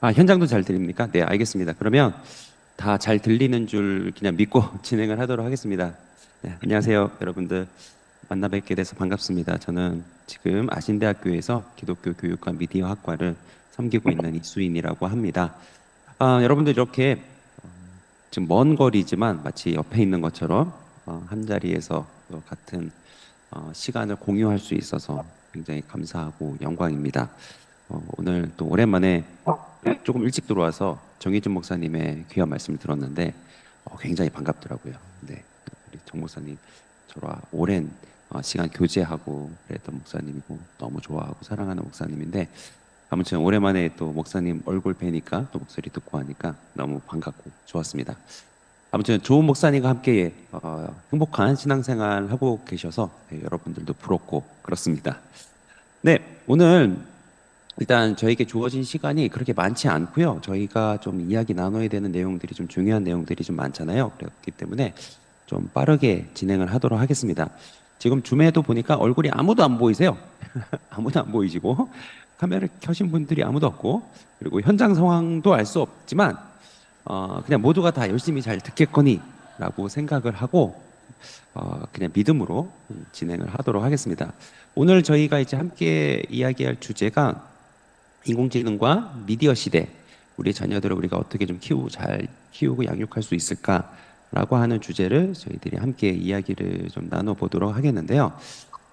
현장도 잘 들립니까? 네, 알겠습니다. 그러면 다 잘 들리는 줄 그냥 믿고 진행을 하도록 하겠습니다. 네, 안녕하세요, 여러분들. 만나 뵙게 돼서 반갑습니다. 저는 지금 아신대학교에서 기독교 교육과 미디어 학과를 섬기고 있는 이수인이라고 합니다. 여러분들 이렇게 지금 먼 거리지만 마치 옆에 있는 것처럼 한 자리에서 같은 시간을 공유할 수 있어서 굉장히 감사하고 영광입니다. 오늘 또 오랜만에 조금 일찍 들어와서 정희준 목사님의 귀한 말씀을 들었는데 굉장히 반갑더라고요. 네, 우리 정 목사님 저와 오랜 시간 교제하고 그랬던 목사님이고 너무 좋아하고 사랑하는 목사님인데 아무튼 오랜만에 또 목사님 얼굴 뵈니까 또 목소리 듣고 하니까 너무 반갑고 좋았습니다. 아무튼 좋은 목사님과 함께 행복한 신앙생활 하고 계셔서 여러분들도 부럽고 그렇습니다. 네, 오늘 일단 저에게 주어진 시간이 그렇게 많지 않고요. 저희가 좀 이야기 나눠야 되는 내용들이 좀 중요한 내용들이 좀 많잖아요. 그렇기 때문에 좀 빠르게 진행을 하도록 하겠습니다. 지금 줌에도 보니까 얼굴이 아무도 안 보이세요. 아무도 안 보이시고 카메라를 켜신 분들이 아무도 없고 그리고 현장 상황도 알 수 없지만 그냥 모두가 다 열심히 잘 듣겠거니라고 생각을 하고 그냥 믿음으로 진행을 하도록 하겠습니다. 오늘 저희가 이제 함께 이야기할 주제가 인공지능과 미디어 시대, 우리 자녀들을 우리가 어떻게 좀 잘 키우고 양육할 수 있을까라고 하는 주제를 저희들이 함께 이야기를 좀 나눠보도록 하겠는데요.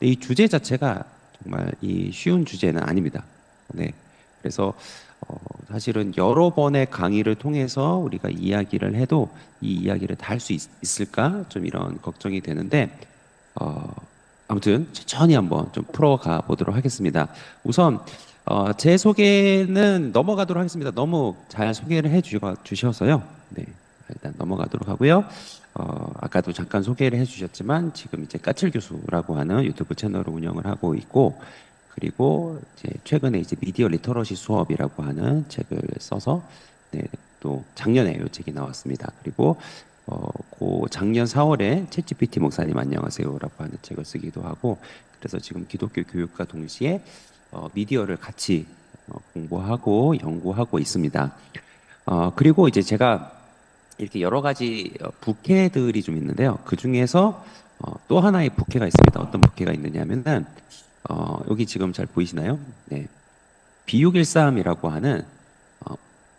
이 주제 자체가 정말 이 쉬운 주제는 아닙니다. 네. 그래서 사실은 여러 번의 강의를 통해서 우리가 이야기를 해도 이 이야기를 다 할 수 있을까? 좀 이런 걱정이 되는데 어, 아무튼 천천히 한번 좀 풀어가 보도록 하겠습니다. 우선 제 소개는 넘어가도록 하겠습니다. 너무 잘 소개를 주셔서요. 네, 일단 넘어가도록 하고요. 아까도 잠깐 소개를 해주셨지만 지금 이제 까칠 교수라고 하는 유튜브 채널을 운영을 하고 있고 그리고 이제 최근에 이제 미디어 리터러시 수업이라고 하는 책을 써서 네, 또 작년에 이 책이 나왔습니다. 그리고 그 작년 4월에 챗GPT 목사님 안녕하세요라고 하는 책을 쓰기도 하고 그래서 지금 기독교 교육과 동시에 미디어를 같이 공부하고 연구하고 있습니다. 그리고 이제 제가 이렇게 여러 가지 부캐들이 좀 있는데요. 그 중에서 또 하나의 부캐가 있습니다. 어떤 부캐가 있느냐면은 여기 지금 잘 보이시나요? 네. B613이라고 하는 어,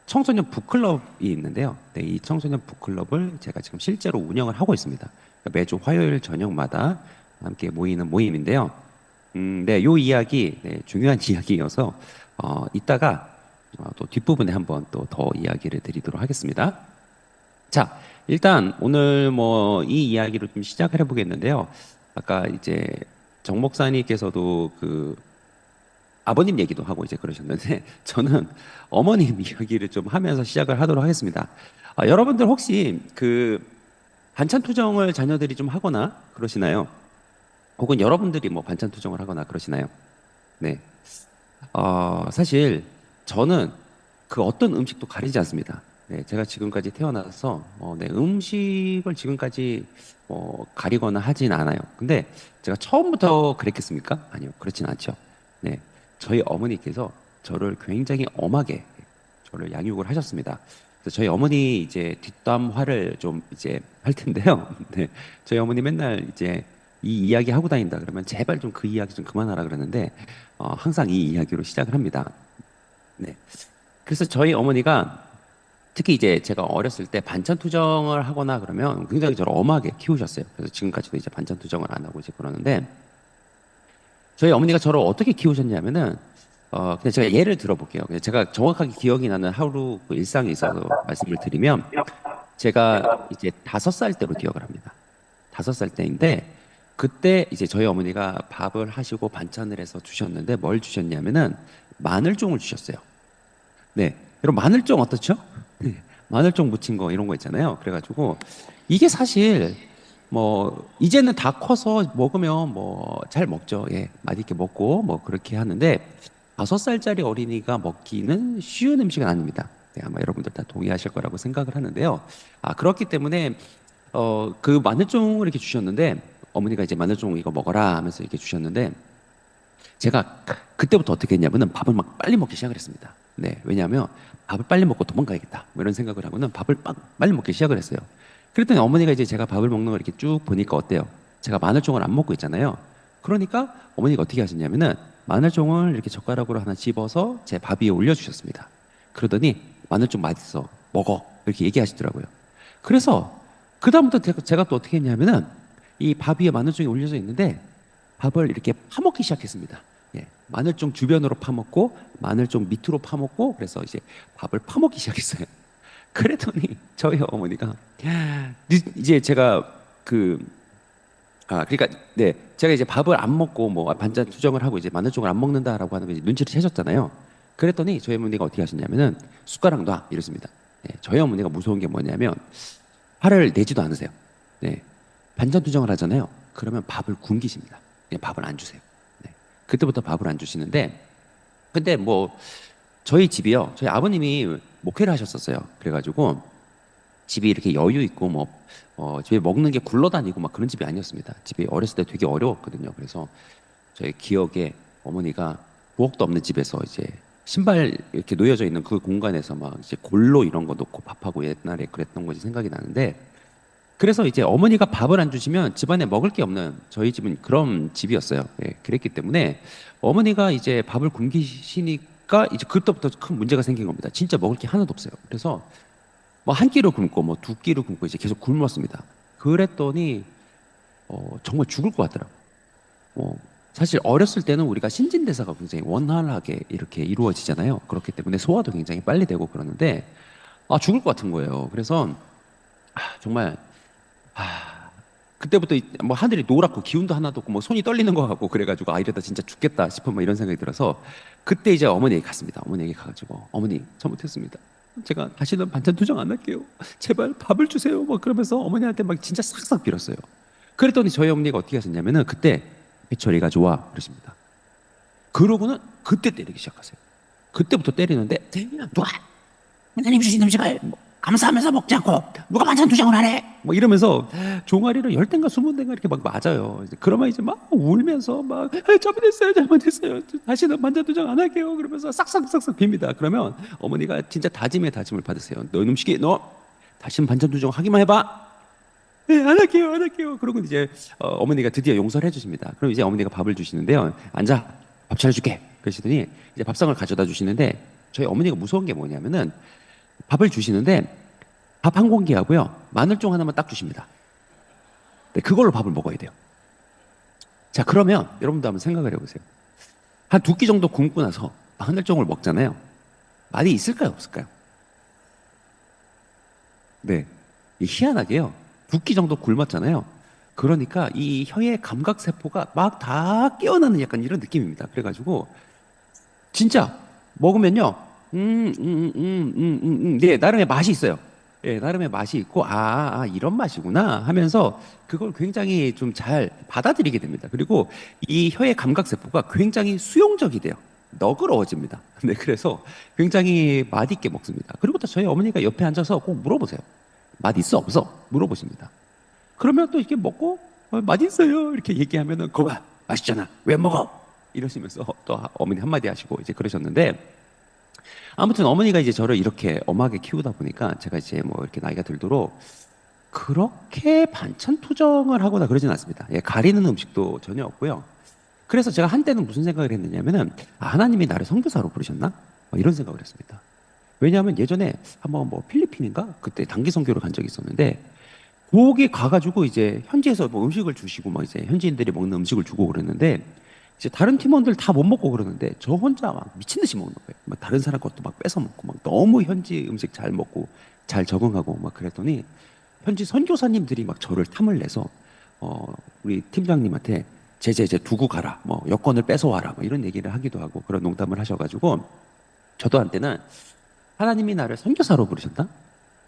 청소년 북클럽이 있는데요. 네, 이 청소년 북클럽을 제가 지금 실제로 운영을 하고 있습니다. 그러니까 매주 화요일 저녁마다 함께 모이는 모임인데요. 네, 요 이야기, 네, 중요한 이야기여서 이따가 또 뒷부분에 한번 또 더 이야기를 드리도록 하겠습니다. 자, 일단 오늘 뭐 이 이야기로 좀 시작을 해보겠는데요. 아까 이제 정 목사님께서도 그 아버님 얘기도 하고 이제 그러셨는데 저는 어머님 이야기를 좀 하면서 시작을 하도록 하겠습니다. 여러분들 혹시 그 반찬 투정을 자녀들이 좀 하거나 그러시나요? 혹은 여러분들이 뭐 반찬 투정을 하거나 그러시나요? 네. 사실 저는 그 어떤 음식도 가리지 않습니다. 네, 제가 지금까지 태어나서 네, 음식을 지금까지 가리거나 하진 않아요. 근데 제가 처음부터 그랬겠습니까? 아니요, 그렇진 않죠. 네, 저희 어머니께서 저를 굉장히 엄하게 저를 양육을 하셨습니다. 그래서 저희 어머니 이제 뒷담화를 좀 이제 할 텐데요. 네, 저희 어머니 맨날 이제 이 이야기 하고 다닌다 그러면 제발 좀 그 이야기 좀 그만하라 그러는데 항상 이 이야기로 시작을 합니다. 네. 그래서 저희 어머니가 특히 이제 제가 어렸을 때 반찬 투정을 하거나 그러면 굉장히 저를 엄하게 키우셨어요. 그래서 지금까지도 이제 반찬 투정을 안 하고 이제 그러는데 저희 어머니가 저를 어떻게 키우셨냐면은 그냥 제가 예를 들어볼게요. 그냥 제가 정확하게 기억이 나는 하루 그 일상에 있어서 말씀을 드리면 제가 이제 5살 때로 기억을 합니다. 5살 때인데 그때 이제 저희 어머니가 밥을 하시고 반찬을 해서 주셨는데 뭘 주셨냐면은 마늘종을 주셨어요. 네. 여러분 마늘종 어떻죠? 네. 마늘종 무친 거 이런 거 있잖아요. 그래가지고 이게 사실 뭐 이제는 다 커서 먹으면 뭐 잘 먹죠. 예. 맛있게 먹고 뭐 그렇게 하는데 5살짜리 어린이가 먹기는 쉬운 음식은 아닙니다. 네, 아마 여러분들 다 동의하실 거라고 생각을 하는데요. 그렇기 때문에 그 마늘종을 이렇게 주셨는데 어머니가 이제 마늘종 이거 먹어라 하면서 이렇게 주셨는데 제가 그때부터 어떻게 했냐면은 밥을 막 빨리 먹기 시작을 했습니다. 네, 왜냐하면 밥을 빨리 먹고 도망가야겠다. 뭐 이런 생각을 하고는 밥을 빨리 먹기 시작을 했어요. 그랬더니 어머니가 이제 제가 밥을 먹는 걸 이렇게 쭉 보니까 어때요? 제가 마늘종을 안 먹고 있잖아요. 그러니까 어머니가 어떻게 하셨냐면은 마늘종을 이렇게 젓가락으로 하나 집어서 제 밥 위에 올려주셨습니다. 그러더니 마늘종 맛있어. 먹어. 이렇게 얘기하시더라고요. 그래서 그다음부터 제가 또 어떻게 했냐면은 이 밥 위에 마늘종이 올려져 있는데 밥을 이렇게 파먹기 시작했습니다. 예, 마늘종 주변으로 파먹고 마늘종 밑으로 파먹고 그래서 이제 밥을 파먹기 시작했어요. 그랬더니 저희 어머니가 이제 제가 그러니까 네 제가 이제 밥을 안 먹고 뭐 반찬 투정을 하고 이제 마늘종을 안 먹는다라고 하는 거 이제 눈치를 채셨잖아요. 그랬더니 저희 어머니가 어떻게 하셨냐면은 숟가락 놔 이러십니다. 네, 저희 어머니가 무서운 게 뭐냐면 화를 내지도 않으세요. 네, 반찬 투정을 하잖아요. 그러면 밥을 굶기십니다. 네, 밥을 안 주세요. 네, 그때부터 밥을 안 주시는데 근데 뭐 저희 집이요. 저희 아버님이 목회를 하셨었어요. 그래가지고 집이 이렇게 여유 있고 뭐 집에 먹는 게 굴러다니고 막 그런 집이 아니었습니다. 집이 어렸을 때 되게 어려웠거든요. 그래서 저희 기억에 어머니가 부엌도 없는 집에서 이제 신발 이렇게 놓여져 있는 그 공간에서 막 이제 골로 이런 거 놓고 밥하고 옛날에 그랬던 것이 생각이 나는데 그래서 이제 어머니가 밥을 안 주시면 집안에 먹을 게 없는 저희 집은 그런 집이었어요. 예, 그랬기 때문에 어머니가 이제 밥을 굶기시니까 이제 그때부터 큰 문제가 생긴 겁니다. 진짜 먹을 게 하나도 없어요. 그래서 뭐 한 끼로 굶고 뭐 두 끼로 굶고 이제 계속 굶었습니다. 그랬더니 정말 죽을 것 같더라고요. 사실 어렸을 때는 우리가 신진대사가 굉장히 원활하게 이렇게 이루어지잖아요. 그렇기 때문에 소화도 굉장히 빨리 되고 그러는데 죽을 것 같은 거예요. 그래서 정말 그때부터 뭐 하늘이 노랗고 기운도 하나도 없고 뭐 손이 떨리는 것 같고 그래가지고 이러다 진짜 죽겠다 싶은 뭐 이런 생각이 들어서 그때 이제 어머니에게 갔습니다. 어머니에게 가가지고 어머니 잘못했습니다. 제가 다시는 반찬 투정 안 할게요. 제발 밥을 주세요. 막 그러면서 어머니한테 막 진짜 싹싹 빌었어요. 그랬더니 저희 어머니가 어떻게 하셨냐면은 그때 배철이가 좋아 그러십니다. 그러고는 그때 때리기 시작하세요. 그때부터 때리는데 누가 하나님 주신 음식을 감사하면서 먹지 않고 누가 반찬 투정을 하래? 뭐 이러면서 종아리를 10대인가 20대인가 이렇게 막 맞아요. 그러면 이제 막 울면서 막 잘못했어요. 다시는 반찬 투정 안 할게요. 그러면서 싹싹싹싹 빕니다. 그러면 어머니가 진짜 다짐에 다짐을 받으세요. 너 음식이 너 다시는 반찬 투정 하기만 해봐. 네, 안 할게요. 그러고 이제 어머니가 드디어 용서를 해주십니다. 그럼 이제 어머니가 밥을 주시는데요. 앉아, 밥 차려줄게. 그러시더니 이제 밥상을 가져다 주시는데 저희 어머니가 무서운 게 뭐냐면은 밥을 주시는데 밥 한 공기하고요 마늘종 하나만 딱 주십니다. 네, 그걸로 밥을 먹어야 돼요. 자 그러면 여러분도 한번 생각을 해보세요. 한 두 끼 정도 굶고 나서 마늘종을 먹잖아요. 맛이 있을까요 없을까요? 네, 희한하게요. 두 끼 정도 굶었잖아요. 그러니까 이 혀의 감각 세포가 막 다 깨어나는 약간 이런 느낌입니다. 그래가지고 진짜 먹으면요, 네, 나름의 맛이 있어요. 예, 나름의 맛이 있고, 이런 맛이구나 하면서 그걸 굉장히 좀 잘 받아들이게 됩니다. 그리고 이 혀의 감각세포가 굉장히 수용적이 돼요. 너그러워집니다. 네, 그래서 굉장히 맛있게 먹습니다. 그리고 또 저희 어머니가 옆에 앉아서 꼭 물어보세요. 맛 있어, 없어? 물어보십니다. 그러면 또 이렇게 먹고, 맛있어요. 이렇게 얘기하면은, 거봐, 맛있잖아. 왜 먹어? 이러시면서 또 어머니 한마디 하시고 이제 그러셨는데, 아무튼 어머니가 이제 저를 이렇게 엄하게 키우다 보니까 제가 이제 뭐 이렇게 나이가 들도록 그렇게 반찬 투정을 하거나 그러진 않습니다. 예, 가리는 음식도 전혀 없고요. 그래서 제가 한때는 무슨 생각을 했느냐면은 하나님이 나를 선교사로 부르셨나? 이런 생각을 했습니다. 왜냐하면 예전에 한번 뭐 필리핀인가 그때 단기 선교를 간 적이 있었는데 거기 가가지고 이제 현지에서 뭐 음식을 주시고 막 이제 현지인들이 먹는 음식을 주고 그랬는데 이제 다른 팀원들 다 못 먹고 그러는데 저 혼자 막 미친 듯이 먹는 거예요. 막 다른 사람 것도 막 뺏어 먹고 막 너무 현지 음식 잘 먹고 잘 적응하고 막 그랬더니 현지 선교사님들이 막 저를 탐을 내서 우리 팀장님한테 제제 두고 가라, 뭐 여권을 뺏어와라, 뭐 이런 얘기를 하기도 하고 그런 농담을 하셔가지고 저도 한때는 하나님이 나를 선교사로 부르셨다?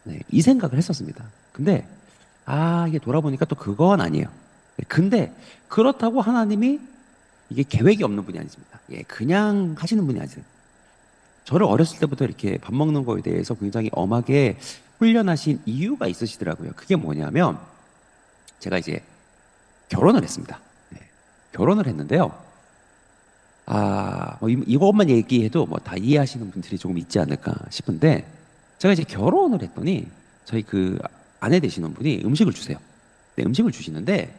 네, 이 생각을 했었습니다. 근데 이게 돌아보니까 또 그건 아니에요. 근데 그렇다고 하나님이 이게 계획이 없는 분이 아니십니다. 예, 그냥 하시는 분이 아니세요. 저를 어렸을 때부터 이렇게 밥 먹는 거에 대해서 굉장히 엄하게 훈련하신 이유가 있으시더라고요. 그게 뭐냐면 제가 이제 결혼을 했습니다. 네, 결혼을 했는데요. 뭐 이것만 얘기해도 뭐 다 이해하시는 분들이 조금 있지 않을까 싶은데 제가 이제 결혼을 했더니 저희 그 아내 되시는 분이 음식을 주세요. 네, 음식을 주시는데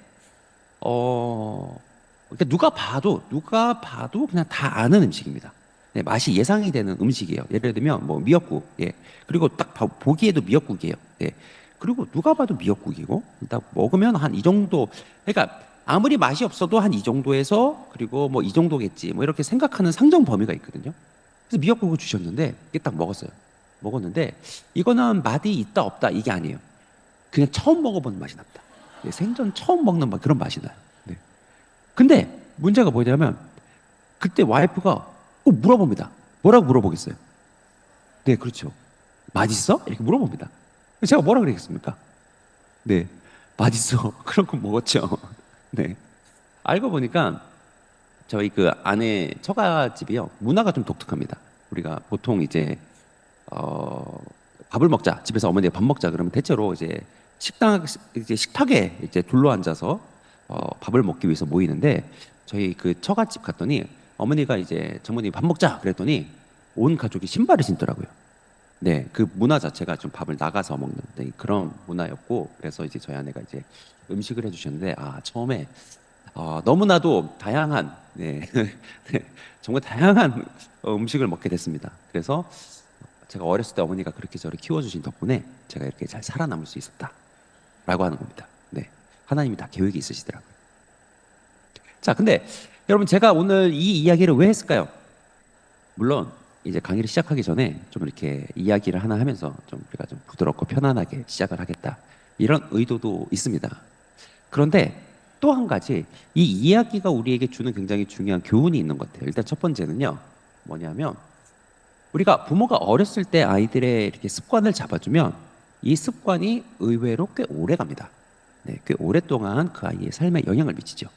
그러니까 누가 봐도 그냥 다 아는 음식입니다. 네, 맛이 예상이 되는 음식이에요. 예를 들면 뭐 미역국, 예. 그리고 딱 보기에도 미역국이에요. 예. 그리고 누가 봐도 미역국이고 딱 먹으면 한 이 정도. 그러니까 아무리 맛이 없어도 한 이 정도에서 그리고 뭐 이 정도겠지 뭐 이렇게 생각하는 상정 범위가 있거든요. 그래서 미역국을 주셨는데 이게 딱 먹었어요. 먹었는데 이거는 맛이 있다 없다 이게 아니에요. 그냥 처음 먹어보는 맛이 납니다. 네, 생전 처음 먹는 그런 맛이 나요. 네. 근데 문제가 뭐냐면 그때 와이프가 꼭 물어봅니다. 뭐라고 물어보겠어요? 네, 그렇죠. 맛있어? 이렇게 물어봅니다. 제가 뭐라 그러겠습니까? 네, 맛있어. 그런 거 먹었죠. 네. 알고 보니까 저희 그 아내 처가집이요 문화가 좀 독특합니다. 우리가 보통 이제 밥을 먹자 집에서 어머니가 밥 먹자 그러면 대체로 이제 식탁에 이제 둘러 앉아서 밥을 먹기 위해서 모이는데 저희 그 처갓집 갔더니 어머니가 이제 장모님 밥 먹자 그랬더니 온 가족이 신발을 신더라고요. 네, 그 문화 자체가 좀 밥을 나가서 먹는 그런 문화였고 그래서 이제 저희 아내가 이제 음식을 해주셨는데 처음에 너무나도 다양한 네, 네, 정말 다양한 음식을 먹게 됐습니다. 그래서 제가 어렸을 때 어머니가 그렇게 저를 키워주신 덕분에 제가 이렇게 잘 살아남을 수 있었다라고 하는 겁니다. 네, 하나님이 다 계획이 있으시더라고요. 자, 근데 여러분 제가 오늘 이 이야기를 왜 했을까요? 물론 이제 강의를 시작하기 전에 좀 이렇게 이야기를 하나 하면서 좀 우리가 좀 부드럽고 편안하게 시작을 하겠다 이런 의도도 있습니다. 그런데 또 한 가지 이 이야기가 우리에게 주는 굉장히 중요한 교훈이 있는 것 같아요. 일단 첫 번째는요 뭐냐면 우리가 부모가 어렸을 때 아이들의 이렇게 습관을 잡아주면 이 습관이 의외로 꽤 오래 갑니다. 네, 꽤 오랫동안 그 아이의 삶에 영향을 미치죠.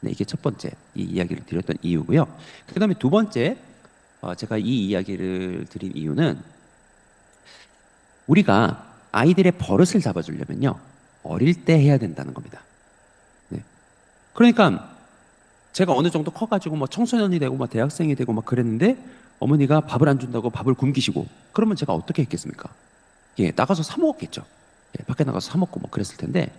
네, 이게 첫 번째 이 이야기를 드렸던 이유고요. 그다음에 두 번째 제가 이 이야기를 드린 이유는 우리가 아이들의 버릇을 잡아주려면요 어릴 때 해야 된다는 겁니다. 네. 그러니까 제가 어느 정도 커가지고 뭐 청소년이 되고 뭐 대학생이 되고 막 그랬는데 어머니가 밥을 안 준다고 밥을 굶기시고 그러면 제가 어떻게 했겠습니까? 예, 나가서 사 먹었겠죠. 예, 밖에 나가서 사 먹고 뭐 그랬을 텐데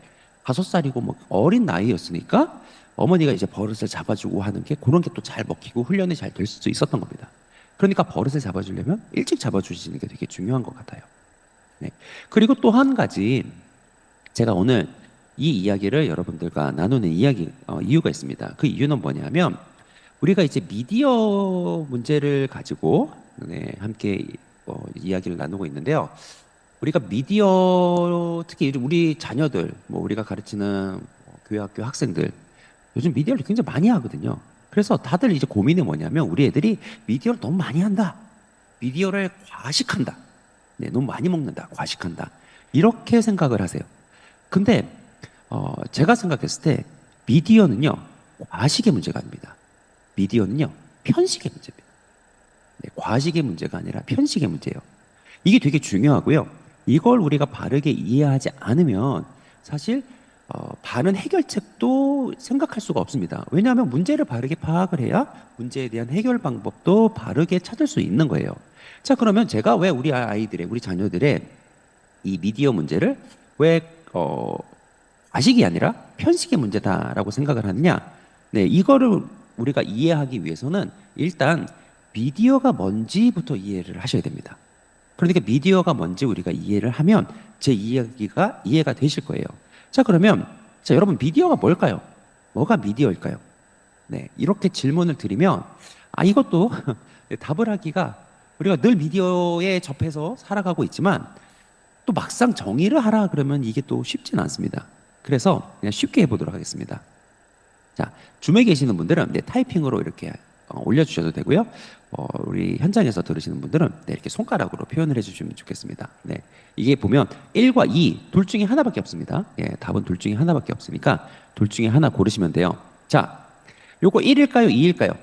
5살이고 뭐 어린 나이였으니까 어머니가 이제 버릇을 잡아주고 하는 게 그런 게 또 잘 먹히고 훈련이 잘 될 수 있었던 겁니다. 그러니까 버릇을 잡아주려면 일찍 잡아주시는 게 되게 중요한 것 같아요. 네. 그리고 또 한 가지 제가 오늘 이 이야기를 여러분들과 나누는 이유가 있습니다. 그 이유는 뭐냐면 우리가 이제 미디어 문제를 가지고 네, 함께 이야기를 나누고 있는데요. 우리가 미디어 특히 우리 자녀들 뭐 우리가 가르치는 교회 학교 학생들 요즘 미디어를 굉장히 많이 하거든요. 그래서 다들 이제 고민이 뭐냐면 우리 애들이 미디어를 너무 많이 한다. 미디어를 과식한다. 네, 너무 많이 먹는다. 과식한다. 이렇게 생각을 하세요. 근데 제가 생각했을 때 미디어는요 과식의 문제가 아닙니다. 미디어는요 편식의 문제입니다. 네, 과식의 문제가 아니라 편식의 문제예요. 이게 되게 중요하고요. 이걸 우리가 바르게 이해하지 않으면 사실 바른 해결책도 생각할 수가 없습니다. 왜냐하면 문제를 바르게 파악을 해야 문제에 대한 해결 방법도 바르게 찾을 수 있는 거예요. 자, 그러면 제가 왜 우리 자녀들의 이 미디어 문제를 왜 과식이 아니라 편식의 문제다라고 생각을 하느냐? 네, 이거를 우리가 이해하기 위해서는 일단 미디어가 뭔지부터 이해를 하셔야 됩니다. 그러니까 미디어가 뭔지 우리가 이해를 하면 제 이야기가 이해가 되실 거예요. 자, 그러면 여러분 미디어가 뭘까요? 뭐가 미디어일까요? 네, 이렇게 질문을 드리면 이것도 답을 하기가 우리가 늘 미디어에 접해서 살아가고 있지만 또 막상 정의를 하라 그러면 이게 또 쉽지는 않습니다. 그래서 그냥 쉽게 해보도록 하겠습니다. 자, 줌에 계시는 분들은 타이핑으로 이렇게 올려주셔도 되고요. 우리 현장에서 들으시는 분들은 이렇게 손가락으로 표현을 해주시면 좋겠습니다. 네, 이게 보면 1과 2, 둘 중에 하나밖에 없습니다. 예, 답은 둘 중에 하나밖에 없으니까 둘 중에 하나 고르시면 돼요. 자, 요거 1일까요? 2일까요?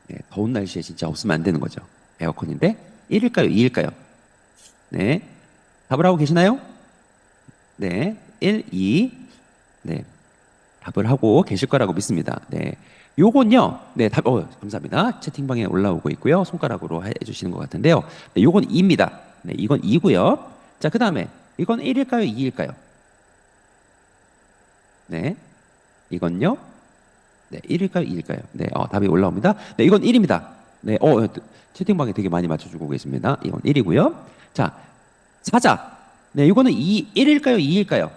네, 더운 날씨에 진짜 없으면 안 되는 거죠. 에어컨인데 1일까요? 2일까요? 네, 답을 하고 계시나요? 네, 1, 2. 네, 답을 하고 계실 거라고 믿습니다. 네, 요건요. 네, 답, 감사합니다. 채팅방에 올라오고 있고요. 손가락으로 해주시는 것 같은데요. 네, 요건 2입니다. 네, 이건 2고요. 자, 그 다음에 이건 1일까요? 2일까요? 네, 이건요. 네, 1일까요? 2일까요? 네, 답이 올라옵니다. 네, 이건 1입니다. 네, 채팅방에 되게 많이 맞춰주고 계십니다. 이건 1이고요. 자, 사자. 네, 이거는 1일까요? 2일까요?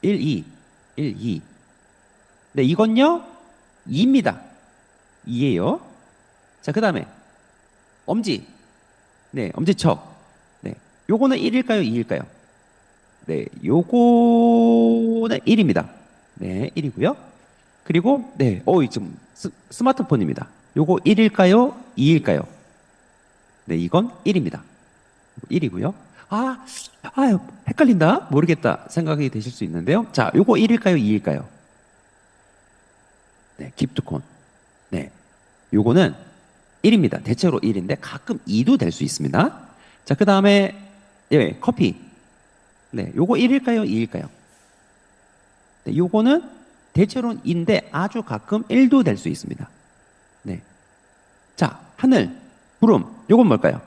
1, 2. 1, 2. 네, 이건요. 2입니다. 2예요. 자, 그 다음에 엄지. 네, 엄지척. 네, 요거는 1일까요? 2일까요? 네, 요거는 1입니다. 네, 1이고요. 그리고 네, 지금 스마트폰입니다. 요거 1일까요? 2일까요? 네, 이건 1입니다. 1이고요. 헷갈린다? 모르겠다 생각이 되실 수 있는데요. 자, 요거 1일까요? 2일까요? 네, 기프트콘. 네, 요거는 1입니다. 대체로 1인데 가끔 2도 될 수 있습니다. 자, 그 다음에 커피. 네, 요거 1일까요? 2일까요? 네, 요거는 대체로는 2인데 아주 가끔 1도 될 수 있습니다. 네. 자, 하늘, 구름. 요건 뭘까요?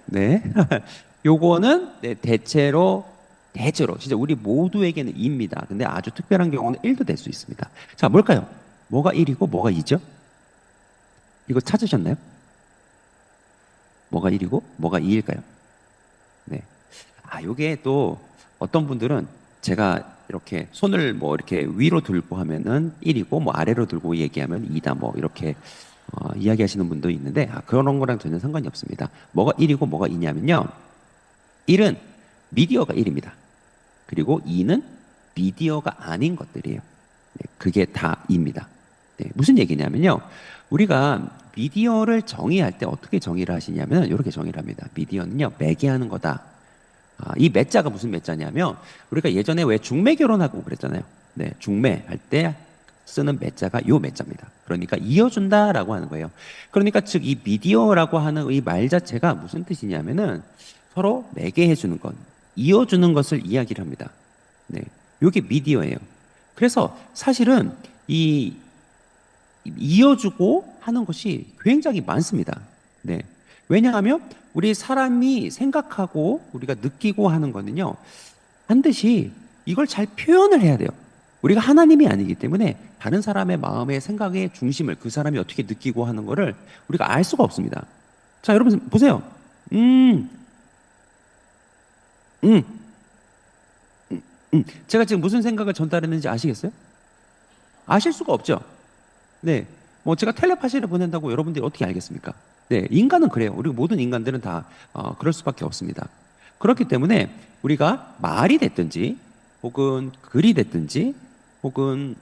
네. 요거는 네, 대체로 진짜 우리 모두에게는 2입니다. 근데 아주 특별한 경우는 1도 될 수 있습니다. 자, 뭘까요? 뭐가 1이고 뭐가 2죠? 이거 찾으셨나요? 뭐가 1이고 뭐가 2일까요? 네. 요게 또 어떤 분들은 제가 이렇게 손을 뭐 이렇게 위로 들고 하면은 1이고 뭐 아래로 들고 얘기하면 2다 뭐 이렇게 이야기하시는 분도 있는데 그런 거랑 전혀 상관이 없습니다. 뭐가 1이고 뭐가 2냐면요. 1은 미디어가 1입니다. 그리고 2는 미디어가 아닌 것들이에요. 네, 그게 다 2입니다. 네, 무슨 얘기냐면요. 우리가 미디어를 정의할 때 어떻게 정의를 하시냐면 이렇게 정의를 합니다. 미디어는요, 매개하는 거다. 이 매자가 무슨 매자냐면 우리가 예전에 왜 중매 결혼하고 그랬잖아요. 네, 중매할 때 쓰는 매자가 요 매자입니다. 그러니까 이어준다라고 하는 거예요. 그러니까 즉 이 미디어라고 하는 이 말 자체가 무슨 뜻이냐면은 서로 매개해주는 것, 이어주는 것을 이야기를 합니다. 네, 요게 미디어예요. 그래서 사실은 이 이어주고 하는 것이 굉장히 많습니다. 네. 왜냐하면 우리 사람이 생각하고 우리가 느끼고 하는 거는요, 반드시 이걸 잘 표현을 해야 돼요. 우리가 하나님이 아니기 때문에 다른 사람의 마음의 생각의 중심을 그 사람이 어떻게 느끼고 하는 거를 우리가 알 수가 없습니다. 자, 여러분 보세요. 제가 지금 무슨 생각을 전달했는지 아시겠어요? 아실 수가 없죠. 네. 뭐 제가 텔레파시를 보낸다고 여러분들이 어떻게 알겠습니까? 네. 인간은 그래요. 우리 모든 인간들은 다 그럴 수밖에 없습니다. 그렇기 때문에 우리가 말이 됐든지 혹은 글이 됐든지 혹은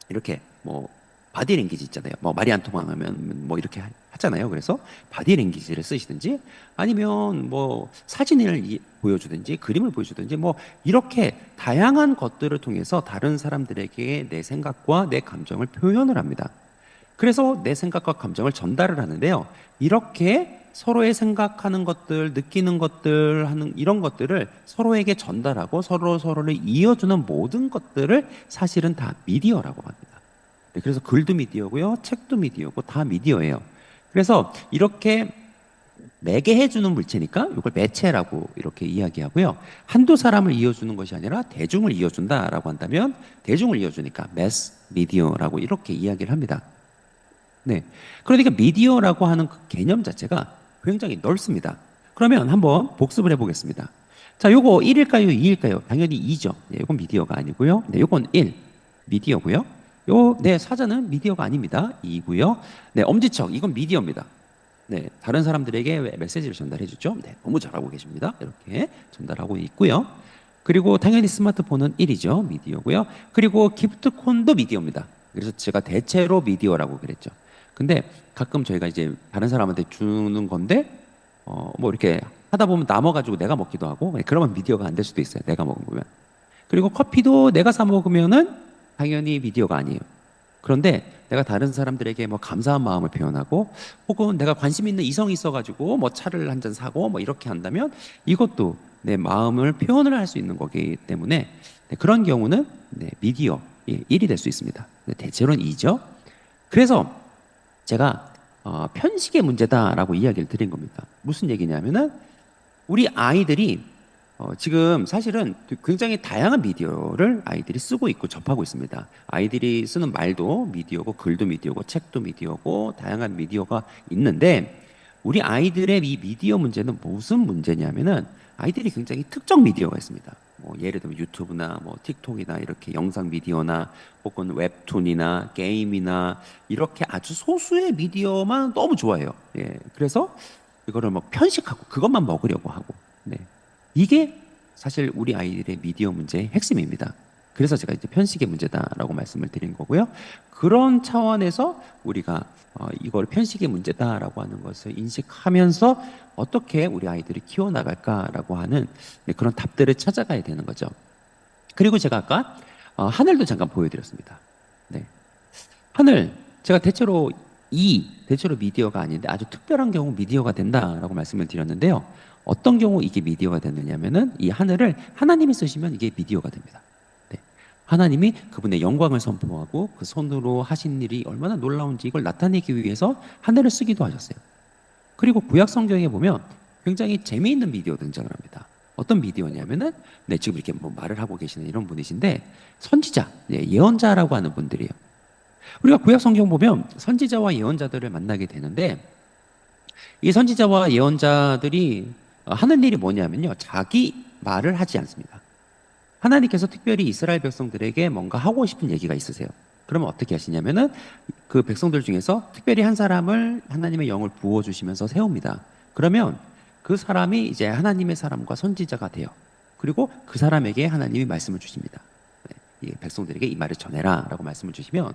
이렇게 뭐 바디랭귀지 있잖아요. 뭐 말이 안 통하면 뭐 이렇게 하잖아요. 그래서 바디랭귀지를 쓰시든지 아니면 뭐 사진을 보여주든지 그림을 보여주든지 뭐 이렇게 다양한 것들을 통해서 다른 사람들에게 내 생각과 내 감정을 표현을 합니다. 그래서 내 생각과 감정을 전달을 하는데요. 이렇게 서로의 생각하는 것들, 느끼는 것들 하는 이런 것들을 서로에게 전달하고 서로를 이어주는 모든 것들을 사실은 다 미디어라고 합니다. 네, 그래서 글도 미디어고요, 책도 미디어고 다 미디어예요. 그래서 이렇게 매개해주는 물체니까 이걸 매체라고 이렇게 이야기하고요. 한두 사람을 이어주는 것이 아니라 대중을 이어준다라고 한다면 대중을 이어주니까 매스 미디어라고 이렇게 이야기를 합니다. 네, 그러니까 미디어라고 하는 그 개념 자체가 굉장히 넓습니다. 그러면 한번 복습을 해보겠습니다. 자, 요거 1일까요? 2일까요? 당연히 2죠. 네, 이건 미디어가 아니고요. 네, 요건 1, 미디어고요. 네, 사자는 미디어가 아닙니다. 2고요. 네, 엄지척, 이건 미디어입니다. 네, 다른 사람들에게 메시지를 전달해 주죠. 네, 너무 잘하고 계십니다. 이렇게 전달하고 있고요. 그리고 당연히 스마트폰은 1이죠. 미디어고요. 그리고 기프트콘도 미디어입니다. 그래서 제가 대체로 미디어라고 그랬죠. 근데 가끔 저희가 이제 다른 사람한테 주는 건데 뭐 이렇게 하다 보면 남아가지고 내가 먹기도 하고 그러면 미디어가 안 될 수도 있어요. 내가 먹으면. 그리고 커피도 내가 사 먹으면은 당연히 미디어가 아니에요. 그런데 내가 다른 사람들에게 뭐 감사한 마음을 표현하고 혹은 내가 관심 있는 이성이 있어가지고 뭐 차를 한 잔 사고 뭐 이렇게 한다면 이것도 내 마음을 표현을 할 수 있는 거기 때문에 네, 그런 경우는 네, 미디어 1이 될 수 있습니다. 근데 대체로는 2죠. 그래서 제가 편식의 문제다라고 이야기를 드린 겁니다. 무슨 얘기냐면은 우리 아이들이 지금 사실은 굉장히 다양한 미디어를 아이들이 쓰고 있고 접하고 있습니다. 아이들이 쓰는 말도 미디어고 글도 미디어고 책도 미디어고 다양한 미디어가 있는데 우리 아이들의 이 미디어 문제는 무슨 문제냐면은 아이들이 굉장히 특정 미디어가 있습니다. 뭐 예를 들면 유튜브나 뭐 틱톡이나 이렇게 영상 미디어나 혹은 웹툰이나 게임이나 이렇게 아주 소수의 미디어만 너무 좋아해요. 예. 그래서 이거를 뭐 편식하고 그것만 먹으려고 하고. 네. 이게 사실 우리 아이들의 미디어 문제의 핵심입니다. 그래서 제가 이제 편식의 문제다라고 말씀을 드린 거고요. 그런 차원에서 우리가 이걸 편식의 문제다라고 하는 것을 인식하면서 어떻게 우리 아이들을 키워나갈까라고 하는 그런 답들을 찾아가야 되는 거죠. 그리고 제가 아까 하늘도 잠깐 보여드렸습니다. 네. 하늘, 제가 대체로 미디어가 아닌데 아주 특별한 경우 미디어가 된다라고 말씀을 드렸는데요. 어떤 경우 이게 미디어가 되느냐면은 이 하늘을 하나님이 쓰시면 이게 미디어가 됩니다. 네. 하나님이 그분의 영광을 선포하고 그 손으로 하신 일이 얼마나 놀라운지 이걸 나타내기 위해서 하늘을 쓰기도 하셨어요. 그리고 구약 성경에 보면 굉장히 재미있는 미디어 등장을 합니다. 어떤 미디어냐면은 지금 이렇게 뭐 말을 하고 계시는 이런 분이신데 선지자, 예언자라고 하는 분들이에요. 우리가 구약 성경 보면 선지자와 예언자들을 만나게 되는데 이 선지자와 예언자들이 하는 일이 뭐냐면요. 자기 말을 하지 않습니다. 하나님께서 특별히 이스라엘 백성들에게 뭔가 하고 싶은 얘기가 있으세요. 그러면 어떻게 하시냐면은 그 백성들 중에서 특별히 한 사람을 하나님의 영을 부어주시면서 세웁니다. 그러면 그 사람이 이제 하나님의 사람과 선지자가 돼요. 그리고 그 사람에게 하나님이 말씀을 주십니다. 이 백성들에게 이 말을 전해라 라고 말씀을 주시면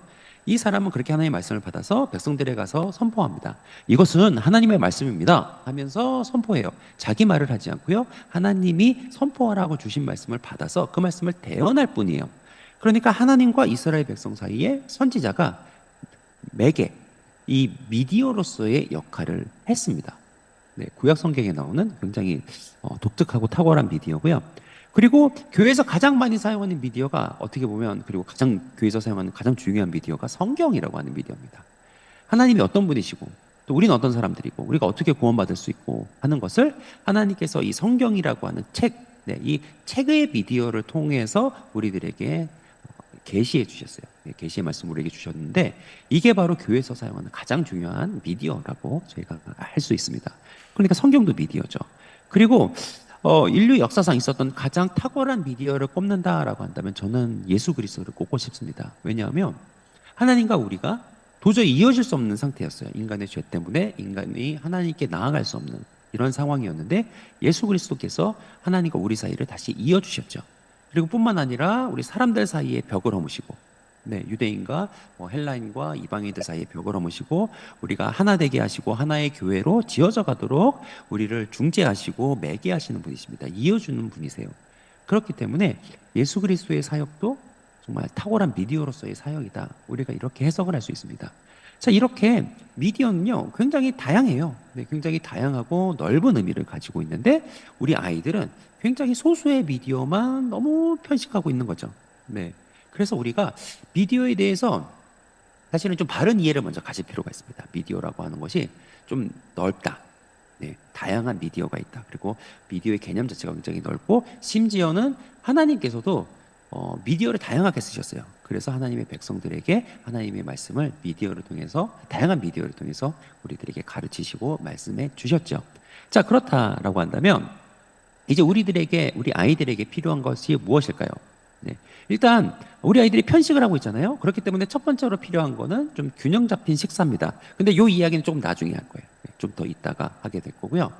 이 사람은 그렇게 하나님의 말씀을 받아서 백성들에 가서 선포합니다. 이것은 하나님의 말씀입니다 하면서 선포해요. 자기 말을 하지 않고요. 하나님이 선포하라고 주신 말씀을 받아서 그 말씀을 대언할 뿐이에요. 그러니까 하나님과 이스라엘 백성 사이에 선지자가 매개, 이 미디어로서의 역할을 했습니다. 네, 구약 성경에 나오는 굉장히 독특하고 탁월한 미디어고요. 그리고 교회에서 가장 많이 사용하는 미디어가 어떻게 보면 그리고 교회에서 사용하는 가장 중요한 미디어가 성경이라고 하는 미디어입니다. 하나님이 어떤 분이시고 또 우리는 어떤 사람들이고 우리가 어떻게 구원받을 수 있고 하는 것을 하나님께서 이 성경이라고 하는 책, 이 책의 미디어를 통해서 우리들에게 계시해 주셨어요. 계시의 말씀 우리에게 주셨는데 이게 바로 교회에서 사용하는 가장 중요한 미디어라고 저희가 할 수 있습니다. 그러니까 성경도 미디어죠. 그리고 인류 역사상 있었던 가장 탁월한 미디어를 꼽는다라고 한다면 저는 예수 그리스도를 꼽고 싶습니다. 왜냐하면 하나님과 우리가 도저히 이어질 수 없는 상태였어요. 인간의 죄 때문에 인간이 하나님께 나아갈 수 없는 이런 상황이었는데 예수 그리스도께서 하나님과 우리 사이를 다시 이어주셨죠. 그리고 뿐만 아니라 우리 사람들 사이에 벽을 허무시고 유대인과 헬라인과 이방인들 사이에 벽을 허무시고 우리가 하나 되게 하시고 하나의 교회로 지어져 가도록 우리를 중재하시고 매개하시는 분이십니다. 이어주는 분이세요. 그렇기 때문에 예수 그리스도의 사역도 정말 탁월한 미디어로서의 사역이다. 우리가 이렇게 해석을 할 수 있습니다. 자, 이렇게 미디어는요 굉장히 다양해요. 굉장히 다양하고 넓은 의미를 가지고 있는데 우리 아이들은 굉장히 소수의 미디어만 너무 편식하고 있는 거죠. 그래서 우리가 미디어에 대해서 사실은 좀 바른 이해를 먼저 가질 필요가 있습니다. 미디어라고 하는 것이 좀 넓다. 다양한 미디어가 있다. 그리고 미디어의 개념 자체가 굉장히 넓고 심지어는 하나님께서도 미디어를 다양하게 쓰셨어요. 그래서 하나님의 백성들에게 하나님의 말씀을 미디어를 통해서 다양한 미디어를 통해서 우리들에게 가르치시고 말씀해 주셨죠. 자, 그렇다라고 한다면 이제 우리 아이들에게 필요한 것이 무엇일까요? 일단 우리 아이들이 편식을 하고 있잖아요. 그렇기 때문에 첫 번째로 필요한 거는 좀 균형 잡힌 식사입니다. 근데 이 이야기는 조금 나중에 할 거예요. 좀 더 이따가 하게 될 거고요.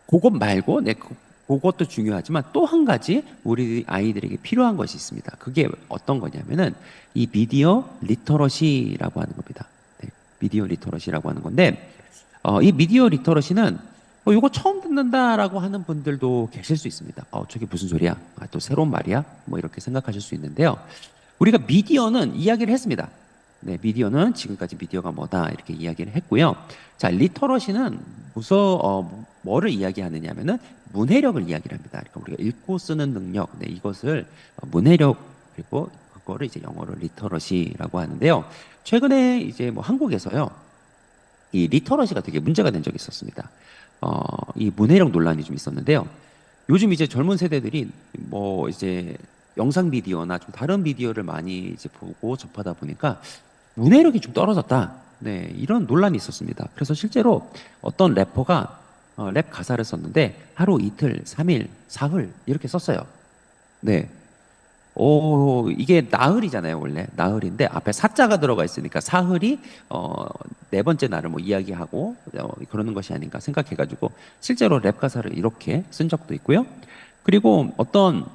그것 말고 그것도 중요하지만 또 한 가지 우리 아이들에게 필요한 것이 있습니다. 그게 어떤 거냐면은 이 미디어 리터러시라고 하는 겁니다. 미디어 리터러시라고 하는 건데 이 미디어 리터러시는 이거 처음 듣는다라고 하는 분들도 계실 수 있습니다. 저게 무슨 소리야? 또 새로운 말이야? 뭐 이렇게 생각하실 수 있는데요. 우리가 미디어는 이야기를 했습니다. 미디어는 지금까지 미디어가 뭐다 이렇게 이야기를 했고요. 자, 리터러시는 뭐를 이야기하느냐 하면은 문해력을 이야기를 합니다. 그러니까 우리가 읽고 쓰는 능력, 네, 이것을 문해력 그리고 그거를 이제 영어로 리터러시라고 하는데요. 최근에 이제 뭐 한국에서요, 이 리터러시가 되게 문제가 된 적이 있었습니다. 이 문해력 논란이 좀 있었는데요. 요즘 이제 젊은 세대들이 뭐 이제 영상 비디오나 좀 다른 비디오를 많이 이제 보고 접하다 보니까 문해력이 좀 떨어졌다. 네, 이런 논란이 있었습니다. 그래서 실제로 어떤 래퍼가 랩 가사를 썼는데 하루 이틀, 3일, 사흘 이렇게 썼어요. 네. 이게 나흘이잖아요, 원래. 나흘인데 앞에 사자가 들어가 있으니까 사흘이 네 번째 날을 뭐 이야기하고 그러는 것이 아닌가 생각해가지고 실제로 랩 가사를 이렇게 쓴 적도 있고요. 그리고 어떤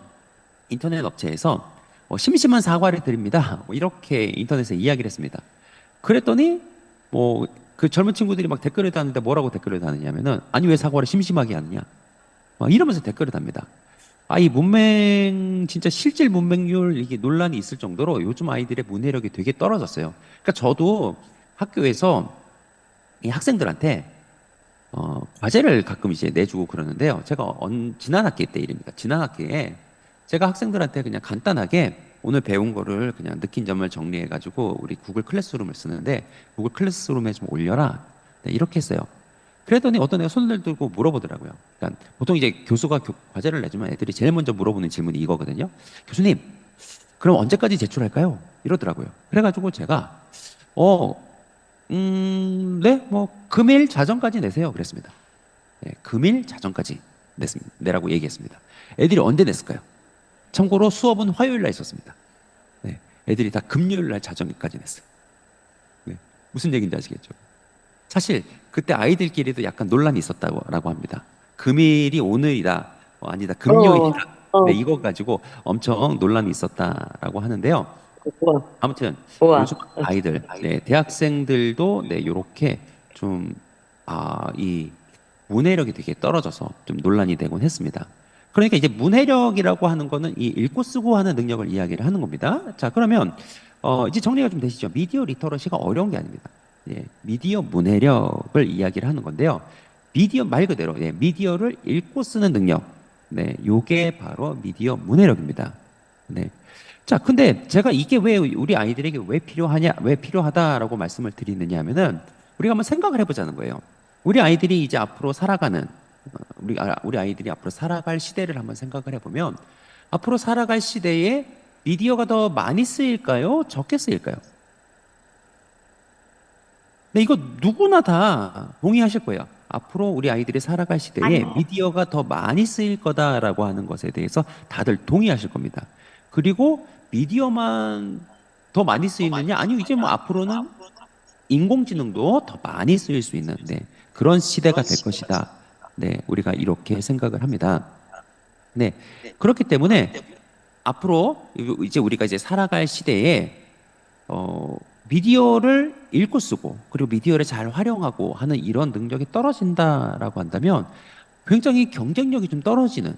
인터넷 업체에서 심심한 사과를 드립니다. 뭐 이렇게 인터넷에 이야기를 했습니다. 그랬더니 뭐 그 젊은 친구들이 막 댓글을 다는데 뭐라고 댓글을 다느냐면은 아니 왜 사과를 심심하게 하느냐 막 이러면서 댓글을 답니다. 이 문맹 진짜 실질 문맹률 이게 논란이 있을 정도로 요즘 아이들의 문해력이 되게 떨어졌어요. 그러니까 저도 학교에서 이 학생들한테 과제를 가끔 이제 내주고 그러는데요. 제가 지난 학기 때 일입니다. 지난 학기에 제가 학생들한테 그냥 간단하게 오늘 배운 거를 그냥 느낀 점을 정리해가지고 우리 구글 클래스룸을 쓰는데 구글 클래스룸에 좀 올려라. 네, 이렇게 했어요. 그랬더니 어떤 애가 손을 들고 물어보더라고요. 그러니까 보통 이제 교수가 과제를 내주면 애들이 제일 먼저 물어보는 질문이 이거거든요. 교수님, 그럼 언제까지 제출할까요? 이러더라고요. 그래가지고 제가 네, 뭐 금일 자정까지 내세요. 그랬습니다. 네, 금일 자정까지 내라고 얘기했습니다. 애들이 언제 냈을까요? 참고로 수업은 화요일 날 있었습니다. 네, 애들이 다 금요일 날 자정까지 냈어요. 네, 무슨 얘기인지 아시겠죠? 사실 그때 아이들끼리도 약간 논란이 있었다고 합니다. 금일이 오늘이다, 아니다, 어, 금요일이다. 네, 어, 이거 가지고 엄청 논란이 있었다라고 하는데요. 우와, 아무튼 요즘 우와. 아이들, 네, 대학생들도 네, 요렇게 좀 이 문해력이 되게 떨어져서 좀 논란이 되곤 했습니다. 그러니까 이제 문해력이라고 하는 거는 이 읽고 쓰고 하는 능력을 이야기를 하는 겁니다. 자, 그러면 이제 정리가 좀 되시죠? 미디어 리터러시가 어려운 게 아닙니다. 예, 미디어 문해력을 이야기를 하는 건데요. 미디어 말 그대로 미디어를 읽고 쓰는 능력. 네, 요게 바로 미디어 문해력입니다. 네. 자, 근데 제가 이게 왜 우리 아이들에게 왜 필요하냐, 왜 필요하다라고 말씀을 드리느냐 하면은 우리가 한번 생각을 해보자는 거예요. 우리 아이들이 이제 앞으로 살아가는, 우리 아이들이 앞으로 살아갈 시대를 한번 생각을 해보면 앞으로 살아갈 시대에 미디어가 더 많이 쓰일까요? 적게 쓰일까요? 네, 이거 누구나 다 동의하실 거예요. 앞으로 우리 아이들이 살아갈 시대에 미디어가 더 많이 쓰일 거다라고 하는 것에 대해서 다들 동의하실 겁니다. 그리고 미디어만 더 많이 쓰이느냐? 아니요, 이제 뭐 앞으로는 인공지능도 더 많이 쓰일 수 있는 그런 시대가 될 것이다. 네, 우리가 이렇게 생각을 합니다. 네, 그렇기 때문에 앞으로 이제 우리가 이제 살아갈 시대에 미디어를 읽고 쓰고 그리고 미디어를 잘 활용하고 하는 이런 능력이 떨어진다라고 한다면 굉장히 경쟁력이 좀 떨어지는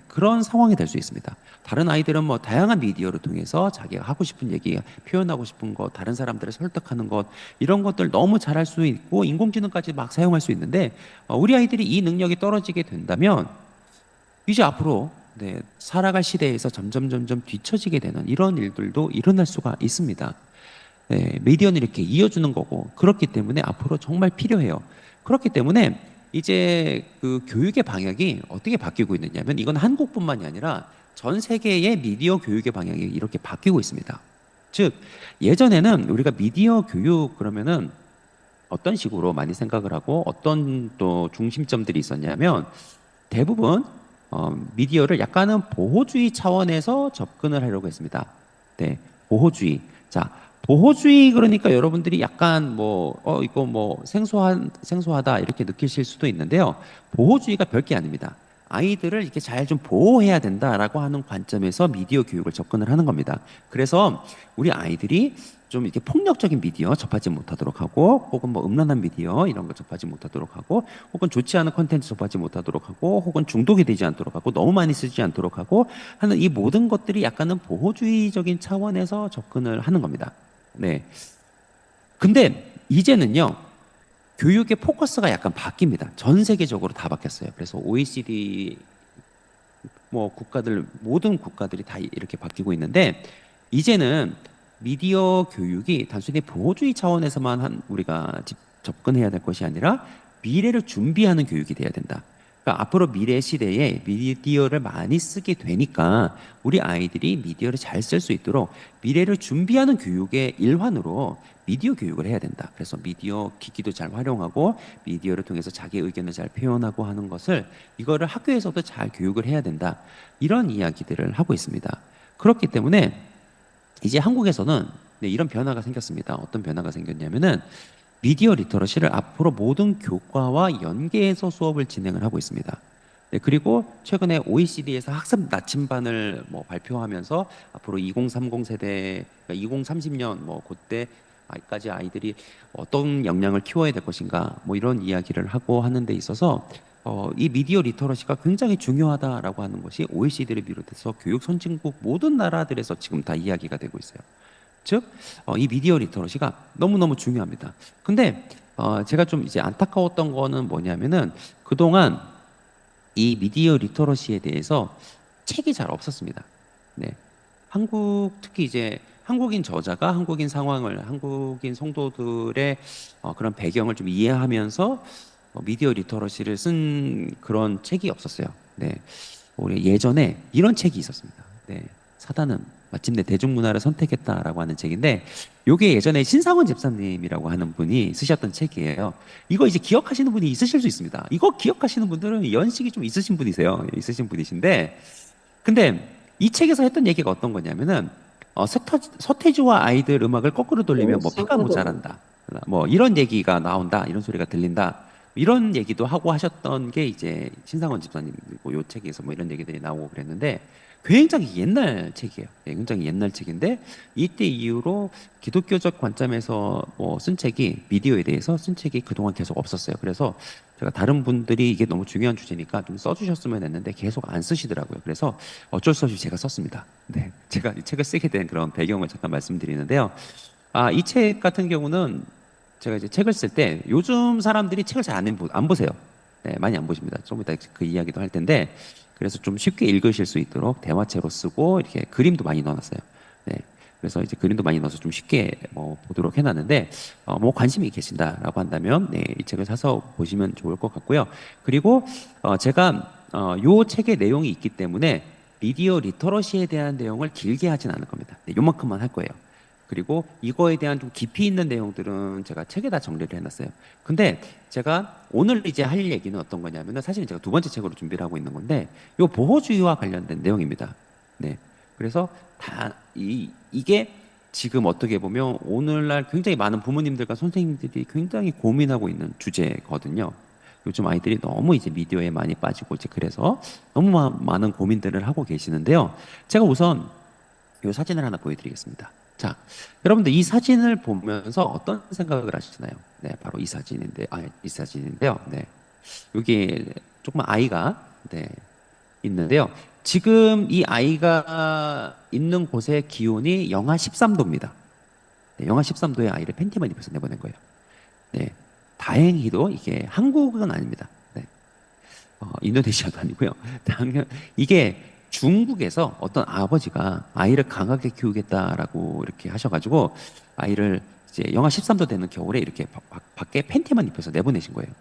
그런 상황이 될 수 있습니다. 다른 아이들은 뭐 다양한 미디어를 통해서 자기가 하고 싶은 얘기, 표현하고 싶은 것, 다른 사람들을 설득하는 것 이런 것들 너무 잘할 수 있고 인공지능까지 막 사용할 수 있는데 우리 아이들이 이 능력이 떨어지게 된다면 이제 앞으로 살아갈 시대에서 점점 뒤처지게 되는 이런 일들도 일어날 수가 있습니다. 미디어는 이렇게 이어주는 거고 그렇기 때문에 앞으로 정말 필요해요. 그렇기 때문에 이제 그 교육의 방향이 어떻게 바뀌고 있느냐면 이건 한국뿐만이 아니라 전 세계의 미디어 교육의 방향이 이렇게 바뀌고 있습니다. 즉 예전에는 우리가 미디어 교육 그러면은 어떤 식으로 많이 생각을 하고 어떤 또 중심점들이 있었냐면 대부분 미디어를 약간은 보호주의 차원에서 접근을 하려고 했습니다. 네, 보호주의. 자, 보호주의 그러니까 여러분들이 약간 뭐 이거 뭐 생소하다 이렇게 느끼실 수도 있는데요. 보호주의가 별게 아닙니다. 아이들을 이렇게 잘 좀 보호해야 된다라고 하는 관점에서 미디어 교육을 접근을 하는 겁니다. 그래서 우리 아이들이 좀 이렇게 폭력적인 미디어 접하지 못하도록 하고 혹은 뭐 음란한 미디어 이런 거 접하지 못하도록 하고 혹은 좋지 않은 컨텐츠 접하지 못하도록 하고 혹은 중독이 되지 않도록 하고 너무 많이 쓰지 않도록 하고 하는 이 모든 것들이 약간은 보호주의적인 차원에서 접근을 하는 겁니다. 네. 근데 이제는요. 교육의 포커스가 약간 바뀝니다. 전 세계적으로 다 바뀌었어요. 그래서 OECD 뭐 국가들 모든 국가들이 다 이렇게 바뀌고 있는데 이제는 미디어 교육이 단순히 보호주의 차원에서만 우리가 접근해야 될 것이 아니라 미래를 준비하는 교육이 돼야 된다. 그러니까 앞으로 미래 시대에 미디어를 많이 쓰게 되니까 우리 아이들이 미디어를 잘 쓸 수 있도록 미래를 준비하는 교육의 일환으로 미디어 교육을 해야 된다. 그래서 미디어 기기도 잘 활용하고 미디어를 통해서 자기 의견을 잘 표현하고 하는 것을 이거를 학교에서도 잘 교육을 해야 된다. 이런 이야기들을 하고 있습니다. 그렇기 때문에 이제 한국에서는 네, 이런 변화가 생겼습니다. 어떤 변화가 생겼냐면은 미디어 리터러시를 앞으로 모든 교과와 연계해서 수업을 진행을 하고 있습니다. 네, 그리고 최근에 OECD에서 학습 나침반을 뭐 발표하면서 앞으로 2030 세대, 그러니까 2030년 뭐 그때 까지 아이들이 어떤 역량을 키워야 될 것인가 뭐 이런 이야기를 하고 하는 데 있어서 이 미디어 리터러시가 굉장히 중요하다라고 하는 것이 OECD를 비롯해서 교육 선진국 모든 나라들에서 지금 다 이야기가 되고 있어요. 즉, 이 미디어 리터러시가 너무너무 중요합니다. 근데 제가 좀 이제 안타까웠던 거는 뭐냐면은 그동안 이 미디어 리터러시에 대해서 책이 잘 없었습니다. 네. 특히 이제 한국인 저자가 한국인 상황을, 한국인 성도들의 그런 배경을 좀 이해하면서 미디어 리터러시를 쓴 그런 책이 없었어요. 네. 우리 예전에 이런 책이 있었습니다. 네. 사단은 마침내 대중문화를 선택했다라고 하는 책인데, 요게 예전에 신상원 집사님이라고 하는 분이 쓰셨던 책이에요. 이거 이제 기억하시는 분이 있으실 수 있습니다. 이거 기억하시는 분들은 연식이 좀 있으신 분이세요. 있으신 분이신데, 근데 이 책에서 했던 얘기가 어떤 거냐면은 서태지와 아이들 음악을 거꾸로 돌리면 뭐 피가 모자란다. 뭐 이런 얘기가 나온다. 이런 소리가 들린다. 이런 얘기도 하고 하셨던 게 이제 신상원 집사님이고 요 책에서 뭐 이런 얘기들이 나오고 그랬는데 굉장히 옛날 책이에요. 예, 굉장히 옛날 책인데 이때 이후로 기독교적 관점에서 뭐 쓴 책이 미디어에 대해서 쓴 책이 그동안 계속 없었어요. 그래서 제가 다른 분들이 이게 너무 중요한 주제니까 좀 써주셨으면 했는데 계속 안 쓰시더라고요. 그래서 어쩔 수 없이 제가 썼습니다. 네, 제가 이 책을 쓰게 된 그런 배경을 잠깐 말씀드리는데요. 이 책 같은 경우는 제가 이제 책을 쓸 때 요즘 사람들이 책을 잘 안 보세요. 네, 많이 안 보십니다. 좀 이따 그 이야기도 할 텐데 그래서 좀 쉽게 읽으실 수 있도록 대화체로 쓰고 이렇게 그림도 많이 넣어놨어요. 네, 그래서 이제 그림도 많이 넣어서 좀 쉽게 뭐 보도록 해놨는데 뭐 관심이 계신다라고 한다면 네, 이 책을 사서 보시면 좋을 것 같고요. 그리고 제가 요 책의 내용이 있기 때문에 미디어 리터러시에 대한 내용을 길게 하진 않을 겁니다. 네, 요만큼만 할 거예요. 그리고 이거에 대한 좀 깊이 있는 내용들은 제가 책에다 정리를 해놨어요. 근데 제가 오늘 이제 할 얘기는 어떤 거냐면은 사실은 제가 두 번째 책으로 준비를 하고 있는 건데 이 보호주의와 관련된 내용입니다. 네. 그래서 이게 지금 어떻게 보면 오늘날 굉장히 많은 부모님들과 선생님들이 굉장히 고민하고 있는 주제거든요. 요즘 아이들이 너무 이제 미디어에 많이 빠지고 이제 그래서 너무 많은 고민들을 하고 계시는데요. 제가 우선 이 사진을 하나 보여드리겠습니다. 자, 여러분들 이 사진을 보면서 어떤 생각을 하시나요? 네, 바로 이 사진인데요. 네, 여기 조그만 아이가 네 있는데요. 지금 이 아이가 있는 곳의 기온이 영하 13도입니다. 네, 영하 13도의 아이를 팬티만 입혀서 내보낸 거예요. 네, 다행히도 이게 한국은 아닙니다. 네, 인도네시아도 아니고요. 이게 중국에서 어떤 아버지가 아이를 강하게 키우겠다라고 이렇게 하셔가지고 아이를 이제 영하 13도 되는 겨울에 이렇게 밖에 팬티만 입혀서 내보내신 거예요.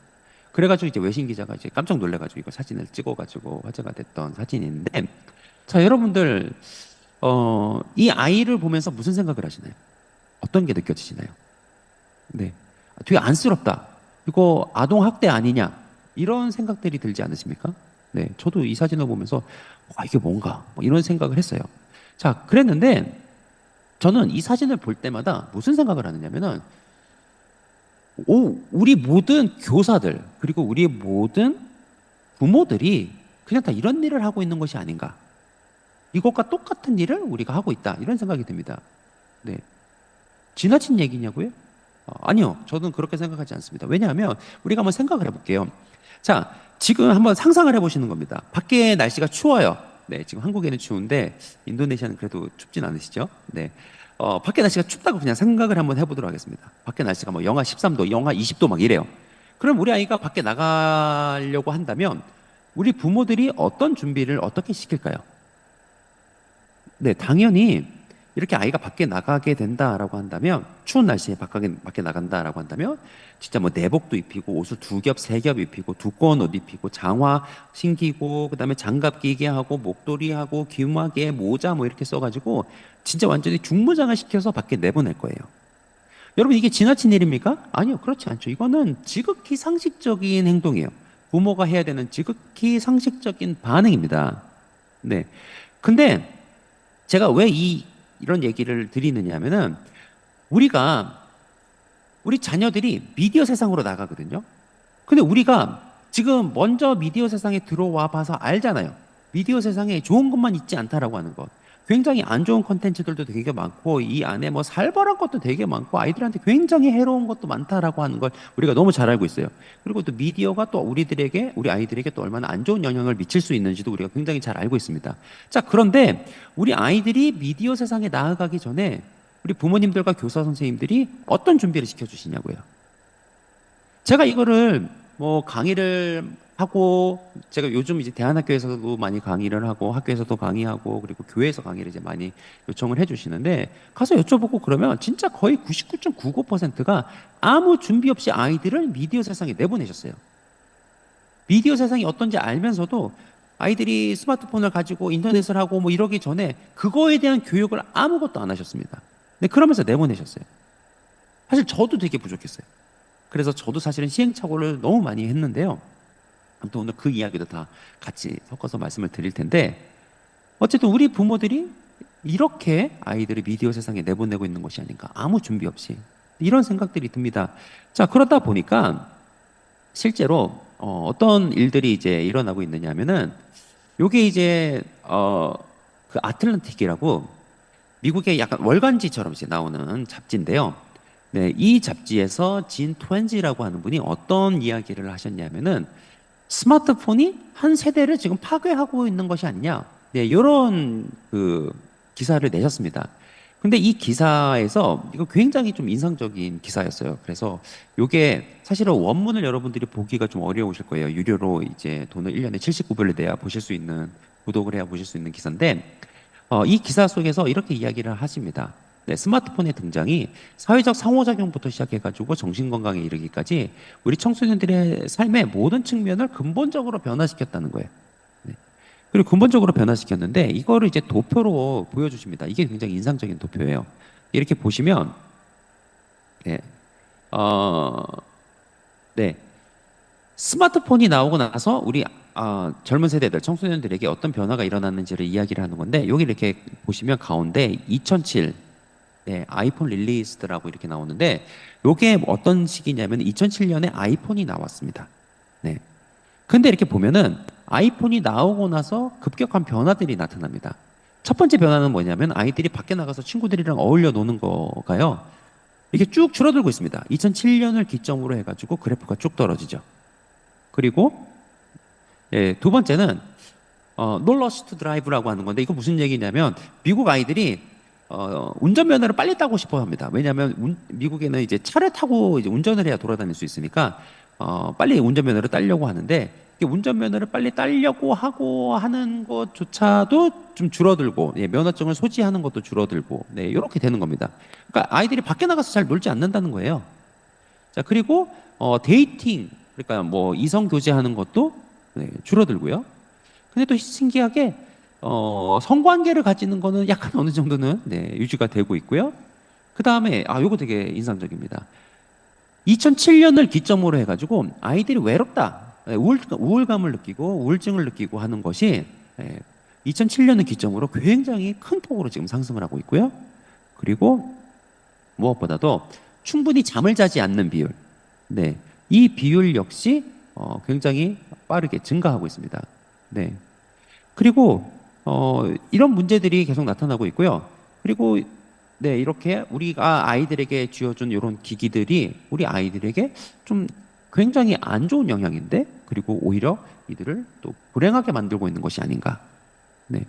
그래가지고 이제 외신 기자가 이제 깜짝 놀래가지고 이거 사진을 찍어가지고 화제가 됐던 사진인데, 자 여러분들 이 아이를 보면서 무슨 생각을 하시나요? 어떤 게 느껴지시나요? 네, 되게 안쓰럽다. 이거 아동 학대 아니냐? 이런 생각들이 들지 않으십니까? 네, 저도 이 사진을 보면서 이게 뭔가 뭐 이런 생각을 했어요. 자, 그랬는데 저는 이 사진을 볼 때마다 무슨 생각을 하느냐면은 우리 모든 교사들 그리고 우리 모든 부모들이 그냥 다 이런 일을 하고 있는 것이 아닌가. 이것과 똑같은 일을 우리가 하고 있다. 이런 생각이 듭니다. 네, 지나친 얘기냐고요? 아니요, 저는 그렇게 생각하지 않습니다. 왜냐하면 우리가 한번 생각을 해볼게요. 자, 지금 한번 상상을 해보시는 겁니다. 밖에 날씨가 추워요. 네, 지금 한국에는 추운데 인도네시아는 그래도 춥진 않으시죠? 네, 밖에 날씨가 춥다고 그냥 생각을 한번 해보도록 하겠습니다. 밖에 날씨가 뭐 영하 13도, 영하 20도 막 이래요. 그럼 우리 아이가 밖에 나가려고 한다면 우리 부모들이 어떤 준비를 어떻게 시킬까요? 네, 당연히 이렇게 아이가 밖에 나가게 된다라고 한다면 추운 날씨에 밖에 나간다라고 한다면 진짜 뭐 내복도 입히고 옷을 두 겹, 세 겹 입히고 두꺼운 옷 입히고 장화 신기고 그다음에 장갑 끼게 하고 목도리 하고 귀마개 모자 뭐 이렇게 써가지고 진짜 완전히 중무장을 시켜서 밖에 내보낼 거예요. 여러분 이게 지나친 일입니까? 아니요, 그렇지 않죠. 이거는 지극히 상식적인 행동이에요. 부모가 해야 되는 지극히 상식적인 반응입니다. 네. 근데 제가 왜 이런 얘기를 드리느냐 하면은 우리가 우리 자녀들이 미디어 세상으로 나가거든요. 근데 우리가 지금 먼저 미디어 세상에 들어와 봐서 알잖아요. 미디어 세상에 좋은 것만 있지 않다라고 하는 것. 굉장히 안 좋은 컨텐츠들도 되게 많고 이 안에 뭐 살벌한 것도 되게 많고 아이들한테 굉장히 해로운 것도 많다라고 하는 걸 우리가 너무 잘 알고 있어요. 그리고 또 미디어가 또 우리 아이들에게 또 얼마나 안 좋은 영향을 미칠 수 있는지도 우리가 굉장히 잘 알고 있습니다. 자, 그런데 우리 아이들이 미디어 세상에 나아가기 전에 우리 부모님들과 교사 선생님들이 어떤 준비를 시켜주시냐고요. 제가 이거를 뭐 강의를 하고 제가 요즘 이제 대안학교에서도 많이 강의를 하고 학교에서도 강의하고 그리고 교회에서 강의를 이제 많이 요청을 해주시는데 가서 여쭤보고 그러면 진짜 거의 99.95%가 아무 준비 없이 아이들을 미디어 세상에 내보내셨어요. 미디어 세상이 어떤지 알면서도 아이들이 스마트폰을 가지고 인터넷을 하고 뭐 이러기 전에 그거에 대한 교육을 아무것도 안 하셨습니다. 근데 그러면서 내보내셨어요. 사실 저도 되게 부족했어요. 그래서 저도 사실은 시행착오를 너무 많이 했는데요. 아무튼 오늘 그 이야기도 다 같이 섞어서 말씀을 드릴 텐데 어쨌든 우리 부모들이 이렇게 아이들을 미디어 세상에 내보내고 있는 것이 아닌가. 아무 준비 없이. 이런 생각들이 듭니다. 자, 그러다 보니까 실제로 어떤 일들이 이제 일어나고 있느냐 하면은 요게 이제 그 아틀란틱이라고 미국의 약간 월간지처럼 이제 나오는 잡지인데요. 네, 이 잡지에서 진 트웬지라고 하는 분이 어떤 이야기를 하셨냐면은 스마트폰이 한 세대를 지금 파괴하고 있는 것이 아니냐. 네, 이런 그 기사를 내셨습니다. 근데 이 기사에서 이거 굉장히 좀 인상적인 기사였어요. 그래서 요게 사실은 원문을 여러분들이 보기가 좀 어려우실 거예요. 유료로 이제 돈을 1년에 79불을 내야 보실 수 있는, 구독을 해야 보실 수 있는 기사인데 이 기사 속에서 이렇게 이야기를 하십니다. 네, 스마트폰의 등장이 사회적 상호작용부터 시작해가지고 정신건강에 이르기까지 우리 청소년들의 삶의 모든 측면을 근본적으로 변화시켰다는 거예요. 네. 그리고 근본적으로 변화시켰는데 이거를 이제 도표로 보여주십니다. 이게 굉장히 인상적인 도표예요. 이렇게 보시면 네, 어, 네, 스마트폰이 나오고 나서 우리 젊은 세대들, 청소년들에게 어떤 변화가 일어났는지를 이야기를 하는 건데 여기 이렇게 보시면 가운데 2007 네, 아이폰 릴리스트라고 이렇게 나오는데 요게 어떤 시기냐면 2007년에 아이폰이 나왔습니다. 네. 근데 이렇게 보면은 아이폰이 나오고 나서 급격한 변화들이 나타납니다. 첫 번째 변화는 뭐냐면 아이들이 밖에 나가서 친구들이랑 어울려 노는 거가요. 이게 쭉 줄어들고 있습니다. 2007년을 기점으로 해가지고 그래프가 쭉 떨어지죠. 그리고 두 번째는 No Rush to Drive라고 하는 건데 이거 무슨 얘기냐면 미국 아이들이 운전면허를 빨리 따고 싶어 합니다. 왜냐하면 미국에는 이제 차를 타고 이제 운전을 해야 돌아다닐 수 있으니까 빨리 운전면허를 따려고 하는데 이게 운전면허를 빨리 따려고 하고 하는 것조차도 좀 줄어들고 예, 면허증을 소지하는 것도 줄어들고 네, 이렇게 되는 겁니다. 그러니까 아이들이 밖에 나가서 잘 놀지 않는다는 거예요. 자, 그리고 데이팅 그러니까 뭐 이성 교제하는 것도 네, 줄어들고요. 근데 또 신기하게 성관계를 가지는 거는 약간 어느 정도는 네, 유지가 되고 있고요. 그 다음에 요거 되게 인상적입니다. 2007년을 기점으로 해가지고 아이들이 외롭다, 네, 우울감을 느끼고 우울증을 느끼고 하는 것이 2007년을 기점으로 굉장히 큰 폭으로 지금 상승을 하고 있고요. 그리고 무엇보다도 충분히 잠을 자지 않는 비율, 네, 이 비율 역시 굉장히 빠르게 증가하고 있습니다. 네. 그리고 이런 문제들이 계속 나타나고 있고요. 그리고 네, 이렇게 우리가 아이들에게 쥐어준 이런 기기들이 우리 아이들에게 좀 굉장히 안 좋은 영향인데 그리고 오히려 이들을 또 불행하게 만들고 있는 것이 아닌가. 네.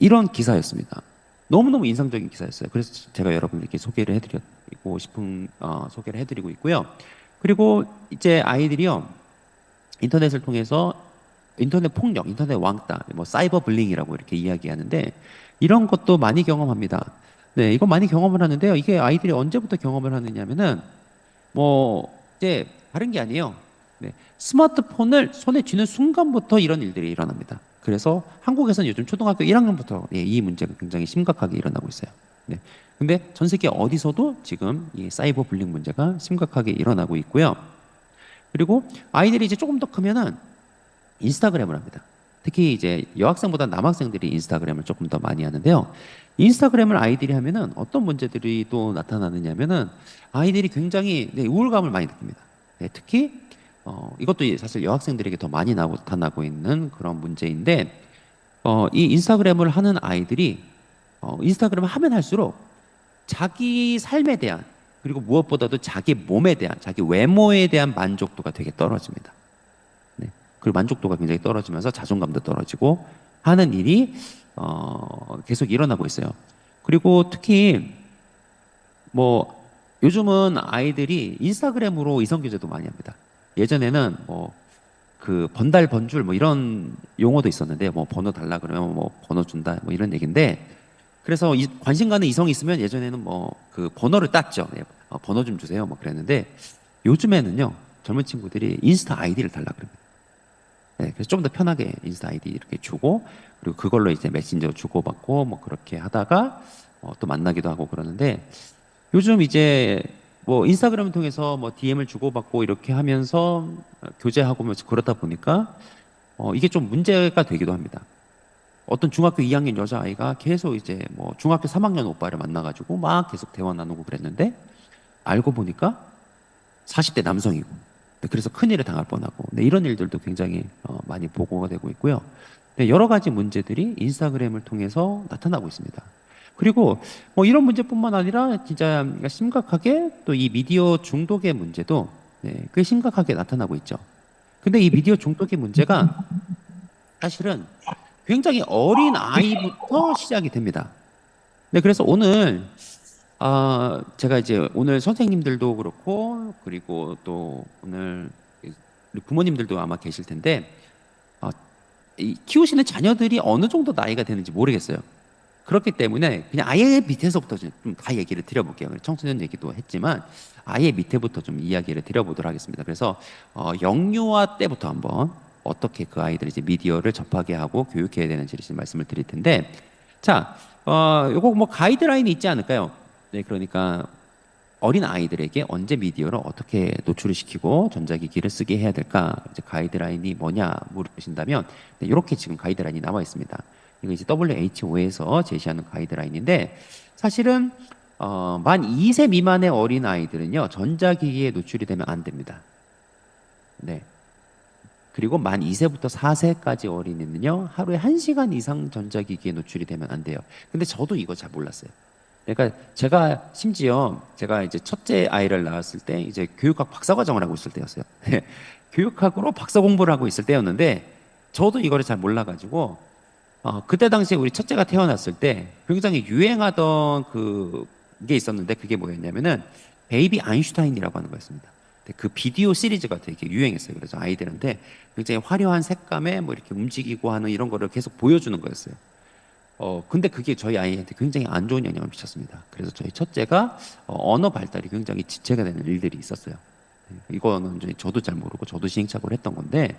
이런 기사였습니다. 너무너무 인상적인 기사였어요. 그래서 제가 여러분들께 소개를 해드리고 있고요. 그리고 이제 아이들이요, 인터넷을 통해서 인터넷 폭력, 인터넷 왕따, 뭐 사이버 불링이라고 이렇게 이야기하는데 이런 것도 많이 경험합니다. 네, 이거 많이 경험을 하는데요. 이게 아이들이 언제부터 경험을 하느냐면은 뭐 이제 다른 게 아니에요. 네, 스마트폰을 손에 쥐는 순간부터 이런 일들이 일어납니다. 그래서 한국에서는 요즘 초등학교 1학년부터 이 문제가 굉장히 심각하게 일어나고 있어요. 네. 근데 전 세계 어디서도 지금 이 사이버 불링 문제가 심각하게 일어나고 있고요. 그리고 아이들이 이제 조금 더 크면은 인스타그램을 합니다. 특히 이제 여학생보다 남학생들이 인스타그램을 조금 더 많이 하는데요. 인스타그램을 아이들이 하면은 어떤 문제들이 또 나타나느냐면은 아이들이 굉장히 우울감을 많이 느낍니다. 네, 특히 이것도 사실 여학생들에게 더 많이 나타나고 있는 그런 문제인데 이 인스타그램을 하는 아이들이 인스타그램을 하면 할수록 자기 삶에 대한 그리고 무엇보다도 자기 몸에 대한 자기 외모에 대한 만족도가 되게 떨어집니다. 네. 그리고 만족도가 굉장히 떨어지면서 자존감도 떨어지고 하는 일이 계속 일어나고 있어요. 그리고 특히 뭐 요즘은 아이들이 인스타그램으로 이성교제도 많이 합니다. 예전에는 뭐 그 번달 번줄 뭐 이런 용어도 있었는데 뭐 번호 달라 그러면 뭐 번호 준다 뭐 이런 얘기인데 그래서 관심 가는 이성이 있으면 예전에는 뭐 그 번호를 땄죠. 네, 번호 좀 주세요. 뭐 그랬는데 요즘에는요 젊은 친구들이 인스타 아이디를 달라 그럽니다. 네, 그래서 좀 더 편하게 인스타 아이디 이렇게 주고 그리고 그걸로 이제 메신저 주고받고 뭐 그렇게 하다가 또 만나기도 하고 그러는데 요즘 이제 뭐 인스타그램을 통해서 뭐 DM을 주고받고 이렇게 하면서 교제하고 뭐 그러다 보니까 이게 좀 문제가 되기도 합니다. 어떤 중학교 2학년 여자아이가 계속 이제 뭐 중학교 3학년 오빠를 만나가지고 막 계속 대화 나누고 그랬는데 알고 보니까 40대 남성이고 그래서 큰일을 당할 뻔하고 이런 일들도 굉장히 많이 보고가 되고 있고요. 여러 가지 문제들이 인스타그램을 통해서 나타나고 있습니다. 그리고 뭐 이런 문제뿐만 아니라 진짜 심각하게 또 이 미디어 중독의 문제도 꽤 심각하게 나타나고 있죠. 근데 이 미디어 중독의 문제가 사실은 굉장히 어린 아이부터 시작이 됩니다. 네, 그래서 오늘 제가 이제 오늘 선생님들도 그렇고 그리고 또 오늘 우리 부모님들도 아마 계실 텐데 이 키우시는 자녀들이 어느 정도 나이가 되는지 모르겠어요. 그렇기 때문에 그냥 아예 밑에서부터 좀 다 얘기를 드려볼게요. 청소년 얘기도 했지만 아예 밑에부터 좀 이야기를 드려보도록 하겠습니다. 그래서 영유아 때부터 한번 어떻게 그 아이들이 이제 미디어를 접하게 하고 교육해야 되는지 말씀을 드릴 텐데 자, 요거 뭐 가이드라인이 있지 않을까요? 네, 그러니까 어린 아이들에게 언제 미디어를 어떻게 노출을 시키고 전자기기를 쓰게 해야 될까? 이제 가이드라인이 뭐냐 물으신다면 네, 이렇게 지금 가이드라인이 나와 있습니다. 이거 이제 WHO에서 제시하는 가이드라인인데 사실은 만 2세 미만의 어린 아이들은요 전자기기에 노출이 되면 안 됩니다. 네. 그리고 만 2세부터 4세까지 어린이는요 하루에 1시간 이상 전자기기에 노출이 되면 안 돼요. 근데 저도 이거 잘 몰랐어요. 그러니까 제가 심지어 제가 이제 첫째 아이를 낳았을 때 이제 교육학 박사과정을 하고 있을 때였어요. 교육학으로 박사 공부를 하고 있을 때였는데 저도 이거를 잘 몰라가지고 그때 당시에 우리 첫째가 태어났을 때 굉장히 유행하던 그게 있었는데 그게 뭐였냐면은 베이비 아인슈타인이라고 하는 거였습니다. 근데 그 비디오 시리즈가 되게 유행했어요. 그래서 아이들한테 굉장히 화려한 색감에 뭐 이렇게 움직이고 하는 이런 거를 계속 보여주는 거였어요. 근데 그게 저희 아이한테 굉장히 안 좋은 영향을 미쳤습니다. 그래서 저희 첫째가 언어 발달이 굉장히 지체가 되는 일들이 있었어요. 이거는 이제 저도 잘 모르고 저도 시행착오를 했던 건데,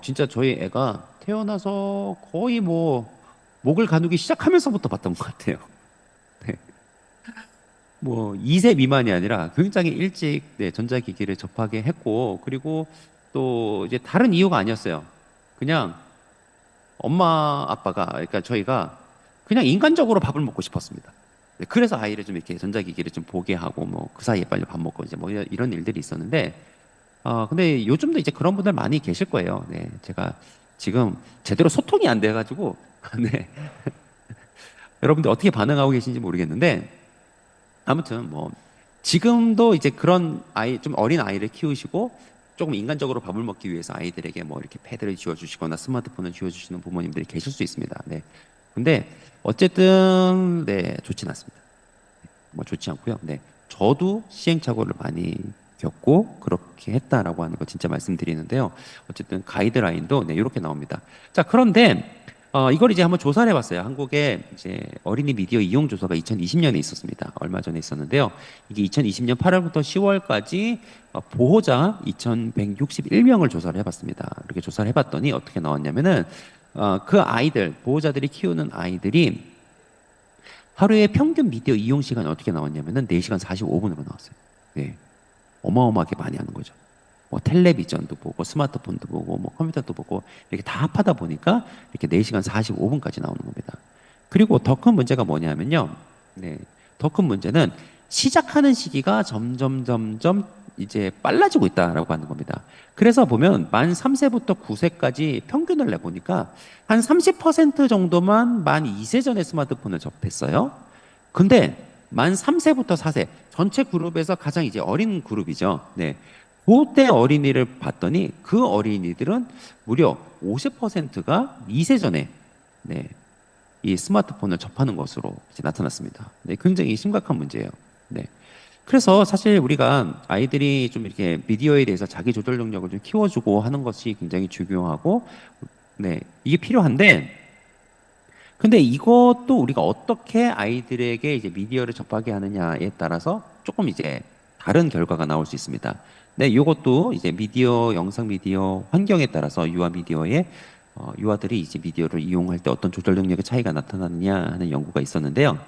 진짜 저희 애가 태어나서 거의 뭐 목을 가누기 시작하면서부터 봤던 것 같아요. 네. 뭐 2세 미만이 아니라 굉장히 일찍 전자기기를 접하게 했고, 그리고 또 이제 다른 이유가 아니었어요. 그냥 엄마 아빠가 그러니까 저희가 그냥 인간적으로 밥을 먹고 싶었습니다. 네, 그래서 아이를 좀 이렇게 전자기기를 좀 보게 하고 뭐 그 사이에 빨리 밥 먹고 이제 뭐 이런 일들이 있었는데 근데 요즘도 이제 그런 분들 많이 계실 거예요. 네, 제가 지금 제대로 소통이 안 돼가지고 네, 여러분들 어떻게 반응하고 계신지 모르겠는데 아무튼 뭐 지금도 이제 그런 아이 좀 어린 아이를 키우시고 조금 인간적으로 밥을 먹기 위해서 아이들에게 뭐 이렇게 패드를 쥐어주시거나 스마트폰을 쥐어주시는 부모님들이 계실 수 있습니다. 네. 근데 어쨌든 좋진 않습니다. 뭐 좋지 않고요. 네. 저도 시행착오를 많이 겪고 그렇게 했다라고 하는 거 진짜 말씀드리는데요. 어쨌든 가이드라인도 네, 이렇게 나옵니다. 자, 그런데 이걸 이제 한번 조사를 해봤어요. 한국에 이제 어린이 미디어 이용 조사가 2020년에 있었습니다. 얼마 전에 있었는데요. 이게 2020년 8월부터 10월까지 보호자 2,161명을 조사를 해봤습니다. 이렇게 조사를 해봤더니 어떻게 나왔냐면은 그 아이들, 보호자들이 키우는 아이들이 하루에 평균 미디어 이용 시간이 어떻게 나왔냐면은 4시간 45분으로 나왔어요. 네. 어마어마하게 많이 하는 거죠. 뭐 텔레비전도 보고 스마트폰도 보고 뭐 컴퓨터도 보고 이렇게 다 합하다 보니까 이렇게 4시간 45분까지 나오는 겁니다. 그리고 더 큰 문제가 뭐냐면요. 네. 더 큰 문제는 시작하는 시기가 점점 이제 빨라지고 있다라고 하는 겁니다. 그래서 보면 만 3세부터 9세까지 평균을 내보니까 한 30% 정도만 만 2세 전에 스마트폰을 접했어요. 근데 만 3세부터 4세 전체 그룹에서 가장 이제 어린 그룹이죠. 네. 그때 어린이를 봤더니 그 어린이들은 무려 50%가 2세 전에 네, 이 스마트폰을 접하는 것으로 이제 나타났습니다. 네, 굉장히 심각한 문제예요. 네. 그래서 사실 우리가 아이들이 좀 이렇게 미디어에 대해서 자기 조절 능력을 좀 키워주고 하는 것이 굉장히 중요하고, 네, 이게 필요한데, 근데 이것도 우리가 어떻게 아이들에게 이제 미디어를 접하게 하느냐에 따라서 조금 이제 다른 결과가 나올 수 있습니다. 네, 이것도 이제 미디어, 영상 미디어 환경에 따라서 유아 미디어의 유아들이 이제 미디어를 이용할 때 어떤 조절 능력의 차이가 나타나느냐 하는 연구가 있었는데요.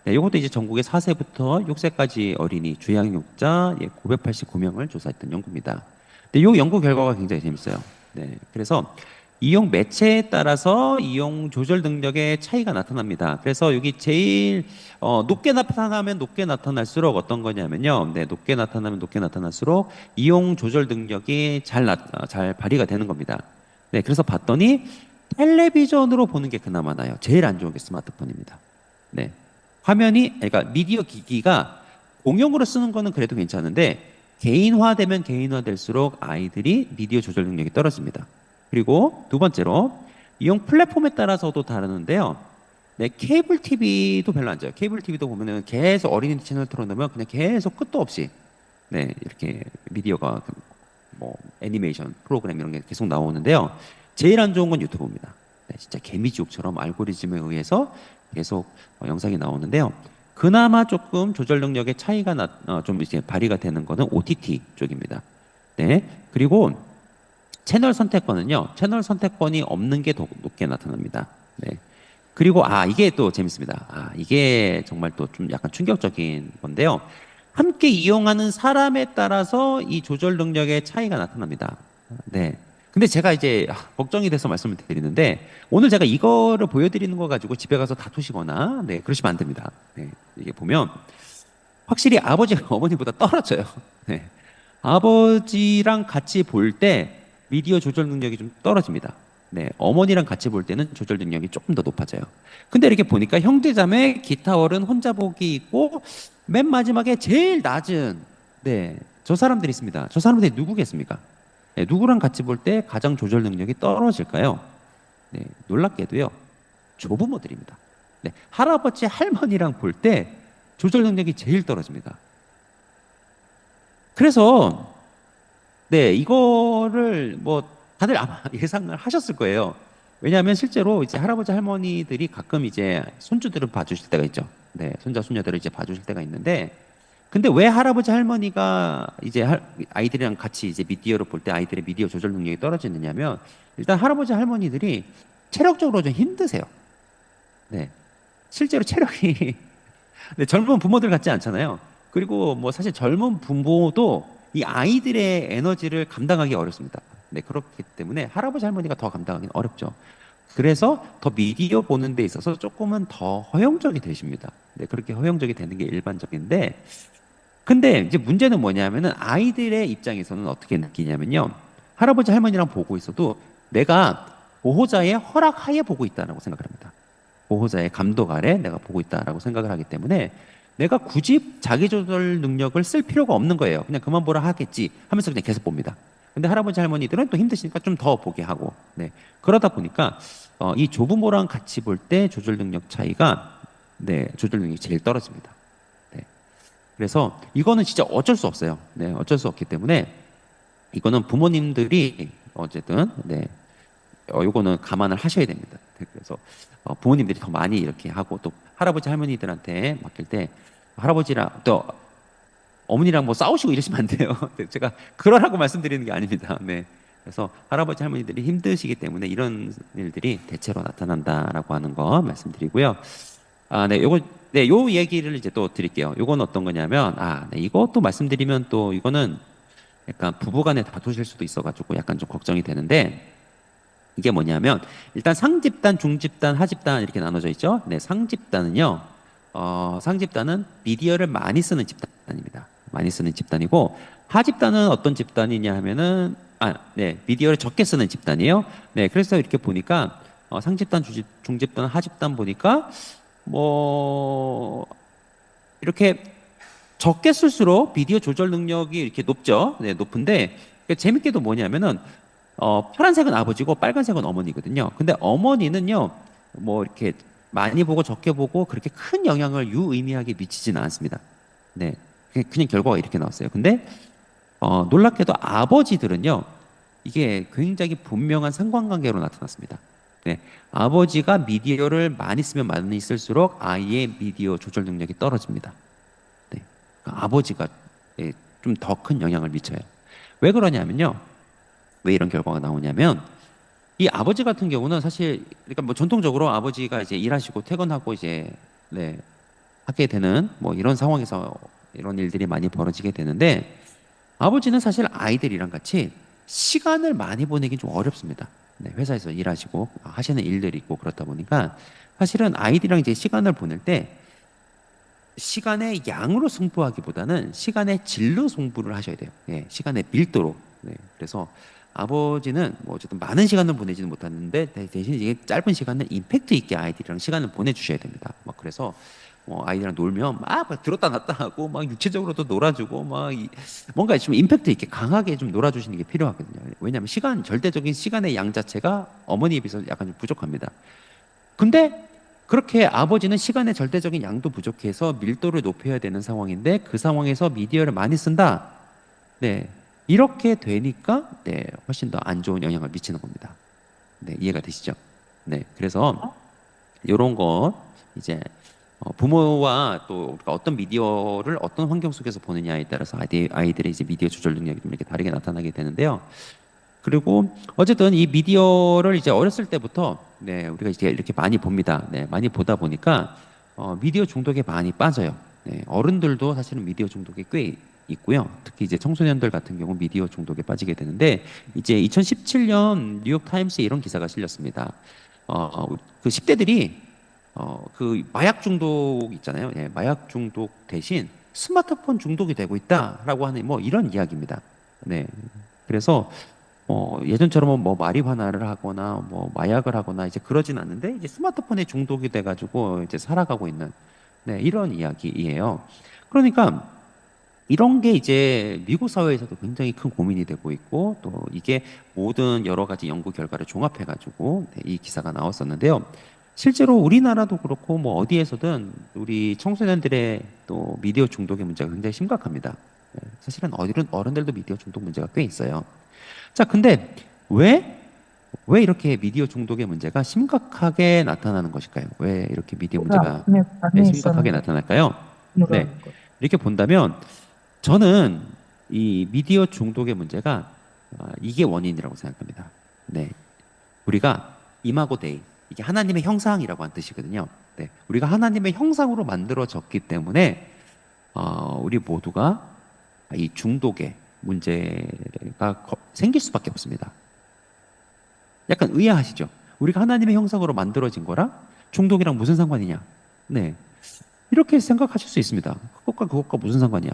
네, 이것도 이제 전국의 4세부터 6세까지 어린이 주양육자 989명을 조사했던 연구입니다. 근데 이 연구 결과가 굉장히 재밌어요. 네, 그래서 이용 매체에 따라서 이용 조절 능력의 차이가 나타납니다. 그래서 여기 제일 높게 나타나면 높게 나타날수록 어떤 거냐면요. 네, 높게 나타나면 높게 나타날수록 이용 조절 능력이 잘 발휘가 되는 겁니다. 네, 그래서 봤더니 텔레비전으로 보는 게 그나마 나아요. 제일 안 좋은 게 스마트폰입니다. 네, 화면이 그러니까 미디어 기기가 공용으로 쓰는 거는 그래도 괜찮은데 개인화되면 개인화될수록 아이들이 미디어 조절 능력이 떨어집니다. 그리고 두 번째로 이용 플랫폼에 따라서도 다르는데요. 네, 케이블 TV도 별로 안 좋아요. 케이블 TV도 보면은 계속 어린이 채널 틀어놓으면 그냥 계속 끝도 없이 네, 이렇게 미디어가 뭐 애니메이션 프로그램 이런 게 계속 나오는데요. 제일 안 좋은 건 유튜브입니다. 네, 진짜 개미지옥처럼 알고리즘에 의해서 계속 영상이 나오는데요. 그나마 조금 조절 능력의 차이가 좀 이제 발휘가 되는 거는 OTT 쪽입니다. 네, 그리고 채널 선택권은요. 채널 선택권이 없는 게 더 높게 나타납니다. 네. 그리고 이게 또 재밌습니다. 이게 정말 또 좀 약간 충격적인 건데요. 함께 이용하는 사람에 따라서 이 조절 능력의 차이가 나타납니다. 네. 근데 제가 이제 걱정이 돼서 말씀을 드리는데 오늘 제가 이거를 보여드리는 거 가지고 집에 가서 다투시거나 네, 그러시면 안 됩니다. 네. 이게 보면 확실히 아버지가 어머니보다 떨어져요. 네. 아버지랑 같이 볼 때 미디어 조절 능력이 좀 떨어집니다. 네, 어머니랑 같이 볼 때는 조절 능력이 조금 더 높아져요. 근데 이렇게 보니까 형제자매, 기타 어른, 혼자 보기 있고 맨 마지막에 제일 낮은 네, 저 사람들이 있습니다. 저 사람들이 누구겠습니까? 네, 누구랑 같이 볼 때 가장 조절 능력이 떨어질까요? 네, 놀랍게도요. 조부모들입니다. 네, 할아버지, 할머니랑 볼 때 조절 능력이 제일 떨어집니다. 그래서 네, 이거를 뭐 다들 아마 예상을 하셨을 거예요. 왜냐하면 실제로 이제 할아버지 할머니들이 가끔 이제 손주들을 봐주실 때가 있죠. 네, 손자 손녀들을 이제 봐주실 때가 있는데, 근데 왜 할아버지 할머니가 이제 아이들이랑 같이 이제 미디어를 볼 때 아이들의 미디어 조절 능력이 떨어지느냐면 일단 할아버지 할머니들이 체력적으로 좀 힘드세요. 네, 실제로 체력이 네, 젊은 부모들 같지 않잖아요. 그리고 뭐 사실 젊은 부모도 이 아이들의 에너지를 감당하기 어렵습니다. 네, 그렇기 때문에 할아버지 할머니가 더 감당하기는 어렵죠. 그래서 더 미디어 보는 데 있어서 조금은 더 허용적이 되십니다. 네, 그렇게 허용적이 되는 게 일반적인데, 근데 이제 문제는 뭐냐면은 아이들의 입장에서는 어떻게 느끼냐면요. 할아버지 할머니랑 보고 있어도 내가 보호자의 허락하에 보고 있다라고 생각을 합니다. 보호자의 감독 아래 내가 보고 있다라고 생각을 하기 때문에 내가 굳이 자기조절 능력을 쓸 필요가 없는 거예요. 그냥 그만 보라 하겠지 하면서 그냥 계속 봅니다. 근데 할아버지 할머니들은 또 힘드시니까 좀 더 보게 하고, 네, 그러다 보니까 이 조부모랑 같이 볼 때 조절 능력 차이가 네, 조절 능력이 제일 떨어집니다. 네. 그래서 이거는 진짜 어쩔 수 없어요. 네, 어쩔 수 없기 때문에 이거는 부모님들이 어쨌든 네, 요거는 감안을 하셔야 됩니다. 네, 그래서 부모님들이 더 많이 이렇게 하고 또 할아버지 할머니들한테 맡길 때 할아버지랑 또 어머니랑 뭐 싸우시고 이러시면 안 돼요. 네, 제가 그러라고 말씀드리는 게 아닙니다. 네. 그래서 할아버지 할머니들이 힘드시기 때문에 이런 일들이 대체로 나타난다라고 하는 거 말씀드리고요. 아, 네, 요거, 네, 요 얘기를 이제 또 드릴게요. 요건 어떤 거냐면, 네, 이것도 말씀드리면 또 이거는 약간 부부간에 다투실 수도 있어가지고 약간 좀 걱정이 되는데, 이게 뭐냐면, 일단 상집단, 중집단, 하집단 이렇게 나눠져 있죠. 네, 상집단은요, 상집단은 미디어를 많이 쓰는 집단입니다. 많이 쓰는 집단이고, 하집단은 어떤 집단이냐 하면은, 네, 미디어를 적게 쓰는 집단이에요. 네, 그래서 이렇게 보니까, 상집단, 중집단, 하집단 보니까, 뭐 이렇게 적게 쓸수록 비디오 조절 능력이 이렇게 높죠. 네, 높은데 재밌게도 뭐냐면은 파란색은 아버지고 빨간색은 어머니거든요. 근데 어머니는요, 뭐 이렇게 많이 보고 적게 보고 그렇게 큰 영향을 유의미하게 미치지는 않습니다. 네, 그냥 결과가 이렇게 나왔어요. 근데 놀랍게도 아버지들은요, 이게 굉장히 분명한 상관관계로 나타났습니다. 네, 아버지가 미디어를 많이 쓰면 많이 쓸수록 아이의 미디어 조절 능력이 떨어집니다. 네, 그러니까 아버지가 좀 더 큰 영향을 미쳐요. 왜 그러냐면요, 왜 이런 결과가 나오냐면 이 아버지 같은 경우는 사실 그러니까 뭐 전통적으로 아버지가 이제 일하시고 퇴근하고 이제 네, 하게 되는 뭐 이런 상황에서 이런 일들이 많이 벌어지게 되는데 아버지는 사실 아이들이랑 같이 시간을 많이 보내기 좀 어렵습니다. 네, 회사에서 일하시고 하시는 일들이 있고 그렇다 보니까 사실은 아이들이랑 이제 시간을 보낼 때 시간의 양으로 승부하기보다는 시간의 질로 승부를 하셔야 돼요. 예, 시간의 밀도로. 네, 그래서 아버지는 뭐 어쨌든 많은 시간을 보내지는 못하는데 대신 이게 짧은 시간을 임팩트 있게 아이들이랑 시간을 보내주셔야 됩니다. 막 그래서 뭐 아이들이랑 놀면 막 들었다 놨다 하고 막 육체적으로도 놀아주고 뭔가 좀 임팩트 있게 강하게 좀 놀아주시는 게 필요하거든요. 왜냐하면 절대적인 시간의 양 자체가 어머니에 비해서 약간 좀 부족합니다. 근데 그렇게 아버지는 시간의 절대적인 양도 부족해서 밀도를 높여야 되는 상황인데 그 상황에서 미디어를 많이 쓴다. 네. 이렇게 되니까 네, 훨씬 더 안 좋은 영향을 미치는 겁니다. 네, 이해가 되시죠? 네. 그래서 이런 거 이제 부모와 또 우리가 어떤 미디어를 어떤 환경 속에서 보느냐에 따라서 아이들의 이제 미디어 조절 능력이 좀 이렇게 다르게 나타나게 되는데요. 그리고 어쨌든 이 미디어를 이제 어렸을 때부터 네, 우리가 이제 이렇게 많이 봅니다. 네, 많이 보다 보니까 미디어 중독에 많이 빠져요. 네, 어른들도 사실은 미디어 중독에 꽤 있고요. 특히 이제 청소년들 같은 경우 미디어 중독에 빠지게 되는데 이제 2017년 뉴욕 타임스에 이런 기사가 실렸습니다. 그 10대들이 그 마약 중독 있잖아요. 예, 마약 중독 대신 스마트폰 중독이 되고 있다라고 하는 뭐 이런 이야기입니다. 네. 그래서 예전처럼 뭐 마리화나를 하거나 뭐 마약을 하거나 이제 그러진 않는데 이제 스마트폰에 중독이 돼가지고 이제 살아가고 있는 네, 이런 이야기예요. 그러니까 이런 게 이제 미국 사회에서도 굉장히 큰 고민이 되고 있고 또 이게 모든 여러 가지 연구 결과를 종합해가지고 네, 이 기사가 나왔었는데요. 실제로 우리나라도 그렇고 뭐 어디에서든 우리 청소년들의 또 미디어 중독의 문제가 굉장히 심각합니다. 네, 사실은 어른들도 미디어 중독 문제가 꽤 있어요. 자, 근데 왜 이렇게 미디어 중독의 문제가 심각하게 나타나는 것일까요? 왜 이렇게 미디어 문제가 네, 안에 심각하게 있었는데 나타날까요? 네, 뭐라는 거. 이렇게 본다면 저는 이 미디어 중독의 문제가 이게 원인이라고 생각합니다. 네, 우리가 이마고 데이 이게 하나님의 형상이라고 한 뜻이거든요. 네, 우리가 하나님의 형상으로 만들어졌기 때문에 우리 모두가 이 중독의 문제가 생길 수밖에 없습니다. 약간 의아하시죠? 우리가 하나님의 형상으로 만들어진 거랑 중독이랑 무슨 상관이냐? 네, 이렇게 생각하실 수 있습니다. 그것과 무슨 상관이야?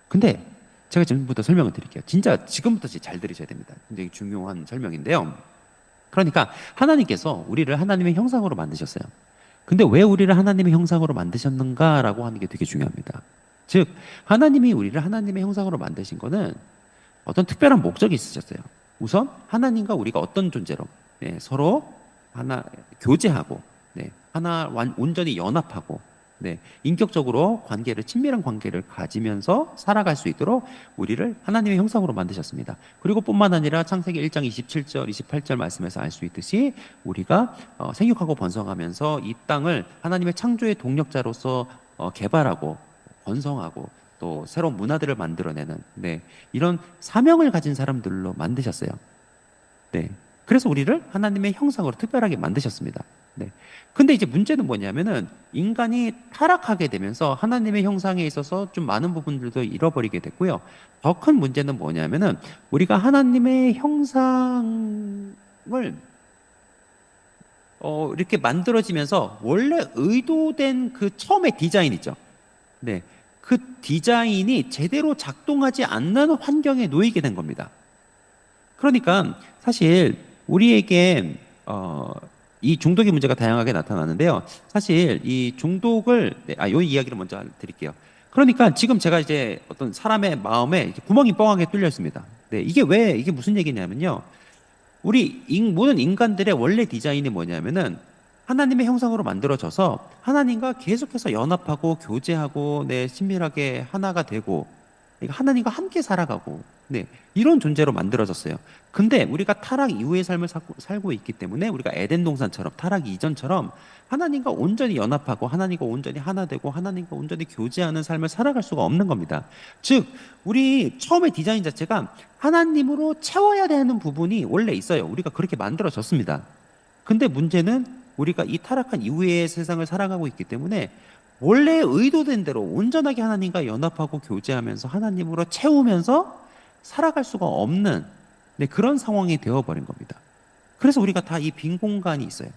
근데 제가 지금부터 설명을 드릴게요. 진짜 지금부터 잘 들으셔야 됩니다. 굉장히 중요한 설명인데요. 그러니까 하나님께서 우리를 하나님의 형상으로 만드셨어요. 근데 왜 우리를 하나님의 형상으로 만드셨는가라고 하는 게 되게 중요합니다. 즉, 하나님이 우리를 하나님의 형상으로 만드신 거는 어떤 특별한 목적이 있으셨어요. 우선 하나님과 우리가 어떤 존재로 네, 서로 하나 교제하고 네, 하나 온전히 연합하고 네, 인격적으로 친밀한 관계를 가지면서 살아갈 수 있도록 우리를 하나님의 형상으로 만드셨습니다. 그리고 뿐만 아니라 창세기 1장 27절, 28절 말씀에서 알 수 있듯이 우리가 생육하고 번성하면서 이 땅을 하나님의 창조의 동력자로서 개발하고 번성하고 또 새로운 문화들을 만들어내는 네, 이런 사명을 가진 사람들로 만드셨어요. 네. 그래서 우리를 하나님의 형상으로 특별하게 만드셨습니다. 네. 근데 이제 문제는 뭐냐면은 인간이 타락하게 되면서 하나님의 형상에 있어서 좀 많은 부분들도 잃어버리게 됐고요. 더 큰 문제는 뭐냐면은 우리가 하나님의 형상을 이렇게 만들어지면서 원래 의도된 그 처음에 디자인 있죠. 네. 그 디자인이 제대로 작동하지 않는 환경에 놓이게 된 겁니다. 그러니까 사실 우리에게 이 중독의 문제가 다양하게 나타나는데요. 사실 이 중독을 요 이야기를 먼저 드릴게요. 그러니까 지금 제가 이제 어떤 사람의 마음에 이렇게 구멍이 뻥하게 뚫려 있습니다. 네, 이게 무슨 얘기냐면요. 모든 인간들의 원래 디자인이 뭐냐면은 하나님의 형상으로 만들어져서 하나님과 계속해서 연합하고 교제하고 친밀하게 하나가 되고 그러니까 하나님과 함께 살아가고 네, 이런 존재로 만들어졌어요. 근데 우리가 타락 이후의 삶을 살고 있기 때문에 우리가 에덴 동산처럼 타락 이전처럼 하나님과 온전히 연합하고 하나님과 온전히 하나 되고 하나님과 온전히 교제하는 삶을 살아갈 수가 없는 겁니다. 즉 우리 처음에 디자인 자체가 하나님으로 채워야 되는 부분이 원래 있어요. 우리가 그렇게 만들어졌습니다. 근데 문제는 우리가 이 타락한 이후의 세상을 살아가고 있기 때문에 원래 의도된 대로 온전하게 하나님과 연합하고 교제하면서 하나님으로 채우면서 살아갈 수가 없는 그런 상황이 되어버린 겁니다. 그래서 우리가 다 이 빈 공간이 있어요.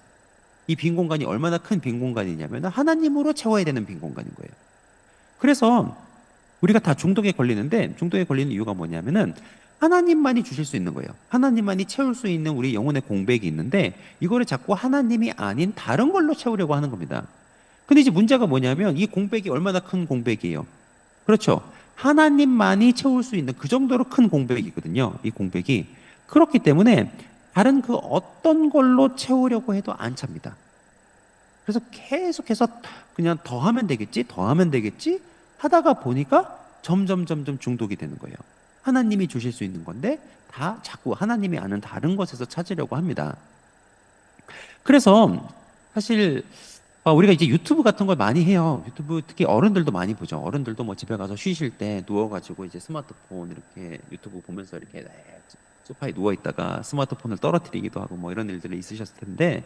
이 빈 공간이 얼마나 큰 빈 공간이냐면 하나님으로 채워야 되는 빈 공간인 거예요. 그래서 우리가 다 중독에 걸리는데 중독에 걸리는 이유가 뭐냐면은 하나님만이 주실 수 있는 거예요. 하나님만이 채울 수 있는 우리 영혼의 공백이 있는데 이거를 자꾸 하나님이 아닌 다른 걸로 채우려고 하는 겁니다. 근데 이제 문제가 뭐냐면 이 공백이 얼마나 큰 공백이에요. 그렇죠. 하나님만이 채울 수 있는 그 정도로 큰 공백이거든요. 이 공백이. 그렇기 때문에 다른 그 어떤 걸로 채우려고 해도 안 찹니다. 그래서 계속해서 그냥 더 하면 되겠지, 더 하면 되겠지 하다가 보니까 점점 중독이 되는 거예요. 하나님이 주실 수 있는 건데 다 자꾸 하나님이 아는 다른 것에서 찾으려고 합니다. 그래서 사실 우리가 이제 유튜브 같은 걸 많이 해요. 유튜브 특히 어른들도 많이 보죠. 어른들도 뭐 집에 가서 쉬실 때 누워가지고 이제 스마트폰 이렇게 유튜브 보면서 이렇게 소파에 누워 있다가 스마트폰을 떨어뜨리기도 하고 뭐 이런 일들이 있으셨을 텐데,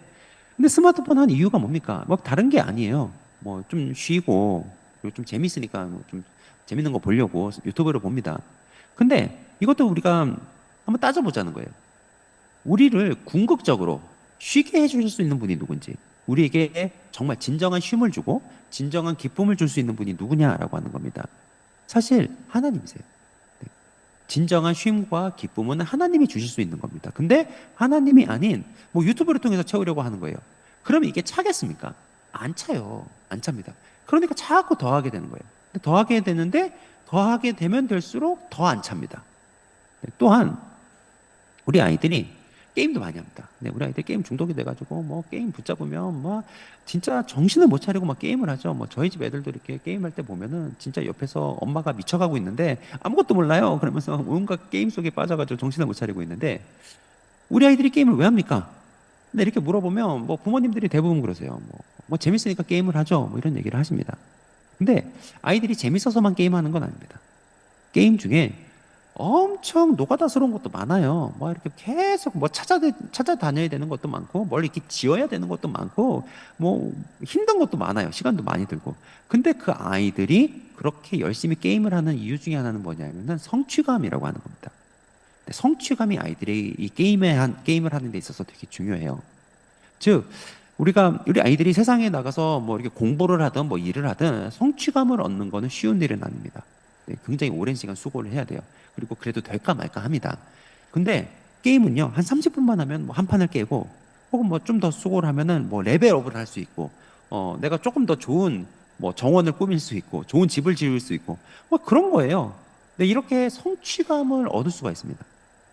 근데 스마트폰 한 이유가 뭡니까? 뭐 다른 게 아니에요. 뭐 좀 쉬고 그리고 좀 재밌으니까 뭐좀 재밌는 거 보려고 유튜브를 봅니다. 근데 이것도 우리가 한번 따져보자는 거예요. 우리를 궁극적으로 쉬게 해주실 수 있는 분이 누군지, 우리에게 정말 진정한 쉼을 주고 진정한 기쁨을 줄 수 있는 분이 누구냐라고 하는 겁니다. 사실 하나님이세요. 네. 진정한 쉼과 기쁨은 하나님이 주실 수 있는 겁니다. 근데 하나님이 아닌 뭐 유튜브를 통해서 채우려고 하는 거예요. 그러면 이게 차겠습니까? 안 차요. 안 찹니다. 그러니까 자꾸 더하게 되는 거예요. 더하게 되는데 더하게 되면 될수록 더 안 찹니다. 네. 또한 우리 아이들이 게임도 많이 합니다. 네, 우리 아이들 게임 중독이 돼가지고 뭐 게임 붙잡으면 뭐 진짜 정신을 못 차리고 막 게임을 하죠. 뭐 저희 집 애들도 이렇게 게임할 때 보면은 진짜 옆에서 엄마가 미쳐가고 있는데 아무것도 몰라요. 그러면서 온갖 게임 속에 빠져가지고 정신을 못 차리고 있는데 우리 아이들이 게임을 왜 합니까? 근데 이렇게 물어보면 뭐 부모님들이 대부분 그러세요. 뭐 재밌으니까 게임을 하죠. 뭐 이런 얘기를 하십니다. 근데 아이들이 재밌어서만 게임하는 건 아닙니다. 게임 중에 엄청 노가다스러운 것도 많아요. 뭐 이렇게 계속 뭐 찾아다녀야 되는 것도 많고, 뭘 이렇게 지어야 되는 것도 많고, 뭐 힘든 것도 많아요. 시간도 많이 들고. 근데 그 아이들이 그렇게 열심히 게임을 하는 이유 중에 하나는 뭐냐면은 성취감이라고 하는 겁니다. 성취감이 아이들이 이 게임을 하는 데 있어서 되게 중요해요. 즉, 우리 아이들이 세상에 나가서 뭐 이렇게 공부를 하든 뭐 일을 하든 성취감을 얻는 거는 쉬운 일은 아닙니다. 네, 굉장히 오랜 시간 수고를 해야 돼요. 그리고 그래도 될까 말까 합니다. 근데 게임은요, 한 30분만 하면 뭐 한 판을 깨고, 혹은 뭐 좀 더 수고를 하면은 뭐 레벨업을 할 수 있고, 내가 조금 더 좋은 뭐 정원을 꾸밀 수 있고, 좋은 집을 지을 수 있고, 뭐 그런 거예요. 네, 이렇게 성취감을 얻을 수가 있습니다.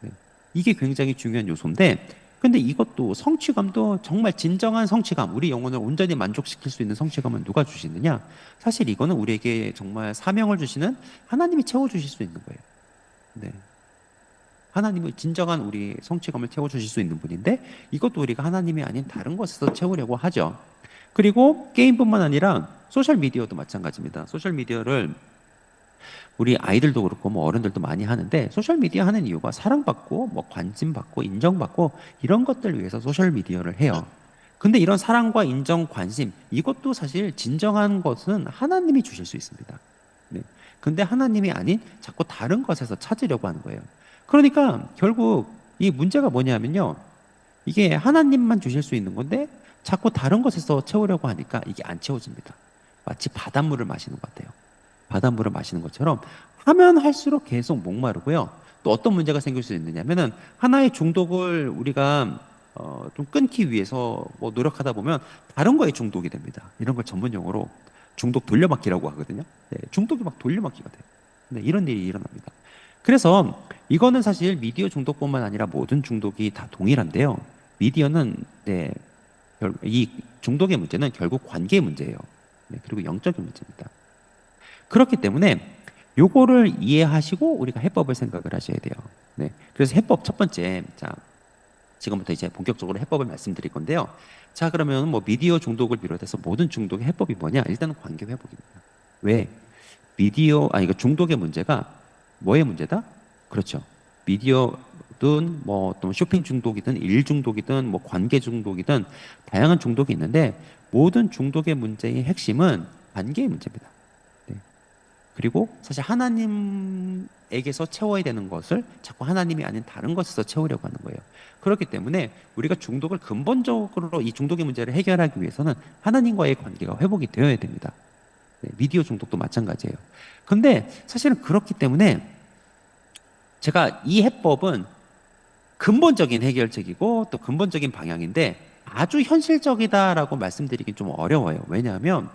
네, 이게 굉장히 중요한 요소인데, 근데 이것도 성취감도 정말 진정한 성취감, 우리 영혼을 온전히 만족시킬 수 있는 성취감은 누가 주시느냐? 사실 이거는 우리에게 정말 사명을 주시는 하나님이 채워주실 수 있는 거예요. 네. 하나님은 진정한 우리 성취감을 채워주실 수 있는 분인데 이것도 우리가 하나님이 아닌 다른 것에서 채우려고 하죠. 그리고 게임뿐만 아니라 소셜미디어도 마찬가지입니다. 소셜미디어를 우리 아이들도 그렇고 뭐 어른들도 많이 하는데 소셜미디어 하는 이유가 사랑받고 뭐 관심받고 인정받고 이런 것들 위해서 소셜미디어를 해요. 근데 이런 사랑과 인정, 관심 이것도 사실 진정한 것은 하나님이 주실 수 있습니다. 네. 근데 하나님이 아닌 자꾸 다른 것에서 찾으려고 하는 거예요. 그러니까 결국 이 문제가 뭐냐면요. 이게 하나님만 주실 수 있는 건데 자꾸 다른 것에서 채우려고 하니까 이게 안 채워집니다. 마치 바닷물을 마시는 것 같아요. 바닷물을 마시는 것처럼 하면 할수록 계속 목마르고요. 또 어떤 문제가 생길 수 있느냐면은 하나의 중독을 우리가 좀 끊기 위해서 뭐 노력하다 보면 다른 거에 중독이 됩니다. 이런 걸 전문 용어로 중독 돌려막기라고 하거든요. 네, 중독이 막 돌려막기가 돼요. 네, 이런 일이 일어납니다. 그래서 이거는 사실 미디어 중독뿐만 아니라 모든 중독이 다 동일한데요. 미디어는 이 중독의 문제는 결국 관계의 문제예요. 네, 그리고 영적인 문제입니다. 그렇기 때문에 요거를 이해하시고 우리가 해법을 생각을 하셔야 돼요. 네. 그래서 해법 첫 번째, 자, 지금부터 이제 본격적으로 해법을 말씀드릴 건데요. 자, 그러면 뭐 미디어 중독을 비롯해서 모든 중독의 해법이 뭐냐? 일단은 관계 회복입니다. 왜? 이거 중독의 문제가 뭐의 문제다? 그렇죠. 미디어든 뭐 또 쇼핑 중독이든 일 중독이든 뭐 관계 중독이든 다양한 중독이 있는데 모든 중독의 문제의 핵심은 관계의 문제입니다. 네. 그리고 사실 하나님에게서 채워야 되는 것을 자꾸 하나님이 아닌 다른 것에서 채우려고 하는 거예요. 그렇기 때문에 우리가 중독을 근본적으로 이 중독의 문제를 해결하기 위해서는 하나님과의 관계가 회복이 되어야 됩니다. 네, 미디어 중독도 마찬가지예요. 근데 사실은 그렇기 때문에 제가 이 해법은 근본적인 해결책이고 또 근본적인 방향인데 아주 현실적이다라고 말씀드리긴 좀 어려워요. 왜냐하면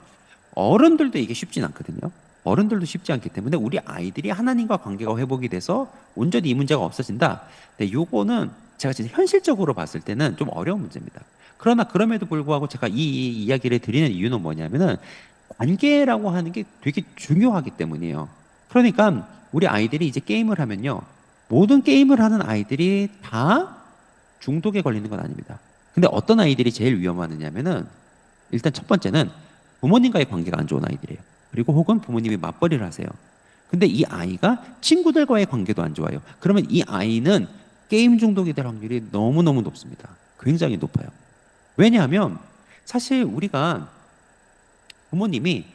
어른들도 이게 쉽진 않거든요. 어른들도 쉽지 않기 때문에 우리 아이들이 하나님과 관계가 회복이 돼서 온전히 이 문제가 없어진다. 근데 요거는 제가 진짜 현실적으로 봤을 때는 좀 어려운 문제입니다. 그러나 그럼에도 불구하고 제가 이 이야기를 드리는 이유는 뭐냐면은 관계라고 하는 게 되게 중요하기 때문이에요. 그러니까 우리 아이들이 이제 게임을 하면요. 모든 게임을 하는 아이들이 다 중독에 걸리는 건 아닙니다. 근데 어떤 아이들이 제일 위험하느냐면은 일단 첫 번째는 부모님과의 관계가 안 좋은 아이들이에요. 그리고 혹은 부모님이 맞벌이를 하세요. 근데 이 아이가 친구들과의 관계도 안 좋아요. 그러면 이 아이는 게임 중독이 될 확률이 너무너무 높습니다. 굉장히 높아요. 왜냐하면 사실 우리가 부모님이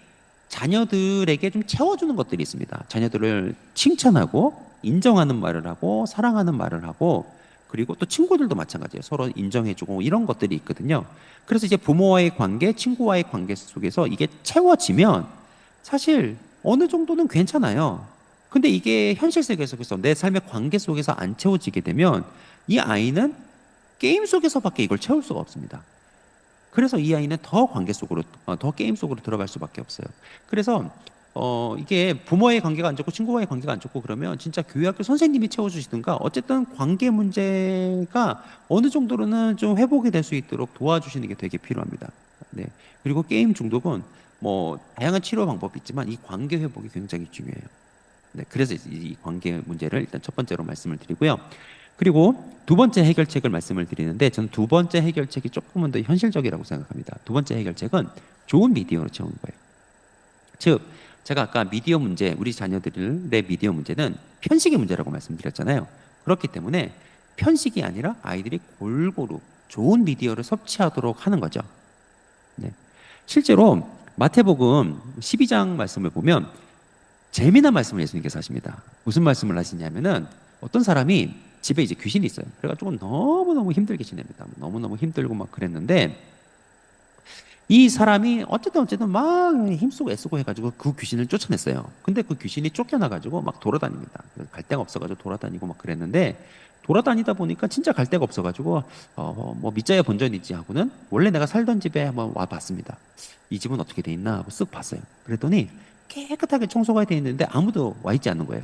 자녀들에게 좀 채워주는 것들이 있습니다. 자녀들을 칭찬하고 인정하는 말을 하고 사랑하는 말을 하고 그리고 또 친구들도 마찬가지예요. 서로 인정해주고 이런 것들이 있거든요. 그래서 이제 부모와의 관계, 친구와의 관계 속에서 이게 채워지면 사실 어느 정도는 괜찮아요. 근데 이게 현실 세계에서 내 삶의 관계 속에서 안 채워지게 되면 이 아이는 게임 속에서밖에 이걸 채울 수가 없습니다. 그래서 이 아이는 더 관계 속으로, 더 게임 속으로 들어갈 수밖에 없어요. 그래서 이게 부모의 관계가 안 좋고 친구와의 관계가 안 좋고 그러면 진짜 교회학교 선생님이 채워주시든가 어쨌든 관계 문제가 어느 정도로는 좀 회복이 될 수 있도록 도와주시는 게 되게 필요합니다. 네. 그리고 게임 중독은 뭐 다양한 치료 방법이 있지만 이 관계 회복이 굉장히 중요해요. 네. 그래서 이 관계 문제를 일단 첫 번째로 말씀을 드리고요. 그리고 두 번째 해결책을 말씀을 드리는데 저는 두 번째 해결책이 조금은 더 현실적이라고 생각합니다. 두 번째 해결책은 좋은 미디어로 채우는 거예요. 즉 제가 아까 미디어 문제, 우리 자녀들의 미디어 문제는 편식의 문제라고 말씀드렸잖아요. 그렇기 때문에 편식이 아니라 아이들이 골고루 좋은 미디어를 섭취하도록 하는 거죠. 네. 실제로 마태복음 12장 말씀을 보면 재미난 말씀을 예수님께서 하십니다. 무슨 말씀을 하시냐면은 어떤 사람이 집에 이제 귀신이 있어요. 그래가지고 너무너무 힘들게 지냅니다. 너무너무 힘들고 막 그랬는데 이 사람이 어쨌든 막 힘쓰고 애쓰고 해가지고 그 귀신을 쫓아냈어요. 근데 그 귀신이 쫓겨나가지고 막 돌아다닙니다. 갈 데가 없어가지고 돌아다니고 막 그랬는데 돌아다니다 보니까 진짜 갈 데가 없어가지고 뭐 밑자야 본전이지 하고는 원래 내가 살던 집에 한번 와봤습니다. 이 집은 어떻게 돼 있나 하고 쓱 봤어요. 그랬더니 깨끗하게 청소가 돼 있는데 아무도 와 있지 않는 거예요.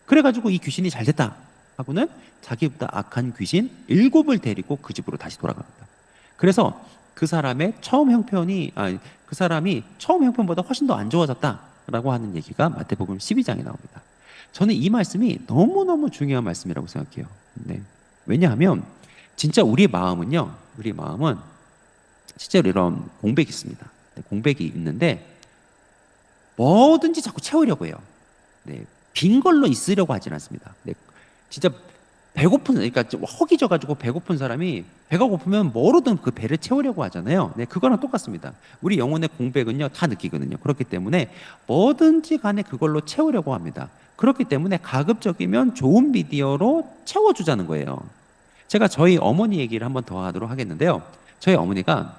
그래가지고 이 귀신이 잘 됐다. 하고는 자기보다 악한 귀신 7을 데리고 그 집으로 다시 돌아갑니다. 그래서 그 사람의 처음 형편이 그 사람이 처음 형편보다 훨씬 더 안 좋아졌다라고 하는 얘기가 마태복음 12장에 나옵니다. 저는 이 말씀이 너무너무 중요한 말씀이라고 생각해요. 네. 왜냐하면 진짜 우리 마음은 실제로 이런 공백이 있습니다. 네, 공백이 있는데 뭐든지 자꾸 채우려고 해요. 네, 빈 걸로 있으려고 하진 않습니다. 네, 진짜 그러니까 좀 허기져가지고 배고픈 사람이 배가 고프면 뭐로든 그 배를 채우려고 하잖아요. 네, 그거랑 똑같습니다. 우리 영혼의 공백은요, 다 느끼거든요. 그렇기 때문에 뭐든지 간에 그걸로 채우려고 합니다. 그렇기 때문에 가급적이면 좋은 미디어로 채워주자는 거예요. 제가 저희 어머니 얘기를 한번 더 하도록 하겠는데요. 저희 어머니가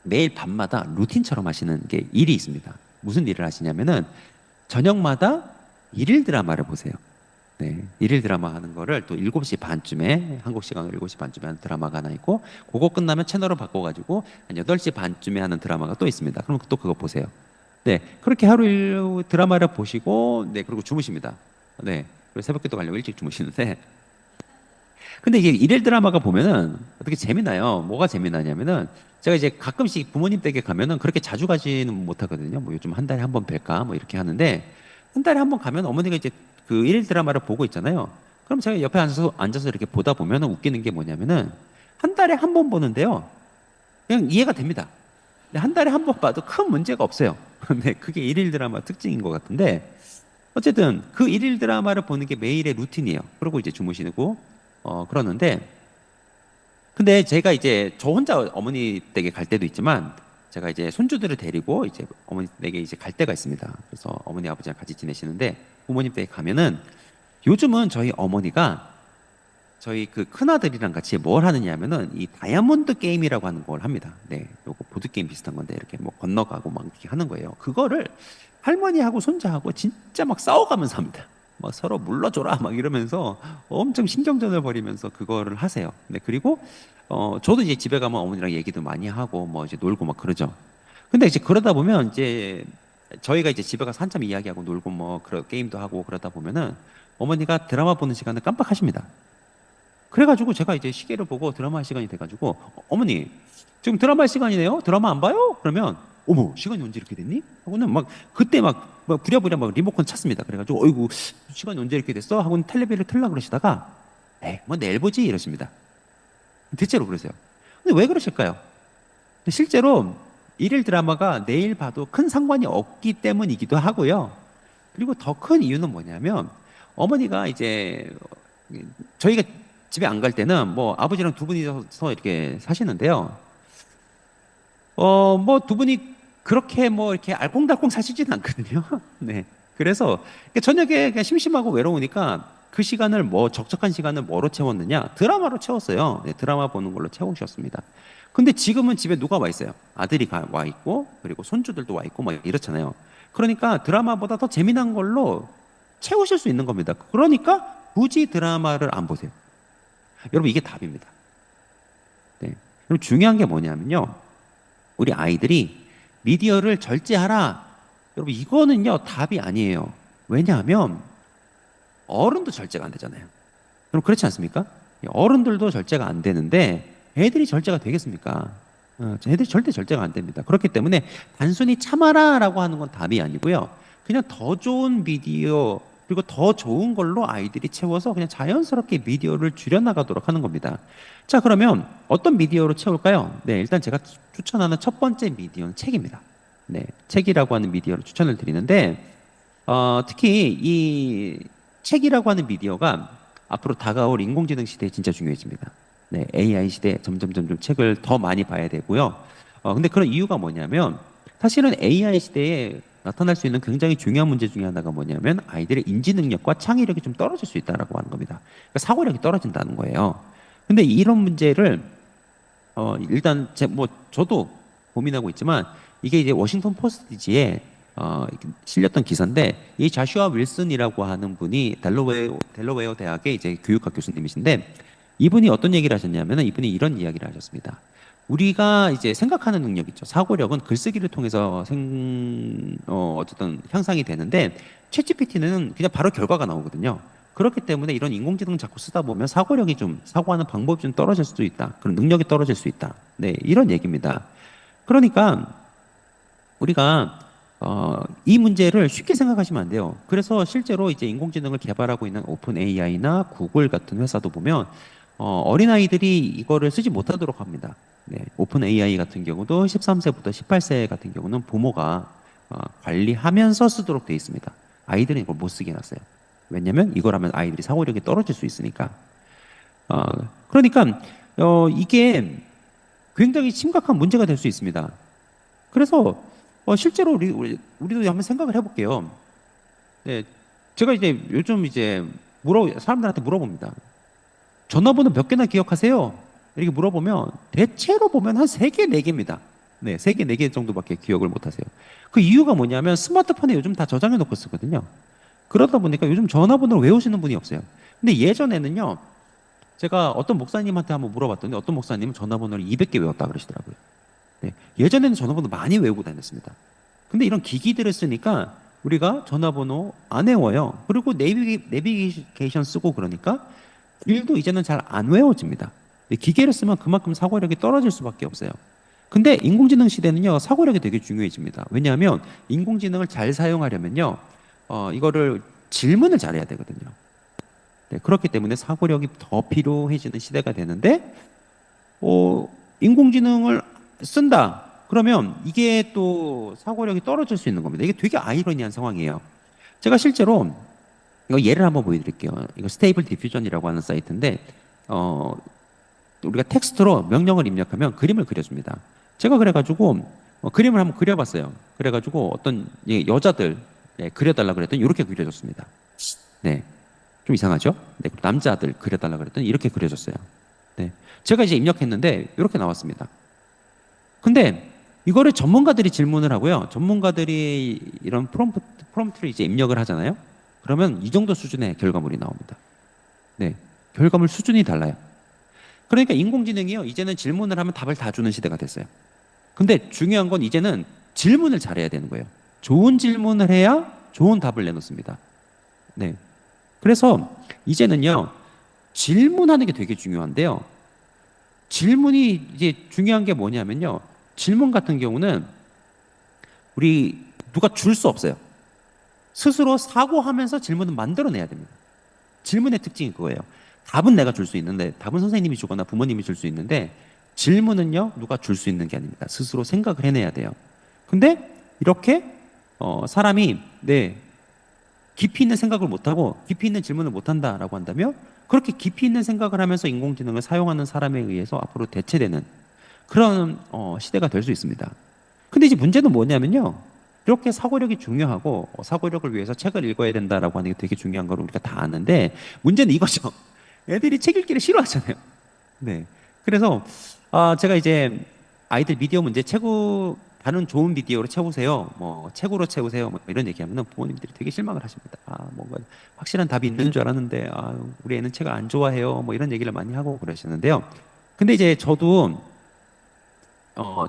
매일 밤마다 루틴처럼 하시는 게 일이 있습니다. 무슨 일을 하시냐면은 저녁마다 일일 드라마를 보세요. 네, 일일 드라마 하는 거를 또 7시 반쯤에 한국 시간으로 7시 반쯤에 하는 드라마가 하나 있고 그거 끝나면 채널을 바꿔가지고 한 8시 반쯤에 하는 드라마가 또 있습니다. 그럼 또 그거 보세요. 네, 그렇게 하루 일로 드라마를 보시고 네, 그리고 주무십니다. 네, 그리고 새벽기도 가려고 일찍 주무시는데 근데 이게 일일 드라마가 보면은 어떻게 재미나요? 뭐가 재미나냐면은 제가 이제 가끔씩 부모님 댁에 가면은 그렇게 자주 가지는 못하거든요. 뭐 요즘 한 달에 한 번 뵐까 뭐 이렇게 하는데 한 달에 한 번 가면 어머니가 이제 그 일일 드라마를 보고 있잖아요. 그럼 제가 옆에 앉아서 이렇게 보다 보면은 웃기는 게 뭐냐면은 한 달에 한 번 보는데요. 그냥 이해가 됩니다. 근데 한 달에 한 번 봐도 큰 문제가 없어요. 근데 그게 일일 드라마 특징인 것 같은데 어쨌든 그 일일 드라마를 보는 게 매일의 루틴이에요. 그러고 이제 주무시고 그러는데 근데 제가 이제 저 혼자 어머니 댁에 갈 때도 있지만 제가 이제 손주들을 데리고 이제 어머니 댁에 이제 갈 때가 있습니다. 그래서 어머니 아버지랑 같이 지내시는데 부모님 댁에 가면은 요즘은 저희 어머니가 저희 그 큰아들이랑 같이 뭘 하느냐면은 이 다이아몬드 게임이라고 하는 걸 합니다. 네, 요거 보드 게임 비슷한 건데 이렇게 뭐 건너가고 막 이렇게 하는 거예요. 그거를 할머니하고 손자하고 진짜 막 싸워가면서 합니다. 막 서로 물러줘라 막 이러면서 엄청 신경전을 벌이면서 그거를 하세요. 네, 그리고 저도 이제 집에 가면 어머니랑 얘기도 많이 하고 뭐 이제 놀고 막 그러죠. 근데 이제 그러다 보면 이제 저희가 이제 집에 가서 한참 이야기하고 놀고 뭐 그런 게임도 하고 그러다 보면은 어머니가 드라마 보는 시간을 깜빡하십니다. 그래가지고 제가 이제 시계를 보고 드라마 할 시간이 돼가지고 어머니 지금 드라마 할 시간이네요. 드라마 안 봐요? 그러면 어머 시간이 언제 이렇게 됐니? 하고는 막 그때 막 부랴부랴 막 리모컨 찾습니다. 그래가지고 어이구 시간이 언제 이렇게 됐어? 하고는 텔레비를 틀라 그러시다가 에이 뭐 내일 보지 이러십니다. 대체로 그러세요. 근데 왜 그러실까요? 근데 실제로 일일 드라마가 내일 봐도 큰 상관이 없기 때문이기도 하고요. 그리고 더 큰 이유는 뭐냐면 어머니가 이제 저희가 집에 안 갈 때는 뭐 아버지랑 두 분이서 이렇게 사시는데요. 뭐 두 분이 그렇게 뭐 이렇게 알콩달콩 사시지는 않거든요. 네. 그래서 저녁에 그냥 심심하고 외로우니까 그 시간을 뭐 적적한 시간을 뭐로 채웠느냐? 드라마로 채웠어요. 네, 드라마 보는 걸로 채우셨습니다. 근데 지금은 집에 누가 와 있어요? 아들이 와 있고 그리고 손주들도 와 있고 막 이렇잖아요. 그러니까 드라마보다 더 재미난 걸로 채우실 수 있는 겁니다. 그러니까 굳이 드라마를 안 보세요. 여러분 이게 답입니다. 네. 그럼 중요한 게 뭐냐면요. 우리 아이들이 미디어를 절제하라. 여러분 이거는요 답이 아니에요. 왜냐하면 어른도 절제가 안 되잖아요. 그럼 그렇지 않습니까? 어른들도 절제가 안 되는데 애들이 절제가 되겠습니까? 애들이 절대 절제가 안 됩니다. 그렇기 때문에 단순히 참아라라고 하는 건 답이 아니고요. 그냥 더 좋은 미디어 그리고 더 좋은 걸로 아이들이 채워서 그냥 자연스럽게 미디어를 줄여나가도록 하는 겁니다. 자, 그러면 어떤 미디어로 채울까요? 네, 일단 제가 추천하는 첫 번째 미디어는 책입니다. 네, 책이라고 하는 미디어를 추천을 드리는데 특히 이 책이라고 하는 미디어가 앞으로 다가올 인공지능 시대에 진짜 중요해집니다. 네, AI 시대에 점점 책을 더 많이 봐야 되고요. 근데 그런 이유가 뭐냐면 사실은 AI 시대에 나타날 수 있는 굉장히 중요한 문제 중에 하나가 뭐냐면 아이들의 인지 능력과 창의력이 좀 떨어질 수 있다라고 하는 겁니다. 그러니까 사고력이 떨어진다는 거예요. 근데 이런 문제를 일단 저도 고민하고 있지만 이게 이제 워싱턴 포스트지에 실렸던 기사인데 이 자슈아 윌슨이라고 하는 분이 델러웨어 대학의 이제 교육학 교수님이신데 이분이 어떤 얘기를 하셨냐면은 이분이 이런 이야기를 하셨습니다. 우리가 이제 생각하는 능력 있죠. 사고력은 글쓰기를 통해서 어쨌든 향상이 되는데 챗GPT는 그냥 바로 결과가 나오거든요. 그렇기 때문에 이런 인공지능 자꾸 쓰다 보면 사고력이 좀, 사고하는 방법이 좀 떨어질 수도 있다. 그런 능력이 떨어질 수 있다. 네, 이런 얘기입니다. 그러니까 우리가 이 문제를 쉽게 생각하시면 안 돼요. 그래서 실제로 이제 인공지능을 개발하고 있는 오픈 AI나 구글 같은 회사도 보면 어린아이들이 이거를 쓰지 못하도록 합니다. 네, 오픈 AI 같은 경우도 13세부터 18세 같은 경우는 부모가 관리하면서 쓰도록 돼 있습니다. 아이들은 이걸 못 쓰게 해놨어요. 왜냐면 이걸 하면 아이들이 사고력이 떨어질 수 있으니까. 어, 그러니까 이게 굉장히 심각한 문제가 될 수 있습니다. 그래서 실제로 우리도 한번 생각을 해볼게요. 네, 제가 이제 요즘 이제 사람들한테 물어봅니다. 전화번호 몇 개나 기억하세요? 이렇게 물어보면 대체로 보면 한 3개, 4개입니다. 네, 3개, 4개 정도밖에 기억을 못 하세요. 그 이유가 뭐냐면 스마트폰에 요즘 다 저장해 놓고 쓰거든요. 그러다 보니까 요즘 전화번호를 외우시는 분이 없어요. 근데 예전에는요, 제가 어떤 목사님한테 한번 물어봤더니 어떤 목사님은 전화번호를 200개 외웠다 그러시더라고요. 네, 예전에는 전화번호 많이 외우고 다녔습니다. 근데 이런 기기들을 쓰니까 우리가 전화번호 안 외워요. 그리고 내비게이션 쓰고 그러니까 일도 이제는 잘 안 외워집니다. 기계를 쓰면 그만큼 사고력이 떨어질 수밖에 없어요. 근데 인공지능 시대는요, 사고력이 되게 중요해집니다. 왜냐하면 인공지능을 잘 사용하려면요, 이거를 질문을 잘해야 되거든요. 네, 그렇기 때문에 사고력이 더 필요해지는 시대가 되는데, 인공지능을 쓴다. 그러면 이게 또 사고력이 떨어질 수 있는 겁니다. 이게 되게 아이러니한 상황이에요. 제가 실제로 이거 예를 한번 보여드릴게요. 이거 스테이블 디퓨전이라고 하는 사이트인데, 우리가 텍스트로 명령을 입력하면 그림을 그려줍니다. 제가 그래가지고 그림을 한번 그려봤어요. 그래가지고 어떤 여자들 그려달라 그랬더니 이렇게 그려줬습니다. 네, 좀 이상하죠? 네, 그리고 남자들 그려달라 그랬더니 이렇게 그려줬어요. 네, 제가 이제 입력했는데 이렇게 나왔습니다. 근데 이거를 전문가들이 질문을 하고요. 전문가들이 이런 프롬프트를 이제 입력을 하잖아요. 그러면 이 정도 수준의 결과물이 나옵니다. 네, 결과물 수준이 달라요. 그러니까 인공지능이요, 이제는 질문을 하면 답을 다 주는 시대가 됐어요. 근데 중요한 건 이제는 질문을 잘해야 되는 거예요. 좋은 질문을 해야 좋은 답을 내놓습니다. 네. 그래서 이제는요, 질문하는 게 되게 중요한데요. 질문이 이제 중요한 게 뭐냐면요. 질문 같은 경우는 우리 누가 줄 수 없어요. 스스로 사고하면서 질문을 만들어내야 됩니다. 질문의 특징이 그거예요. 답은 내가 줄 수 있는데, 답은 선생님이 주거나 부모님이 줄 수 있는데, 질문은요, 누가 줄 수 있는 게 아닙니다. 스스로 생각을 해내야 돼요. 근데 이렇게 사람이 깊이 있는 생각을 못하고 깊이 있는 질문을 못한다라고 한다면, 그렇게 깊이 있는 생각을 하면서 인공지능을 사용하는 사람에 의해서 앞으로 대체되는 그런 시대가 될 수 있습니다. 근데 이제 문제는 뭐냐면요, 이렇게 사고력이 중요하고 사고력을 위해서 책을 읽어야 된다라고 하는 게 되게 중요한 걸 우리가 다 아는데, 문제는 이거죠. 애들이 책 읽기를 싫어하잖아요. 네. 그래서 제가 이제 아이들 미디어 문제 다른 좋은 비디오로 채우세요. 뭐 책으로 채우세요. 뭐 이런 얘기하면은 부모님들이 되게 실망을 하십니다. 뭔가 확실한 답이 있는 줄 알았는데 우리 애는 책을 안 좋아해요. 뭐 이런 얘기를 많이 하고 그러시는데요. 근데 이제 저도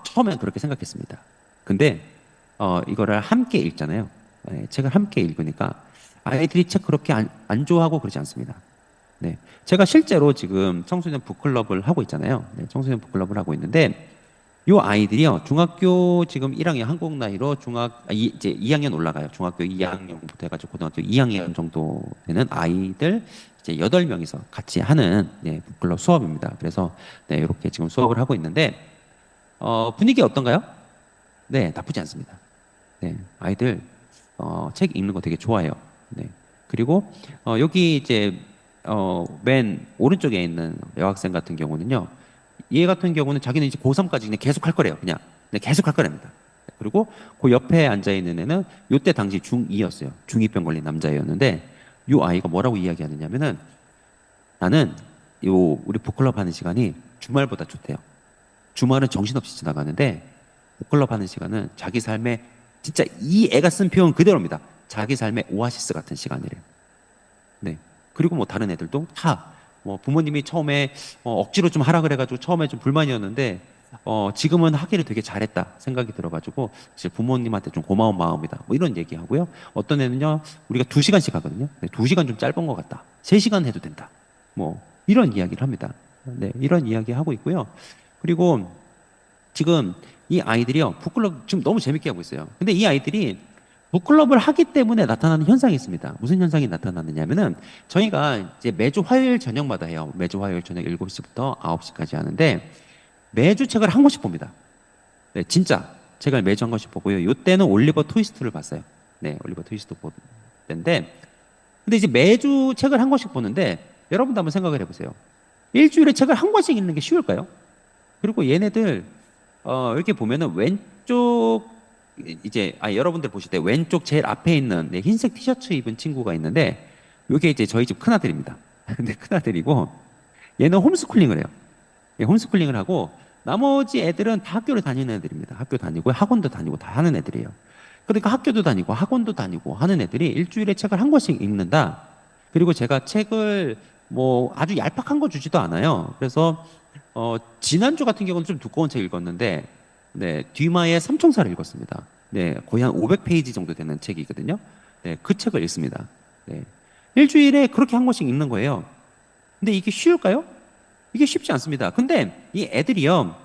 처음엔 그렇게 생각했습니다. 근데 이거를 함께 읽잖아요. 네, 책을 함께 읽으니까 아이들이 책 그렇게 안 좋아하고 그러지 않습니다. 네, 제가 실제로 지금 청소년 북클럽을 하고 있잖아요. 네, 청소년 북클럽을 하고 있는데 요 아이들이요, 중학교 지금 1학년 한국 나이로 이제 2학년 올라가요. 중학교 2학년부터 해가지고 고등학교 2학년 정도 되는 아이들 이제 8명이서 같이 하는 북클럽 수업입니다. 그래서 이렇게 지금 수업을 하고 있는데 분위기 어떤가요? 네, 나쁘지 않습니다. 네, 아이들 책 읽는 거 되게 좋아해요. 네, 그리고 여기 이제 맨 오른쪽에 있는 여학생 같은 경우는요, 얘 같은 경우는 자기는 이제 고3까지 그냥 계속 할 거래요. 그냥 계속 할 거랍니다. 그리고 그 옆에 앉아 있는 애는 요때 당시 중2였어요. 중2병 걸린 남자였는데 요 아이가 뭐라고 이야기하느냐면은, 나는 우리 북클럽 하는 시간이 주말보다 좋대요. 주말은 정신없이 지나가는데 북클럽 하는 시간은 자기 삶의, 진짜 이 애가 쓴 표현 그대로입니다. 자기 삶의 오아시스 같은 시간이래요. 네. 그리고 뭐 다른 애들도 다 뭐 부모님이 처음에 억지로 좀 하라 그래가지고 처음에 좀 불만이었는데 지금은 하기를 되게 잘했다 생각이 들어가지고 사실 부모님한테 좀 고마운 마음이다 뭐 이런 얘기하고요. 어떤 애는요, 우리가 2시간씩 하거든요. 2시간 좀 짧은 것 같다. 3시간 해도 된다. 뭐 이런 이야기를 합니다. 네, 이런 이야기 하고 있고요. 그리고 지금 이 아이들이요, 북클럽 지금 너무 재밌게 하고 있어요. 근데 이 아이들이 북클럽을 하기 때문에 나타나는 현상이 있습니다. 무슨 현상이 나타나느냐면은 저희가 이제 매주 화요일 저녁마다 해요. 매주 화요일 저녁 7시부터 9시까지 하는데 매주 책을 한 권씩 봅니다. 네, 진짜 책을 매주 한 권씩 보고요. 이때는 올리버 트위스트를 봤어요. 네, 올리버 트위스트 보는데 근데 이제 매주 책을 한 권씩 보는데 여러분도 한번 생각을 해보세요. 일주일에 책을 한 권씩 읽는 게 쉬울까요? 그리고 얘네들 이렇게 보면은 왼쪽 이제 여러분들 보실 때 왼쪽 제일 앞에 있는 네, 흰색 티셔츠 입은 친구가 있는데 이게 이제 저희 집 큰아들입니다. 근데 큰아들이고 얘는 홈스쿨링을 해요. 예, 홈스쿨링을 하고 나머지 애들은 다 학교를 다니는 애들입니다. 학교 다니고 학원도 다니고 다 하는 애들이에요. 그러니까 학교도 다니고 학원도 다니고 하는 애들이 일주일에 책을 한 권씩 읽는다. 그리고 제가 책을 뭐 아주 얄팍한 거 주지도 않아요. 그래서 지난주 같은 경우는 좀 두꺼운 책 읽었는데 네, 뒤마의 삼총사를 읽었습니다. 네, 거의 한 500페이지 정도 되는 책이거든요. 네, 그 책을 읽습니다. 네. 일주일에 그렇게 한 권씩 읽는 거예요. 근데 이게 쉬울까요? 이게 쉽지 않습니다. 근데 이 애들이요,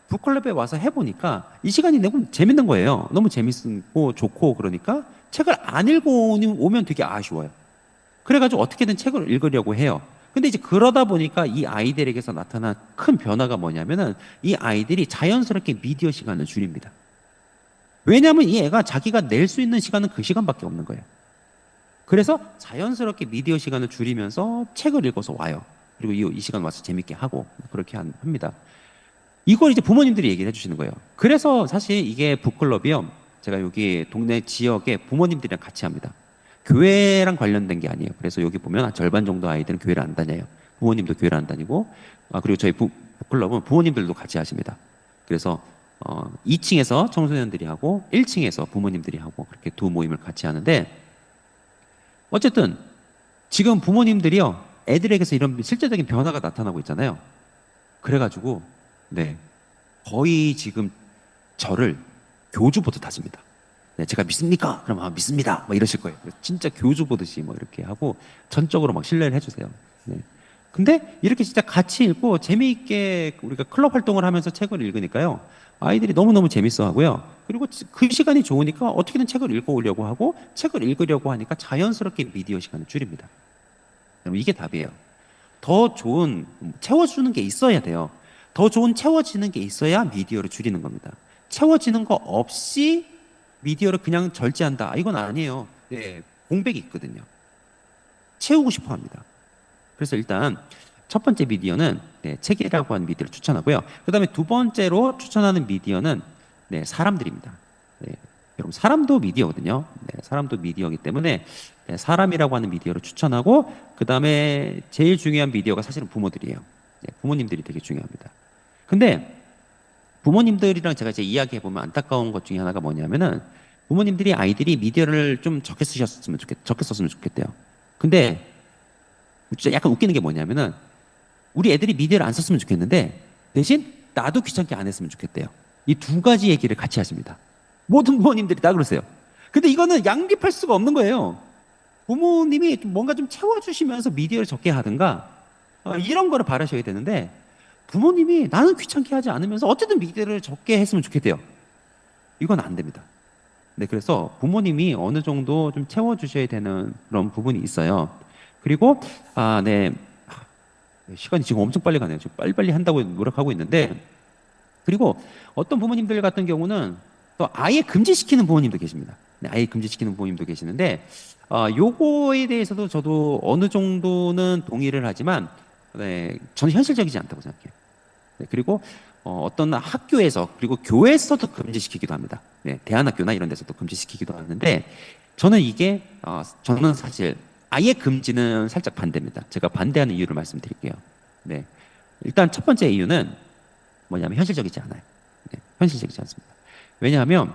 북클럽에 와서 해보니까 이 시간이 너무 재밌는 거예요. 너무 재밌고 좋고 그러니까 책을 안 읽고 오면 되게 아쉬워요. 그래가지고 어떻게든 책을 읽으려고 해요. 근데 이제 그러다 보니까 이 아이들에게서 나타난 큰 변화가 뭐냐면은 이 아이들이 자연스럽게 미디어 시간을 줄입니다. 왜냐하면 이 애가 자기가 낼 수 있는 시간은 그 시간밖에 없는 거예요. 그래서 자연스럽게 미디어 시간을 줄이면서 책을 읽어서 와요. 그리고 이 시간 와서 재밌게 하고 그렇게 합니다. 이걸 이제 부모님들이 얘기를 해주시는 거예요. 그래서 사실 이게 북클럽이요. 제가 여기 동네 지역에 부모님들이랑 같이 합니다. 교회랑 관련된 게 아니에요. 그래서 여기 보면 절반 정도 아이들은 교회를 안 다녀요. 부모님도 교회를 안 다니고, 그리고 저희 북클럽은 부모님들도 같이 하십니다. 그래서 2층에서 청소년들이 하고 1층에서 부모님들이 하고 그렇게 두 모임을 같이 하는데 어쨌든 지금 부모님들이요 애들에게서 이런 실제적인 변화가 나타나고 있잖아요. 그래가지고 네 거의 지금 저를 교주 보듯 하십니다. 네, 제가 믿습니까? 그럼 믿습니다. 뭐 이러실 거예요. 진짜 교주 보듯이 뭐 이렇게 하고 전적으로 막 신뢰를 해주세요. 네. 근데 이렇게 진짜 같이 읽고 재미있게 우리가 클럽 활동을 하면서 책을 읽으니까요. 아이들이 너무너무 재밌어 하고요. 그리고 그 시간이 좋으니까 어떻게든 책을 읽어오려고 하고 책을 읽으려고 하니까 자연스럽게 미디어 시간을 줄입니다. 여러분, 이게 답이에요. 더 좋은 채워주는 게 있어야 돼요. 더 좋은 채워지는 게 있어야 미디어를 줄이는 겁니다. 채워지는 거 없이 미디어를 그냥 절제한다. 이건 아니에요. 네, 공백이 있거든요. 채우고 싶어 합니다. 그래서 일단 첫 번째 미디어는 네, 책이라고 하는 미디어를 추천하고요. 그 다음에 두 번째로 추천하는 미디어는 네, 사람들입니다. 네, 여러분 사람도 미디어거든요. 네, 사람도 미디어이기 때문에 네, 사람이라고 하는 미디어를 추천하고 그 다음에 제일 중요한 미디어가 사실은 부모들이에요. 네, 부모님들이 되게 중요합니다. 근데 부모님들이랑 제가 이제 이야기해보면 안타까운 것 중에 하나가 뭐냐면은 부모님들이 아이들이 미디어를 좀 적게 썼으면 좋겠대요. 근데 진짜 약간 웃기는 게 뭐냐면은 우리 애들이 미디어를 안 썼으면 좋겠는데 대신 나도 귀찮게 안 했으면 좋겠대요. 이 두 가지 얘기를 같이 하십니다. 모든 부모님들이 다 그러세요. 근데 이거는 양립할 수가 없는 거예요. 부모님이 뭔가 좀 채워주시면서 미디어를 적게 하든가 이런 거를 바라셔야 되는데 부모님이 나는 귀찮게 하지 않으면서 어쨌든 미디어를 적게 했으면 좋겠대요. 이건 안 됩니다. 네, 그래서 부모님이 어느 정도 좀 채워주셔야 되는 그런 부분이 있어요. 그리고 네, 시간이 지금 엄청 빨리 가네요. 지금 빨리빨리 한다고 노력하고 있는데 그리고 어떤 부모님들 같은 경우는 또 아예 금지시키는 부모님도 계십니다. 네, 아예 금지시키는 부모님도 계시는데 요거에 대해서도 저도 어느 정도는 동의를 하지만 네, 저는 현실적이지 않다고 생각해요. 네, 그리고 어떤 학교에서 그리고 교회에서도 금지시키기도 합니다. 네, 대안학교나 이런 데서도 금지시키기도 하는데 저는 이게 저는 사실 아예 금지는 살짝 반대입니다. 제가 반대하는 이유를 말씀드릴게요. 네, 일단 첫 번째 이유는 뭐냐면 현실적이지 않아요. 네, 현실적이지 않습니다. 왜냐하면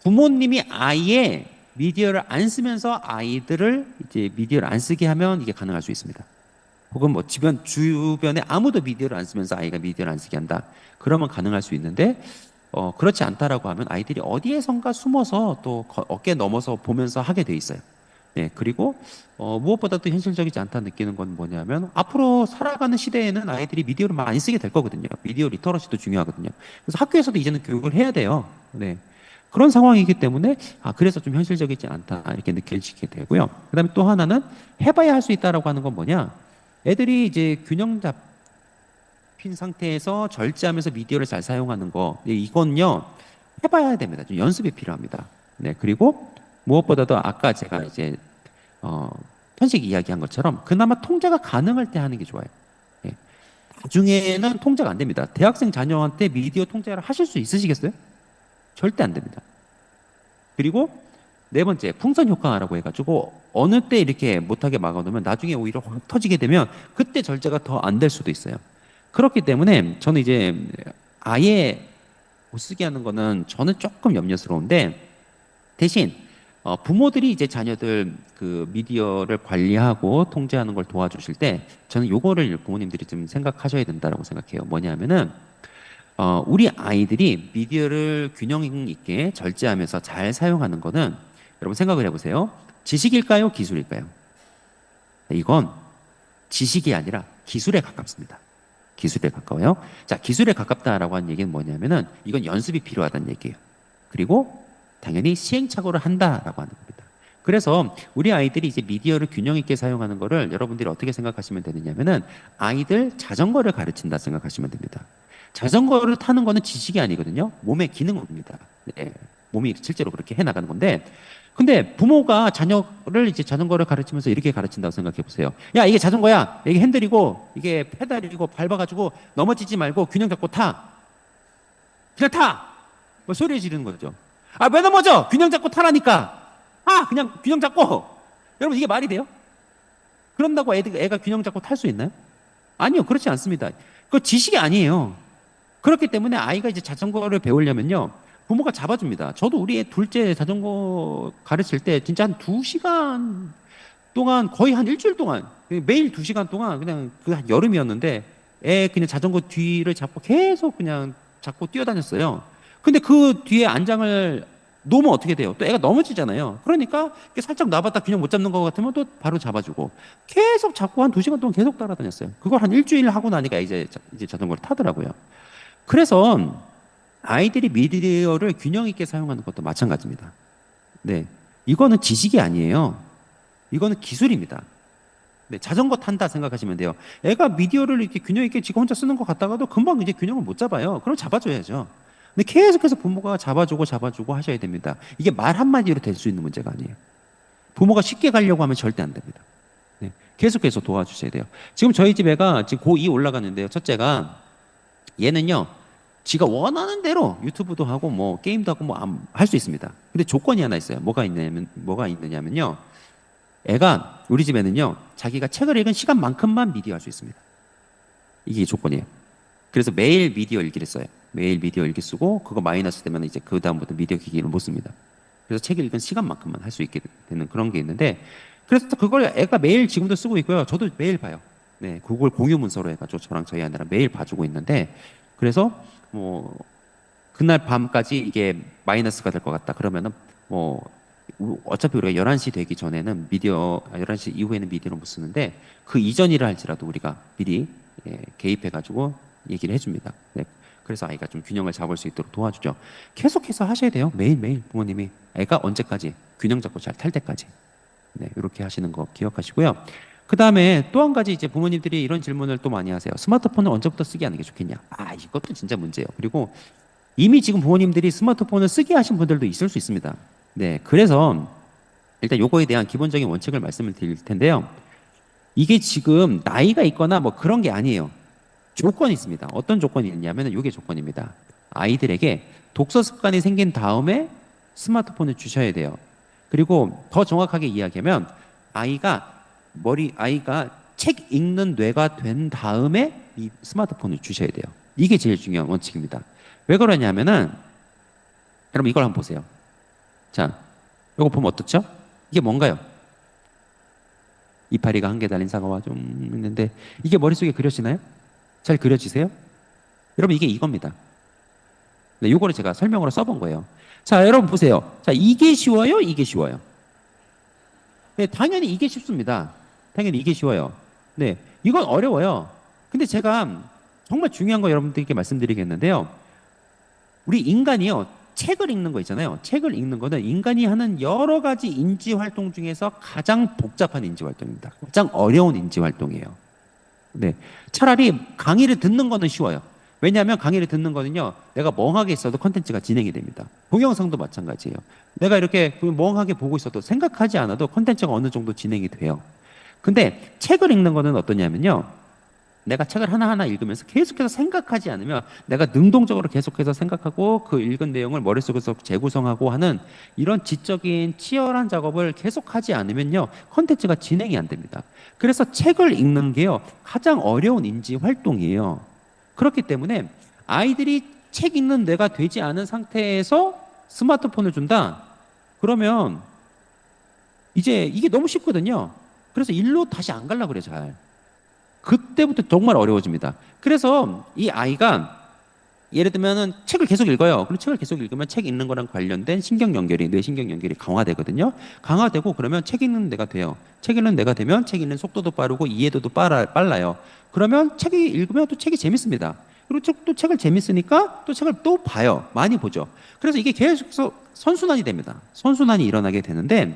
부모님이 아예 미디어를 안 쓰면서 아이들을 이제 미디어를 안 쓰게 하면 이게 가능할 수 있습니다. 혹은 뭐 주변에 아무도 미디어를 안 쓰면서 아이가 미디어를 안 쓰게 한다. 그러면 가능할 수 있는데 그렇지 않다라고 하면 아이들이 어디에선가 숨어서 또 어깨 넘어서 보면서 하게 돼 있어요. 네, 그리고 무엇보다도 현실적이지 않다 느끼는 건 뭐냐면 앞으로 살아가는 시대에는 아이들이 미디어를 많이 쓰게 될 거거든요. 미디어 리터러시도 중요하거든요. 그래서 학교에서도 이제는 교육을 해야 돼요. 네. 그런 상황이기 때문에 그래서 좀 현실적이지 않다 이렇게 느껴지게 되고요. 그다음에 또 하나는 해봐야 할 수 있다라고 하는 건 뭐냐? 애들이 이제 균형 잡힌 상태에서 절제하면서 미디어를 잘 사용하는 거 이건요 해봐야 됩니다. 좀 연습이 필요합니다. 네, 그리고 무엇보다도 아까 제가 이제 편식 이야기한 것처럼 그나마 통제가 가능할 때 하는 게 좋아요. 예. 나중에는 통제가 안 됩니다. 대학생 자녀한테 미디어 통제를 하실 수 있으시겠어요? 절대 안 됩니다. 그리고 네 번째, 풍선 효과라고 해가지고 어느 때 이렇게 못하게 막아놓으면 나중에 오히려 확 터지게 되면 그때 절제가 더 안 될 수도 있어요. 그렇기 때문에 저는 이제 아예 못 쓰게 하는 거는 저는 조금 염려스러운데 대신 부모들이 이제 자녀들 그 미디어를 관리하고 통제하는 걸 도와주실 때 저는 요거를 부모님들이 좀 생각하셔야 된다라고 생각해요. 뭐냐면은 우리 아이들이 미디어를 균형 있게 절제하면서 잘 사용하는 거는 여러분 생각을 해보세요. 지식일까요? 기술일까요? 이건 지식이 아니라 기술에 가깝습니다. 기술에 가까워요. 자, 기술에 가깝다라고 하는 얘기는 뭐냐면은 이건 연습이 필요하다는 얘기예요. 그리고 당연히 시행착오를 한다라고 하는 겁니다. 그래서 우리 아이들이 이제 미디어를 균형 있게 사용하는 거를 여러분들이 어떻게 생각하시면 되느냐면은 아이들 자전거를 가르친다 생각하시면 됩니다. 자전거를 타는 거는 지식이 아니거든요. 몸의 기능입니다. 네, 몸이 실제로 그렇게 해 나가는 건데 근데 부모가 자녀를 이제 자전거를 가르치면서 이렇게 가르친다고 생각해 보세요. 야, 이게 자전거야. 이게 핸들이고 이게 페달이고 밟아가지고 넘어지지 말고 균형 잡고 타. 그냥 타. 뭐 소리 지르는 거죠. 왜 넘어져? 균형 잡고 타라니까. 그냥 균형 잡고. 여러분 이게 말이 돼요? 그런다고 애가 균형 잡고 탈 수 있나요? 아니요, 그렇지 않습니다. 그 지식이 아니에요. 그렇기 때문에 아이가 이제 자전거를 배우려면요. 부모가 잡아줍니다. 저도 우리 애 둘째 자전거 가르칠 때 진짜 한 2시간 동안 거의 한 일주일 동안 매일 2시간 동안 그냥 그 한 여름이었는데 애 그냥 자전거 뒤를 잡고 계속 그냥 잡고 뛰어다녔어요. 근데 그 뒤에 안장을 놓으면 어떻게 돼요? 또 애가 넘어지잖아요. 그러니까 이렇게 살짝 놔봤다 균형 못 잡는 것 같으면 또 바로 잡아주고 계속 잡고 한 2시간 동안 계속 따라다녔어요. 그걸 한 일주일 하고 나니까 이제 자전거를 타더라고요. 그래서 아이들이 미디어를 균형 있게 사용하는 것도 마찬가지입니다. 네. 이거는 지식이 아니에요. 이거는 기술입니다. 네, 자전거 탄다 생각하시면 돼요. 애가 미디어를 이렇게 균형 있게 지가 혼자 쓰는 것 같다가도 금방 이제 균형을 못 잡아요. 그럼 잡아줘야죠. 근데 계속해서 부모가 잡아주고 하셔야 됩니다. 이게 말 한마디로 될 수 있는 문제가 아니에요. 부모가 쉽게 가려고 하면 절대 안 됩니다. 네, 계속해서 도와주셔야 돼요. 지금 저희 집 애가 지금 고2 올라가는데요. 첫째가 얘는요. 지가 원하는 대로 유튜브도 하고 뭐 게임도 하고 뭐 할 수 있습니다. 근데 조건이 하나 있어요. 뭐가 있느냐면요. 애가 우리 집에는요. 자기가 책을 읽은 시간만큼만 미디어 할 수 있습니다. 이게 조건이에요. 그래서 매일 미디어 일기를 써요. 매일 미디어 일기 쓰고 그거 마이너스 되면 이제 그 다음부터 미디어 기기를 못 씁니다. 그래서 책 읽은 시간만큼만 할 수 있게 되는 그런 게 있는데 그래서 그걸 애가 매일 지금도 쓰고 있고요. 저도 매일 봐요. 네, 그걸 공유 문서로 해가지고 저랑 저희 아내랑 매일 봐주고 있는데 그래서 뭐 그날 밤까지 이게 마이너스가 될 것 같다 그러면은 뭐 어차피 우리가 11시 되기 전에는 11시 이후에는 미디어를 못 쓰는데 그 이전이라 할지라도 우리가 미리 개입해가지고 얘기를 해줍니다. 네. 그래서 아이가 좀 균형을 잡을 수 있도록 도와주죠. 계속해서 하셔야 돼요. 매일매일 부모님이 애가 언제까지 균형 잡고 잘 탈 때까지. 네, 이렇게 하시는 거 기억하시고요. 그 다음에 또 한 가지 이제 부모님들이 이런 질문을 또 많이 하세요. 스마트폰을 언제부터 쓰게 하는 게 좋겠냐? 이것도 진짜 문제예요. 그리고 이미 지금 부모님들이 스마트폰을 쓰게 하신 분들도 있을 수 있습니다. 네, 그래서 일단 요거에 대한 기본적인 원칙을 말씀을 드릴 텐데요. 이게 지금 나이가 있거나 뭐 그런 게 아니에요. 조건이 있습니다. 어떤 조건이 있냐면 이게 조건입니다. 아이들에게 독서 습관이 생긴 다음에 스마트폰을 주셔야 돼요. 그리고 더 정확하게 이야기하면 아이가 책 읽는 뇌가 된 다음에 이 스마트폰을 주셔야 돼요. 이게 제일 중요한 원칙입니다. 왜 그러냐면은 여러분 이걸 한번 보세요. 자, 이거 보면 어떻죠? 이게 뭔가요? 이파리가 한 개 달린 사과와 좀 있는데 이게 머릿속에 그려지나요? 잘 그려지세요? 여러분 이게 이겁니다. 네, 요거를 제가 설명으로 써본 거예요. 자, 여러분 보세요. 자, 이게 쉬워요? 이게 쉬워요? 네, 당연히 이게 쉽습니다. 당연히 이게 쉬워요. 네, 이건 어려워요. 근데 제가 정말 중요한 거 여러분들께 말씀드리겠는데요. 우리 인간이요, 책을 읽는 거 있잖아요. 책을 읽는 거는 인간이 하는 여러 가지 인지 활동 중에서 가장 복잡한 인지 활동입니다. 가장 어려운 인지 활동이에요. 네, 차라리 강의를 듣는 거는 쉬워요. 왜냐하면 강의를 듣는 거는요, 내가 멍하게 있어도 컨텐츠가 진행이 됩니다. 동영상도 마찬가지예요. 내가 이렇게 멍하게 보고 있어도 생각하지 않아도 컨텐츠가 어느 정도 진행이 돼요. 근데 책을 읽는 거는 어떠냐면요, 내가 책을 하나하나 읽으면서 계속해서 생각하지 않으면 내가 능동적으로 계속해서 생각하고 그 읽은 내용을 머릿속에서 재구성하고 하는 이런 지적인 치열한 작업을 계속하지 않으면요, 컨텐츠가 진행이 안 됩니다. 그래서 책을 읽는 게요, 가장 어려운 인지 활동이에요. 그렇기 때문에 아이들이 책 읽는 뇌가 되지 않은 상태에서 스마트폰을 준다? 그러면 이제 이게 너무 쉽거든요. 그래서 일로 다시 안 가려고 그래, 잘. 그때부터 정말 어려워집니다. 그래서 이 아이가 예를 들면은 책을 계속 읽어요. 그럼 책을 계속 읽으면 책 읽는 거랑 관련된 신경 연결이, 뇌 신경 연결이 강화되거든요. 강화되고 그러면 책 읽는 뇌가 돼요. 책 읽는 뇌가 되면 책 읽는 속도도 빠르고 이해도도 빨라요. 그러면 책이 읽으면 또 책이 재밌습니다. 그리고 또 책을 재밌으니까 또 책을 또 봐요. 많이 보죠. 그래서 이게 계속 선순환이 됩니다. 선순환이 일어나게 되는데,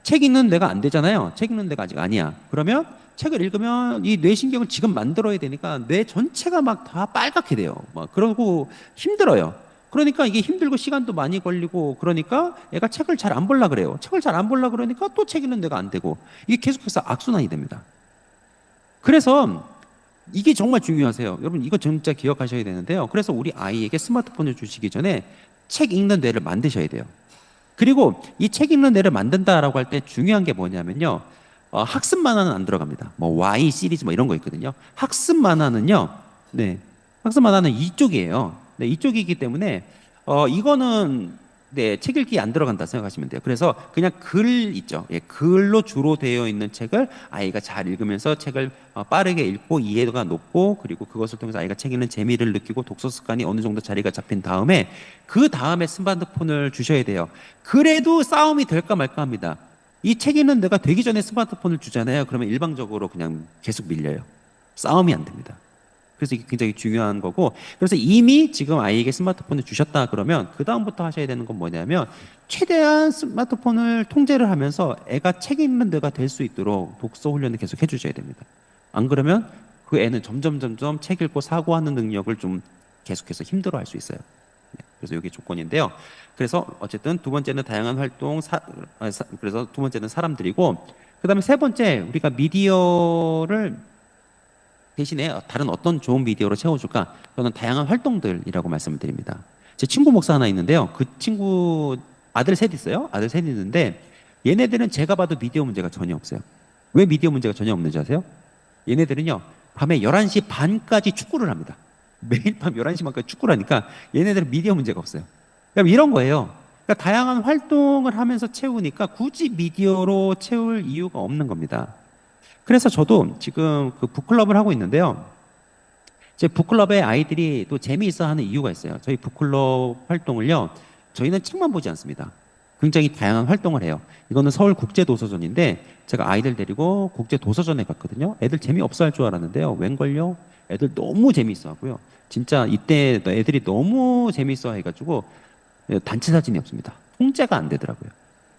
책 읽는 뇌가 안 되잖아요. 책 읽는 뇌가 아직 아니야. 그러면 책을 읽으면 이 뇌신경을 지금 만들어야 되니까 뇌 전체가 막 다 빨갛게 돼요. 막 그러고 힘들어요. 그러니까 이게 힘들고 시간도 많이 걸리고, 그러니까 얘가 책을 잘 안 보려 그래요. 책을 잘 안 보려 그러니까 또 책 읽는 뇌가 안 되고, 이게 계속해서 악순환이 됩니다. 그래서 이게 정말 중요하세요. 여러분, 이거 진짜 기억하셔야 되는데요. 그래서 우리 아이에게 스마트폰을 주시기 전에 책 읽는 뇌를 만드셔야 돼요. 그리고 이 책 읽는 뇌를 만든다라고 할 때 중요한 게 뭐냐면요, 학습 만화는 안 들어갑니다. 뭐 Y 시리즈 뭐 이런 거 있거든요. 학습 만화는요, 네, 학습 만화는 이쪽이에요. 네, 이쪽이기 때문에 이거는 네, 책 읽기 안 들어간다 생각하시면 돼요. 그래서 그냥 글 있죠. 예, 글로 주로 되어 있는 책을 아이가 잘 읽으면서 책을 빠르게 읽고 이해도가 높고, 그리고 그것을 통해서 아이가 책 읽는 재미를 느끼고 독서 습관이 어느 정도 자리가 잡힌 다음에 그 다음에 스마트폰을 주셔야 돼요. 그래도 싸움이 될까 말까 합니다. 이 책 읽는 데가 되기 전에 스마트폰을 주잖아요. 그러면 일방적으로 그냥 계속 밀려요. 싸움이 안 됩니다. 그래서 이게 굉장히 중요한 거고, 그래서 이미 지금 아이에게 스마트폰을 주셨다 그러면 그 다음부터 하셔야 되는 건 뭐냐면, 최대한 스마트폰을 통제를 하면서 애가 책 읽는 데가 될 수 있도록 독서 훈련을 계속 해주셔야 됩니다. 안 그러면 그 애는 점점 책 읽고 사고하는 능력을 좀 계속해서 힘들어할 수 있어요. 그래서 이게 조건인데요. 그래서 어쨌든 두 번째는 다양한 활동, 그래서 두 번째는 사람들이고, 그 다음에 세 번째, 우리가 미디어를 대신에 다른 어떤 좋은 미디어로 채워줄까? 저는 다양한 활동들이라고 말씀을 드립니다. 제 친구 목사 하나 있는데요. 그 친구 아들 셋 있어요. 아들 셋 있는데 얘네들은 제가 봐도 미디어 문제가 전혀 없어요. 왜 미디어 문제가 전혀 없는지 아세요? 얘네들은요, 밤에 11시 반까지 축구를 합니다. 매일 밤 11시 반까지 축구를 하니까 얘네들은 미디어 문제가 없어요. 그러니까 이런 거예요. 그러니까 다양한 활동을 하면서 채우니까 굳이 미디어로 채울 이유가 없는 겁니다. 그래서 저도 지금 그 북클럽을 하고 있는데요. 제 북클럽에 아이들이 또 재미있어 하는 이유가 있어요. 저희 북클럽 활동을요, 저희는 책만 보지 않습니다. 굉장히 다양한 활동을 해요. 이거는 서울국제도서전인데 제가 아이들 데리고 국제도서전에 갔거든요. 애들 재미없어 할 줄 알았는데요. 웬걸요? 애들 너무 재미있어 하고요. 진짜 이때 애들이 너무 재미있어 해가지고 단체 사진이 없습니다. 통제가 안 되더라고요.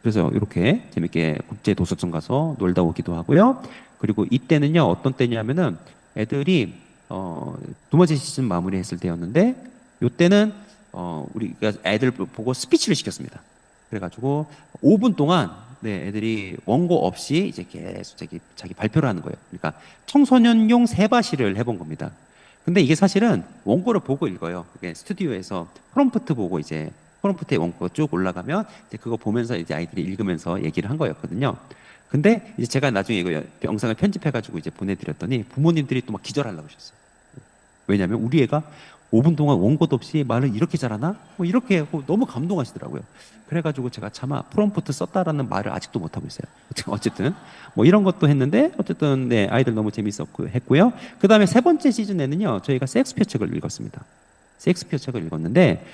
그래서 이렇게 재밌게 국제도서전 가서 놀다 오기도 하고요. 그리고 이때는요, 어떤 때냐면은 애들이 두 번째 시즌 마무리했을 때였는데, 이때는 우리가 애들 보고 스피치를 시켰습니다. 그래가지고 5분 동안 네, 애들이 원고 없이 이제 계속 자기 발표를 하는 거예요. 그러니까 청소년용 세바시를 해본 겁니다. 근데 이게 사실은 원고를 보고 읽어요. 이게 스튜디오에서 프롬프트 보고 이제 프롬프트에 원고가 쭉 올라가면 이제 그거 보면서 이제 아이들이 읽으면서 얘기를 한 거였거든요. 근데 이제 제가 나중에 이거 영상을 편집해가지고 이제 보내드렸더니 부모님들이 또 막 기절하려고 하셨어요. 왜냐하면 우리 애가 5분 동안 원고도 없이 말을 이렇게 잘하나? 뭐 이렇게 하고 너무 감동하시더라고요. 그래가지고 제가 차마 프롬프트 썼다라는 말을 아직도 못하고 있어요. 어쨌든 뭐 이런 것도 했는데, 어쨌든 네, 아이들 너무 재밌었고 했고요. 그 다음에 세 번째 시즌에는요, 저희가 셰익스피어 책을 읽었습니다. 셰익스피어 책을 읽었는데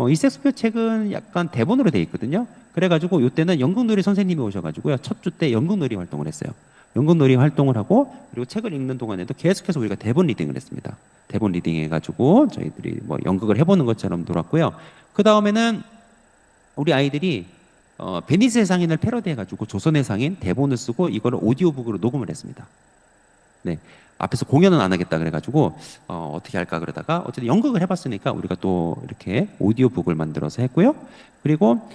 이 셰익스피어 책은 약간 대본으로 돼 있거든요. 그래가지고 이때는 연극놀이 선생님이 오셔가지고요. 첫 주 때 연극놀이 활동을 했어요. 연극놀이 활동을 하고 그리고 책을 읽는 동안에도 계속해서 우리가 대본 리딩을 했습니다. 대본 리딩 해가지고 저희들이 뭐 연극을 해보는 것처럼 놀았고요. 그 다음에는 우리 아이들이 베니스의 상인을 패러디해가지고 조선의 상인 대본을 쓰고 이거를 오디오북으로 녹음을 했습니다. 네. 앞에서 공연은 안 하겠다 그래가지고 어떻게 할까 그러다가 어쨌든 연극을 해봤으니까 우리가 또 이렇게 오디오북을 만들어서 했고요. 그리고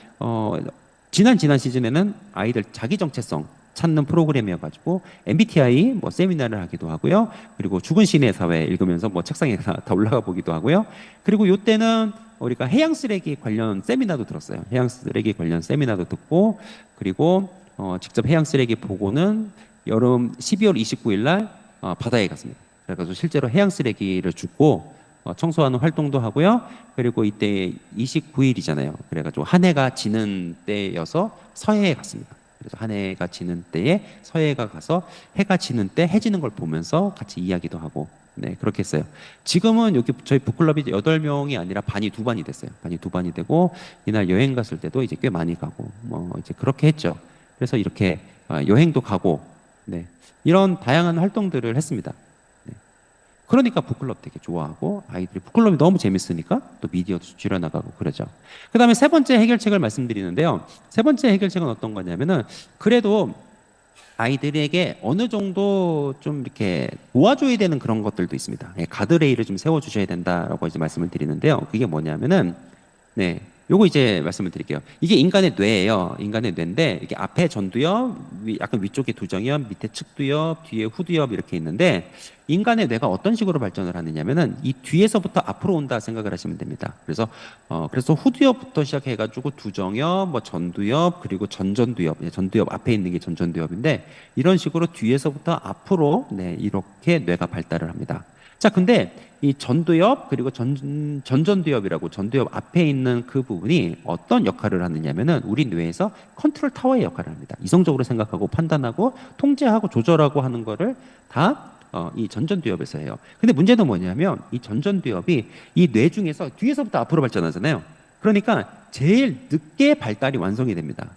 지난 시즌에는 아이들 자기 정체성 찾는 프로그램이어가지고 MBTI 뭐 세미나를 하기도 하고요. 그리고 죽은 신의 사회 읽으면서 뭐 책상에 다 올라가 보기도 하고요. 그리고 요때는 우리가 해양 쓰레기 관련 세미나도 들었어요. 해양 쓰레기 관련 세미나도 듣고 그리고 직접 해양 쓰레기 보고는 여름 12월 29일 날 바다에 갔습니다. 그래가지고 실제로 해양 쓰레기를 줍고 청소하는 활동도 하고요. 그리고 이때 29일이잖아요. 그래가지고 한 해가 지는 때여서 서해에 갔습니다. 그래서 한 해가 지는 때에 서해가 가서 해가 지는 때 해지는 걸 보면서 같이 이야기도 하고 네 그렇게 했어요. 지금은 여기 저희 북클럽이 8명이 아니라 반이 2반이 됐어요. 반이 2반이 되고 이날 여행 갔을 때도 이제 꽤 많이 가고 뭐 이제 그렇게 했죠. 그래서 이렇게 여행도 가고 네 이런 다양한 활동들을 했습니다. 네. 그러니까 북클럽 되게 좋아하고 아이들이 북클럽이 너무 재밌으니까 또 미디어도 줄여나가고 그러죠. 그 다음에 세 번째 해결책을 말씀드리는데요. 세 번째 해결책은 어떤 거냐면은 그래도 아이들에게 어느 정도 좀 이렇게 도와줘야 되는 그런 것들도 있습니다. 예, 가드레일을 좀 세워주셔야 된다라고 이제 말씀을 드리는데요. 그게 뭐냐면은 네. 요거 이제 말씀을 드릴게요. 이게 인간의 뇌예요. 인간의 뇌인데 이게 앞에 전두엽, 약간 위쪽에 두정엽, 밑에 측두엽, 뒤에 후두엽 이렇게 있는데 인간의 뇌가 어떤 식으로 발전을 하느냐면은 이 뒤에서부터 앞으로 온다 생각을 하시면 됩니다. 그래서 후두엽부터 시작해가지고 두정엽, 뭐 전두엽, 그리고 전전두엽, 전두엽 앞에 있는 게 전전두엽인데 이런 식으로 뒤에서부터 앞으로 네 이렇게 뇌가 발달을 합니다. 자, 근데 이 전두엽 그리고 전전두엽이라고 전두엽 앞에 있는 그 부분이 어떤 역할을 하느냐면은 우리 뇌에서 컨트롤 타워의 역할을 합니다. 이성적으로 생각하고 판단하고 통제하고 조절하고 하는 거를 다 이 전전두엽에서 해요. 근데 문제는 뭐냐면 이 전전두엽이 이 뇌 중에서 뒤에서부터 앞으로 발전하잖아요. 그러니까 제일 늦게 발달이 완성이 됩니다.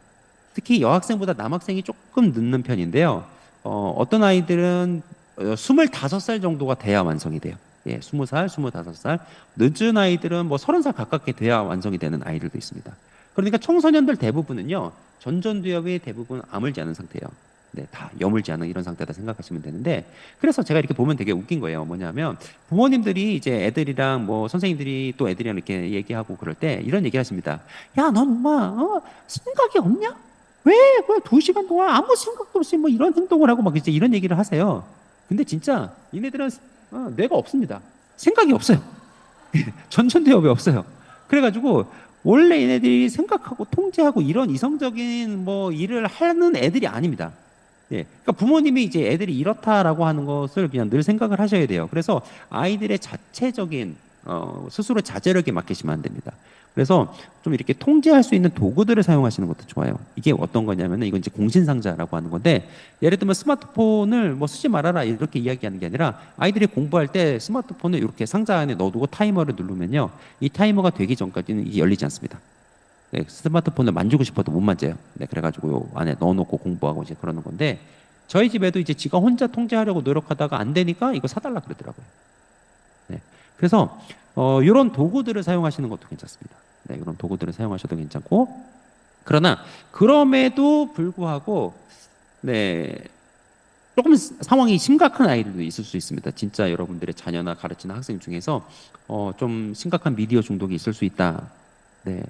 특히 여학생보다 남학생이 조금 늦는 편인데요. 어떤 아이들은 25살 정도가 돼야 완성이 돼요. 예, 20살, 25살. 늦은 아이들은 뭐 30살 가깝게 돼야 완성이 되는 아이들도 있습니다. 그러니까 청소년들 대부분은요, 전전두엽이 대부분 아물지 않은 상태예요. 네, 다 여물지 않은 이런 상태다 생각하시면 되는데, 그래서 제가 이렇게 보면 되게 웃긴 거예요. 뭐냐면, 부모님들이 이제 애들이랑 뭐 선생님들이 또 애들이랑 이렇게 얘기하고 그럴 때 이런 얘기 하십니다. 야, 넌 엄마, 생각이 없냐? 왜 2시간 동안 아무 생각도 없이 뭐 이런 행동을 하고 막 이제 이런 얘기를 하세요. 근데 진짜 얘네들은 뇌가 없습니다. 생각이 없어요. 전천대업이 없어요. 그래가지고 원래 얘네들이 생각하고 통제하고 이런 이성적인 뭐 일을 하는 애들이 아닙니다. 예, 그러니까 부모님이 이제 애들이 이렇다라고 하는 것을 그냥 늘 생각을 하셔야 돼요. 그래서 아이들의 자체적인 스스로 자제력에 맡기시면 안 됩니다. 그래서 좀 이렇게 통제할 수 있는 도구들을 사용하시는 것도 좋아요. 이게 어떤 거냐면은 이건 이제 공신상자라고 하는 건데 예를 들면 스마트폰을 뭐 쓰지 말아라 이렇게 이야기하는 게 아니라 아이들이 공부할 때 스마트폰을 이렇게 상자 안에 넣어두고 타이머를 누르면요. 이 타이머가 되기 전까지는 이게 열리지 않습니다. 네, 스마트폰을 만지고 싶어도 못 만져요. 네, 그래가지고 요 안에 넣어놓고 공부하고 이제 그러는 건데 저희 집에도 이제 지가 혼자 통제하려고 노력하다가 안 되니까 이거 사달라 그러더라고요. 네, 그래서 이런 도구들을 사용하시는 것도 괜찮습니다. 네, 이런 도구들을 사용하셔도 괜찮고 그러나 그럼에도 불구하고 네 조금 상황이 심각한 아이들도 있을 수 있습니다. 진짜 여러분들의 자녀나 가르치는 학생 중에서 좀 심각한 미디어 중독이 있을 수 있다. 네,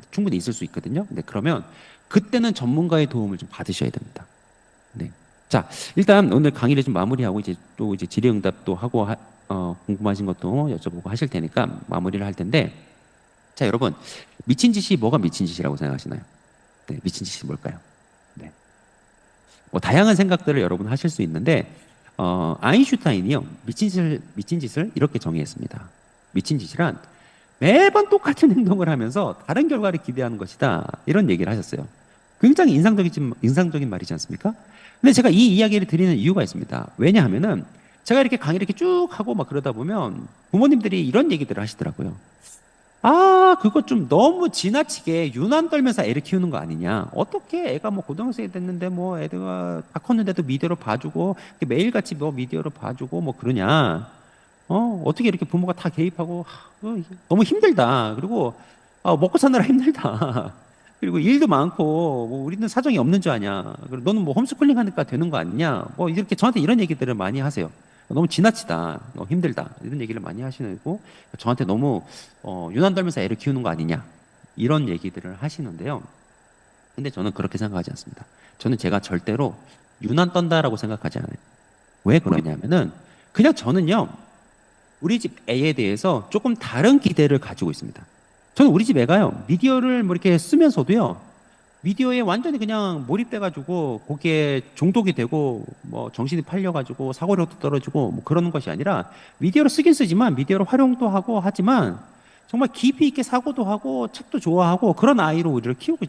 충분히 있을 수 있거든요. 네, 그러면 그때는 전문가의 도움을 좀 받으셔야 됩니다. 네, 자 일단 오늘 강의를 좀 마무리하고 이제 또 이제 질의응답도 하고 궁금하신 것도 여쭤보고 하실 테니까 마무리를 할 텐데 자 여러분 미친 짓이 뭐가 미친 짓이라고 생각하시나요? 네, 미친 짓이 뭘까요? 네, 뭐 다양한 생각들을 여러분 하실 수 있는데 아인슈타인이요 미친 짓을 이렇게 정의했습니다. 미친 짓이란 매번 똑같은 행동을 하면서 다른 결과를 기대하는 것이다 이런 얘기를 하셨어요. 굉장히 인상적인 말이지 않습니까? 근데 제가 이 이야기를 드리는 이유가 있습니다. 왜냐하면은 제가 이렇게 강의를 이렇게 쭉 하고 막 그러다 보면 부모님들이 이런 얘기들을 하시더라고요. 그거 좀 너무 지나치게 유난 떨면서 애를 키우는 거 아니냐. 어떻게 애가 뭐 고등학생이 됐는데 뭐 애가 다 컸는데도 미디어로 봐주고 매일같이 뭐 미디어로 봐주고 뭐 그러냐. 어떻게 이렇게 부모가 다 개입하고 너무 힘들다. 그리고 먹고 사느라 힘들다. 그리고 일도 많고 뭐 우리는 사정이 없는 줄 아냐. 그리고 너는 뭐 홈스쿨링 하니까 되는 거 아니냐. 뭐 이렇게 저한테 이런 얘기들을 많이 하세요. 너무 지나치다, 너무 힘들다 이런 얘기를 많이 하시고 저한테 너무 유난 떨면서 애를 키우는 거 아니냐 이런 얘기들을 하시는데요. 근데 저는 그렇게 생각하지 않습니다. 저는 제가 절대로 유난 떤다라고 생각하지 않아요. 왜 그러냐면은 그냥 저는요 우리 집 애에 대해서 조금 다른 기대를 가지고 있습니다. 저는 우리 집 애가요 미디어를 뭐 이렇게 쓰면서도요 미디어에 완전히 그냥 몰입돼가지고 거기에 중독이 되고 뭐 정신이 팔려가지고 사고력도 떨어지고 뭐 그러는 것이 아니라 미디어를 쓰긴 쓰지만 미디어를 활용도 하고 하지만 정말 깊이 있게 사고도 하고 책도 좋아하고 그런 아이로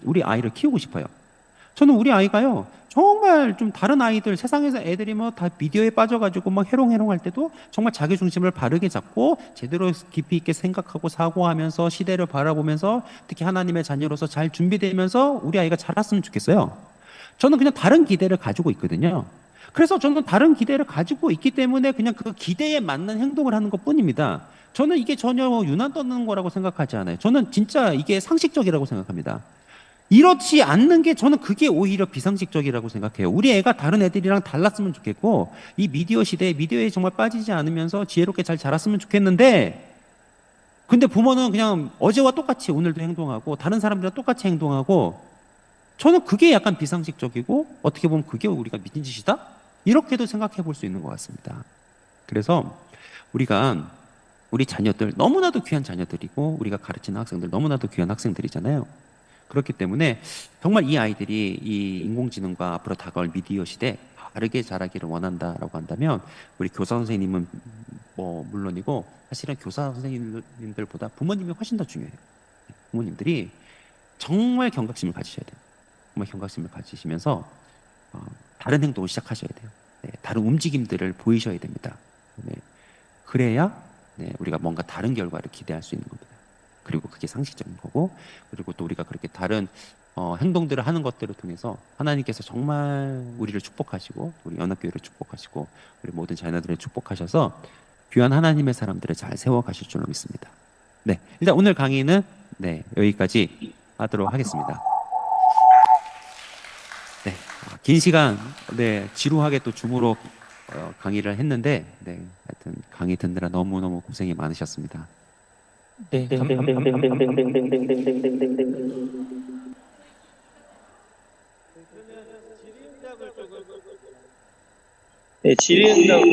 우리 아이를 키우고 싶어요. 저는 우리 아이가요 정말 좀 다른 아이들 세상에서 애들이 뭐 다 미디어에 빠져가지고 막 해롱해롱 할 때도 정말 자기 중심을 바르게 잡고 제대로 깊이 있게 생각하고 사고하면서 시대를 바라보면서 특히 하나님의 자녀로서 잘 준비되면서 우리 아이가 자랐으면 좋겠어요. 저는 그냥 다른 기대를 가지고 있거든요. 그래서 저는 다른 기대를 가지고 있기 때문에 그냥 그 기대에 맞는 행동을 하는 것 뿐입니다. 저는 이게 전혀 유난 떠는 거라고 생각하지 않아요. 저는 진짜 이게 상식적이라고 생각합니다. 이렇지 않는 게 저는 그게 오히려 비상식적이라고 생각해요. 우리 애가 다른 애들이랑 달랐으면 좋겠고 이 미디어 시대에 미디어에 정말 빠지지 않으면서 지혜롭게 잘 자랐으면 좋겠는데 근데 부모는 그냥 어제와 똑같이 오늘도 행동하고 다른 사람들이랑 똑같이 행동하고 저는 그게 약간 비상식적이고 어떻게 보면 그게 우리가 미친 짓이다? 이렇게도 생각해 볼 수 있는 것 같습니다. 그래서 우리가 우리 자녀들 너무나도 귀한 자녀들이고 우리가 가르치는 학생들 너무나도 귀한 학생들이잖아요. 그렇기 때문에 정말 이 아이들이 이 인공지능과 앞으로 다가올 미디어 시대 바르게 자라기를 원한다라고 한다면 우리 교사 선생님은 뭐 물론이고 사실은 교사 선생님들보다 부모님이 훨씬 더 중요해요. 부모님들이 정말 경각심을 가지셔야 돼요. 정말 경각심을 가지시면서 다른 행동을 시작하셔야 돼요. 네, 다른 움직임들을 보이셔야 됩니다. 네, 그래야 우리가 뭔가 다른 결과를 기대할 수 있는 겁니다. 그리고 그게 상식적인 거고 그리고 또 우리가 그렇게 다른 행동들을 하는 것들을 통해서 하나님께서 정말 우리를 축복하시고 우리 연합교회를 축복하시고 우리 모든 자녀들을 축복하셔서 귀한 하나님의 사람들을 잘 세워가실 줄로 믿습니다. 네, 일단 오늘 강의는 여기까지 하도록 하겠습니다. 네, 긴 시간 지루하게 또 줌으로 강의를 했는데 하여튼 강의 듣느라 너무너무 고생이 많으셨습니다. 네, 네, 질의응답을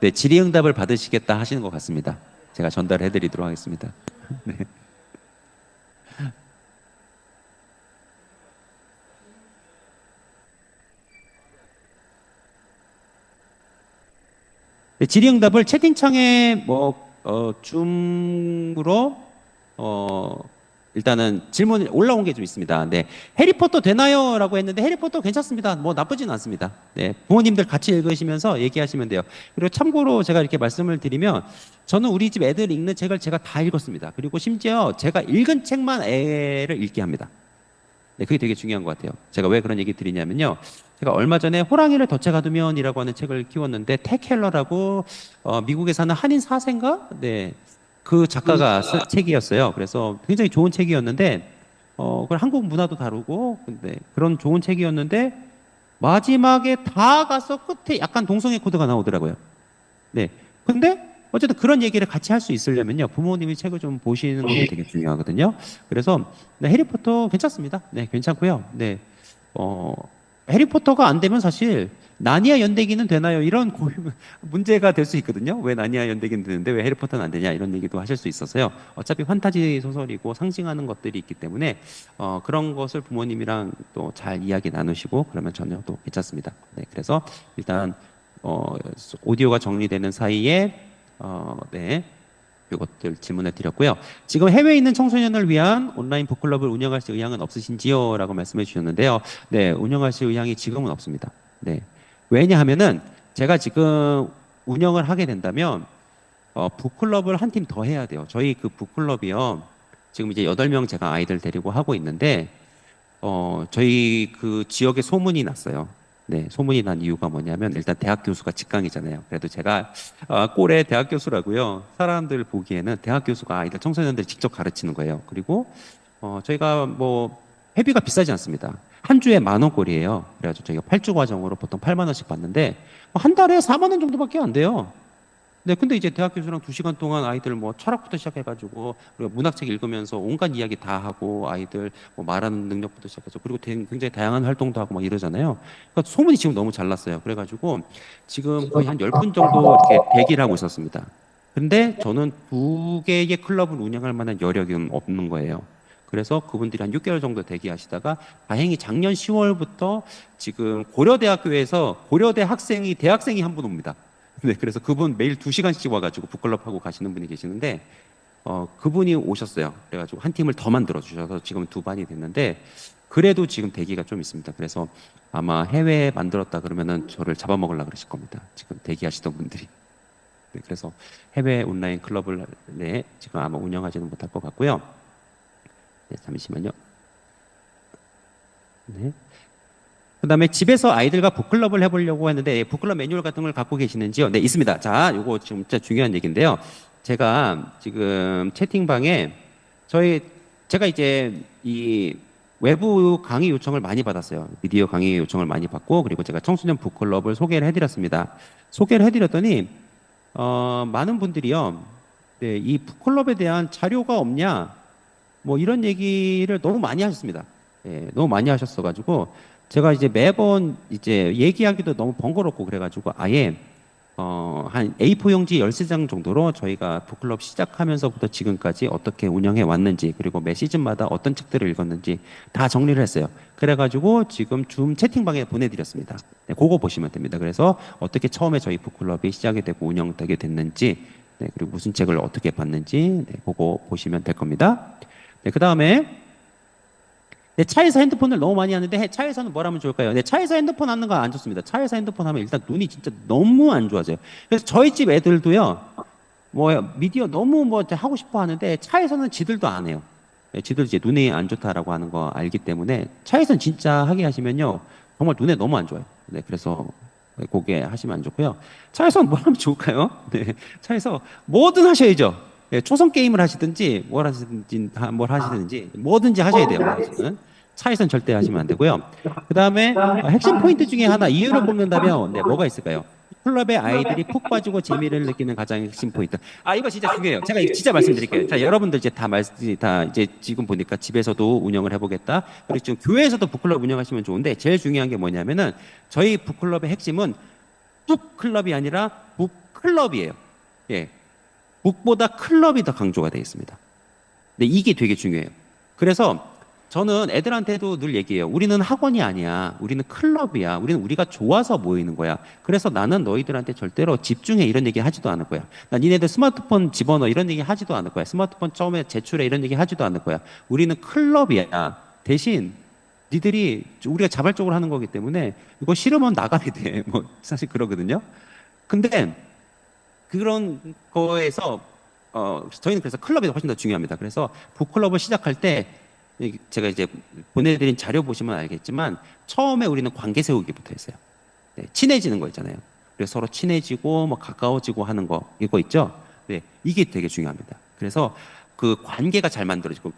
네, 질의응답을 받으시겠다 하시는 것 같습니다. 제가 전달해드리도록 하겠습니다. 네. 네, 질의응답을 채팅창에 줌으로 일단은 질문 올라온 게 좀 있습니다. 네, 해리포터 되나요? 라고 했는데 해리포터 괜찮습니다. 뭐 나쁘진 않습니다. 네, 부모님들 같이 읽으시면서 얘기하시면 돼요. 그리고 참고로 제가 이렇게 말씀을 드리면 저는 우리 집 애들 읽는 책을 제가 다 읽었습니다. 그리고 심지어 제가 읽은 책만 애를 읽게 합니다. 네, 그게 되게 중요한 것 같아요. 제가 왜 그런 얘기 드리냐면요. 제가 얼마 전에 호랑이를 덫에 가두면이라고 하는 책을 키웠는데 테켈러라고 미국에 사는 한인 사세인가? 네, 그 작가가 쓴 책이었어요. 그래서 굉장히 좋은 책이었는데 그걸 한국 문화도 다루고 근데 그런 좋은 책이었는데 마지막에 다 가서 끝에 약간 동성애 코드가 나오더라고요. 네, 근데 어쨌든 그런 얘기를 같이 할 수 있으려면요 부모님이 책을 좀 보시는 게 되게 중요하거든요. 그래서 해리포터 괜찮습니다. 네, 괜찮고요. 네, 해리포터가 안 되면 사실 나니아 연대기는 되나요? 이런 문제가 될 수 있거든요. 왜 나니아 연대기는 되는데 왜 해리포터는 안 되냐 이런 얘기도 하실 수 있어서요. 어차피 판타지 소설이고 상징하는 것들이 있기 때문에 그런 것을 부모님이랑 또 잘 이야기 나누시고 그러면 전혀 또 괜찮습니다. 네, 그래서 일단 오디오가 정리되는 사이에 이것들 질문을 드렸고요. 지금 해외에 있는 청소년을 위한 온라인 북클럽을 운영하실 의향은 없으신지요? 라고 말씀해 주셨는데요. 네, 운영하실 의향이 지금은 없습니다. 네. 왜냐하면은 제가 지금 운영을 하게 된다면 북클럽을 한 팀 더 해야 돼요. 저희 그 북클럽이요. 지금 이제 8명 제가 아이들 데리고 하고 있는데 저희 그 지역에 소문이 났어요. 네, 소문이 난 이유가 뭐냐면 일단 대학 교수가 직강이잖아요. 그래도 제가 꼴의 대학 교수라고요. 사람들 보기에는 대학 교수가 아이들 청소년들 직접 가르치는 거예요. 그리고 저희가 뭐 회비가 비싸지 않습니다. 한 주에 10,000원꼴이에요. 그래가지고 저희가 8주 과정으로 보통 80,000원씩 받는데 한 달에 40,000원 정도밖에 안 돼요. 네, 근데 이제 대학 교수랑 2시간 동안 아이들 뭐 철학부터 시작해가지고 그리고 문학책 읽으면서 온갖 이야기 다 하고 아이들 뭐 말하는 능력부터 시작해서 그리고 굉장히 다양한 활동도 하고 막 이러잖아요. 그러니까 소문이 지금 너무 잘 났어요. 그래가지고 지금 거의 한 10분 정도 이렇게 대기를 하고 있었습니다. 근데 저는 2개의 클럽을 운영할 만한 여력이 없는 거예요. 그래서 그분들이 한 6개월 정도 대기하시다가 다행히 작년 10월부터 지금 고려대학교에서 고려대 학생이 대학생이 한 분 옵니다. 네, 그래서 그분 매일 2시간씩 와가지고 북클럽 하고 가시는 분이 계시는데 그분이 오셨어요. 그래가지고 한 팀을 더 만들어 주셔서 지금 2반이 됐는데 그래도 지금 대기가 좀 있습니다. 그래서 아마 해외에 만들었다 그러면은 저를 잡아먹으려고 그러실 겁니다. 지금 대기하시던 분들이. 네, 그래서 해외 온라인 클럽을 네, 지금 아마 운영하지는 못할 것 같고요. 네, 잠시만요. 네. 그다음에 집에서 아이들과 북클럽을 해보려고 했는데 북클럽 매뉴얼 같은 걸 갖고 계시는지요? 네, 있습니다. 자, 요거 진짜 중요한 얘기인데요. 제가 지금 채팅방에 제가 이제 이 외부 강의 요청을 많이 받았어요. 미디어 강의 요청을 많이 받고 그리고 제가 청소년 북클럽을 소개를 해드렸습니다. 소개를 해드렸더니 많은 분들이요, 네, 이 북클럽에 대한 자료가 없냐, 뭐 이런 얘기를 너무 많이 하셨습니다. 네, 너무 많이 하셨어가지고. 제가 이제 매번 이제 얘기하기도 너무 번거롭고 그래가지고 아예 한 A4 용지 13장 정도로 저희가 북클럽 시작하면서부터 지금까지 어떻게 운영해 왔는지 그리고 매 시즌마다 어떤 책들을 읽었는지 다 정리를 했어요. 그래가지고 지금 줌 채팅방에 보내드렸습니다. 네, 그거 보시면 됩니다. 그래서 어떻게 처음에 저희 북클럽이 시작이 되고 운영되게 됐는지 네, 그리고 무슨 책을 어떻게 봤는지 네, 그거 보시면 될 겁니다. 네, 그 다음에 네, 차에서 핸드폰을 너무 많이 하는데 차에서는 뭘 하면 좋을까요? 네, 차에서 핸드폰 하는 거 안 좋습니다. 차에서 핸드폰 하면 일단 눈이 진짜 너무 안 좋아져요. 그래서 저희 집 애들도요, 뭐 미디어 너무 뭐 하고 싶어 하는데 차에서는 지들도 안 해요. 네, 지들 이제 눈이 안 좋다라고 하는 거 알기 때문에 차에서는 진짜 하게 하시면요, 정말 눈에 너무 안 좋아요. 네, 그래서 그게 하시면 안 좋고요. 차에서는 뭘 하면 좋을까요? 네, 차에서 뭐든 하셔야죠. 네, 초성 게임을 하시든지 뭘 하시든지 뭐든지 하셔야 돼요. 차에서는 절대 하시면 안 되고요. 그 다음에 핵심 포인트 중에 하나 이유를 뽑는다면 네, 뭐가 있을까요? 클럽의 아이들이 푹 빠지고 재미를 느끼는 가장 핵심 포인트. 이거 진짜 중요해요. 제가 이거 진짜 말씀드릴게요. 자, 여러분들 이제 다 이제 지금 보니까 집에서도 운영을 해보겠다. 그리고 지금 교회에서도 북클럽 운영하시면 좋은데 제일 중요한 게 뭐냐면은 저희 북클럽의 핵심은 북클럽이 아니라 북클럽이에요. 예. 북보다 클럽이 더 강조가 되어 있습니다. 네, 이게 되게 중요해요. 그래서 저는 애들한테도 늘 얘기해요. 우리는 학원이 아니야. 우리는 클럽이야. 우리가 좋아서 모이는 거야. 그래서 나는 너희들한테 절대로 집중해 이런 얘기 하지도 않을 거야. 나 니네들 스마트폰 집어넣어 이런 얘기 하지도 않을 거야. 스마트폰 처음에 제출해 이런 얘기 하지도 않을 거야. 우리는 클럽이야. 대신 니들이 우리가 자발적으로 하는 거기 때문에 이거 싫으면 나가야 돼. 뭐 사실 그러거든요. 근데 그런 거에서 저희는 그래서 클럽이 훨씬 더 중요합니다. 그래서 북클럽을 시작할 때 제가 이제 보내드린 자료 보시면 알겠지만 처음에 우리는 관계 세우기부터 했어요. 네, 친해지는 거 있잖아요. 그래서 서로 친해지고 뭐 가까워지고 하는 거 이거 있죠. 네, 이게 되게 중요합니다. 그래서 그 관계가 잘 만들어지고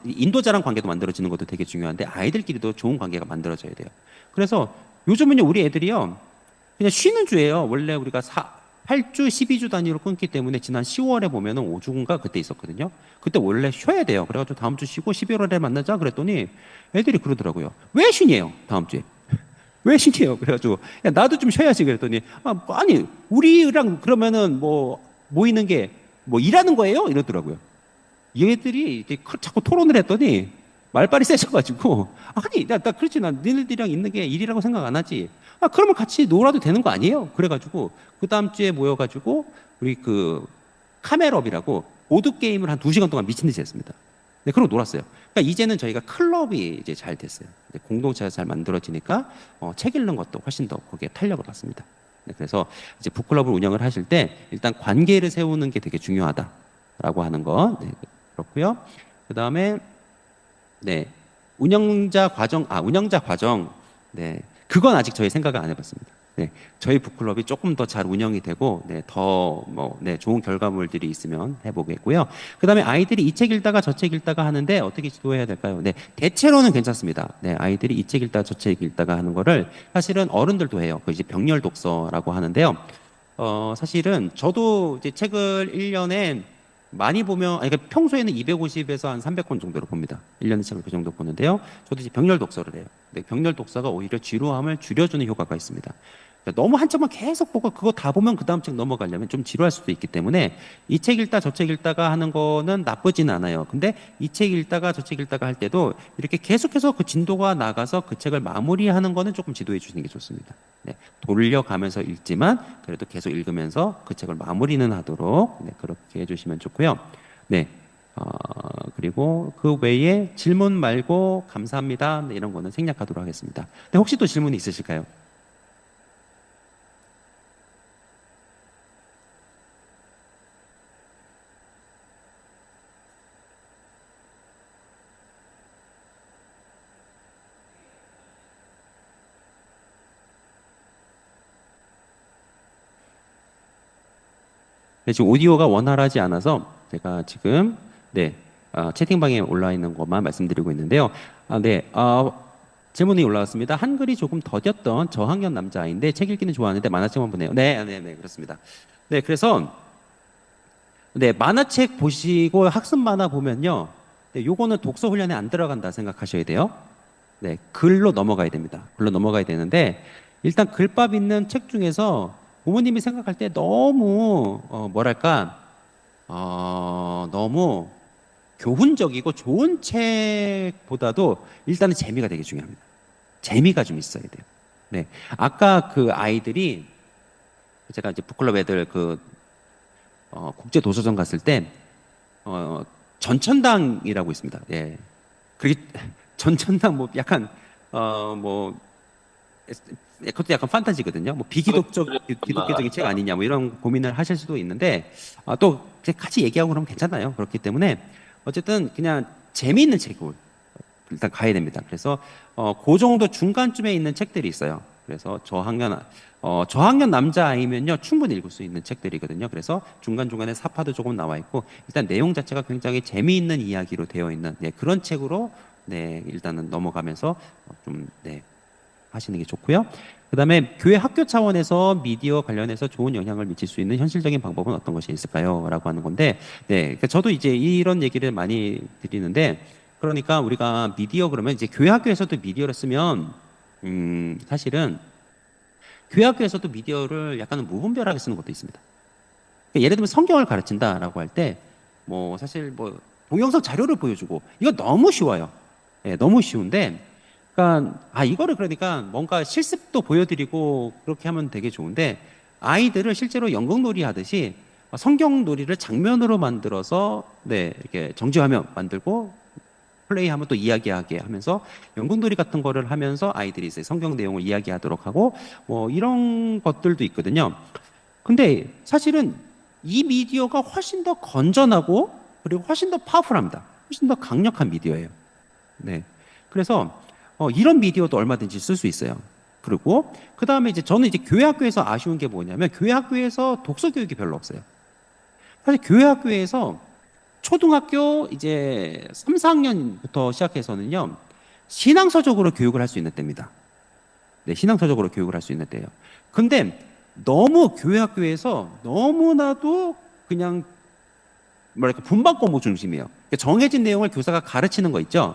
인도자랑 관계도 만들어지는 것도 되게 중요한데 아이들끼리도 좋은 관계가 만들어져야 돼요. 그래서 요즘은요 우리 애들이요 그냥 쉬는 주예요. 원래 우리가 8주, 12주 단위로 끊기 때문에 지난 10월에 보면은 5주인가 그때 있었거든요. 그때 원래 쉬어야 돼요. 그래가지고 다음 주 쉬고 11월에 만나자 그랬더니 애들이 그러더라고요. 왜 쉬냐요? 다음 주에. 왜 쉬냐요? 그래가지고 야, 나도 좀 쉬어야지 그랬더니 아니 우리랑 그러면은 뭐 모이는 게 뭐 일하는 거예요? 이러더라고요. 얘들이 이제 자꾸 토론을 했더니 말빨이 세져가지고 아니 나 그렇지 난 니네들이랑 있는 게 일이라고 생각 안 하지. 그러면 같이 놀아도 되는 거 아니에요? 그래가지고 그 다음 주에 모여가지고 우리 그 카멜업이라고 보드 게임을 한 2시간 동안 미친 듯이 했습니다. 네, 그러고 놀았어요. 그러니까 이제는 저희가 클럽이 이제 잘 됐어요. 이제 공동체가 잘 만들어지니까 책 읽는 것도 훨씬 더 거기에 탄력을 받습니다. 네, 그래서 이제 북클럽을 운영을 하실 때 일단 관계를 세우는 게 되게 중요하다라고 하는 거. 네, 그렇고요. 그다음에 네, 운영자 과정. 네, 그건 아직 저희 생각을 안 해봤습니다. 네, 저희 북클럽이 조금 더 잘 운영이 되고, 네, 좋은 결과물들이 있으면 해보겠고요. 그 다음에 아이들이 이 책 읽다가 저 책 읽다가 하는데 어떻게 지도해야 될까요? 네, 대체로는 괜찮습니다. 네, 아이들이 이 책 읽다가 저 책 읽다가 하는 거를 사실은 어른들도 해요. 그 이제 병렬 독서라고 하는데요. 사실은 저도 이제 책을 1년에 많이 보면, 그러니까 평소에는 250에서 한 300권 정도로 봅니다. 1년에 책을 그 정도 보는데요. 저도 이제 병렬 독서를 해요. 근데 병렬 독서가 오히려 지루함을 줄여주는 효과가 있습니다. 그러니까 너무 한 책만 계속 보고 그거 다 보면 그 다음 책 넘어가려면 좀 지루할 수도 있기 때문에 이 책 읽다 저 책 읽다가 하는 거는 나쁘진 않아요. 근데 이 책 읽다가 저 책 읽다가 할 때도 이렇게 계속해서 그 진도가 나가서 그 책을 마무리하는 거는 조금 지도해 주시는 게 좋습니다. 네, 돌려가면서 읽지만 그래도 계속 읽으면서 그 책을 마무리는 하도록 네, 그렇게 해주시면 좋고요. 네. 그리고 그 외에 질문 말고 감사합니다. 네, 이런 거는 생략하도록 하겠습니다. 네, 혹시 또 질문이 있으실까요? 네, 지금 오디오가 원활하지 않아서 제가 지금 채팅방에 올라 있는 것만 말씀드리고 있는데요. 질문이 올라왔습니다. 한글이 조금 더뎠던 저학년 남자아이인데 책 읽기는 좋아하는데 만화책만 보네요. 네, 그렇습니다. 네, 그래서 만화책 보시고 학습 만화 보면요. 네, 요거는 독서 훈련에 안 들어간다 생각하셔야 돼요. 네, 글로 넘어가야 됩니다. 글로 넘어가야 되는데 일단 글밥 있는 책 중에서 부모님이 생각할 때 너무 너무 교훈적이고 좋은 책보다도 일단은 재미가 되게 중요합니다. 재미가 좀 있어야 돼요. 네, 아까 그 아이들이 제가 이제 북클럽 애들 국제 도서전 갔을 때 전천당이라고 있습니다. 예, 그게 전천당 약간 그것도 약간 판타지거든요. 기독교적인 책 아니냐, 이런 고민을 하실 수도 있는데, 또 같이 얘기하고 그러면 괜찮아요. 그렇기 때문에, 어쨌든 그냥 재미있는 책을 일단 가야 됩니다. 그래서, 그 정도 중간쯤에 있는 책들이 있어요. 그래서 저학년 남자아이면요, 충분히 읽을 수 있는 책들이거든요. 그래서 중간중간에 사파도 조금 나와 있고, 일단 내용 자체가 굉장히 재미있는 이야기로 되어 있는, 그런 책으로, 일단은 넘어가면서 하시는 게 좋고요. 그다음에 교회 학교 차원에서 미디어 관련해서 좋은 영향을 미칠 수 있는 현실적인 방법은 어떤 것이 있을까요? 라고 하는 건데, 그러니까 저도 이제 이런 얘기를 많이 드리는데, 그러니까 우리가 미디어 그러면 이제 교회 학교에서도 미디어를 쓰면, 사실은 교회 학교에서도 미디어를 약간은 무분별하게 쓰는 것도 있습니다. 그러니까 예를 들면 성경을 가르친다라고 할 때, 사실 동영상 자료를 보여주고, 이거 너무 쉬워요. 너무 쉬운데, 그러니까 이거를 그러니까 뭔가 실습도 보여드리고 그렇게 하면 되게 좋은데 아이들을 실제로 연극놀이 하듯이 성경놀이를 장면으로 만들어서 이렇게 정지화면 만들고 플레이하면 또 이야기하게 하면서 연극놀이 같은 거를 하면서 아이들이 이제 성경 내용을 이야기하도록 하고 이런 것들도 있거든요. 근데 사실은 이 미디어가 훨씬 더 건전하고 그리고 훨씬 더 파워풀합니다. 훨씬 더 강력한 미디어예요. 네. 그래서 이런 미디어도 얼마든지 쓸 수 있어요. 그리고 그 다음에 저는 교회 학교에서 아쉬운 게 뭐냐면 교회 학교에서 독서 교육이 별로 없어요. 사실 교회 학교에서 초등학교 이제 3, 4학년부터 시작해서는요 신앙서적으로 교육을 할 수 있는 때입니다. 네, 신앙서적으로 교육을 할 수 있는 때예요. 근데 너무 교회 학교에서 너무나도 그냥 분반 과목 중심이에요. 정해진 내용을 교사가 가르치는 거 있죠.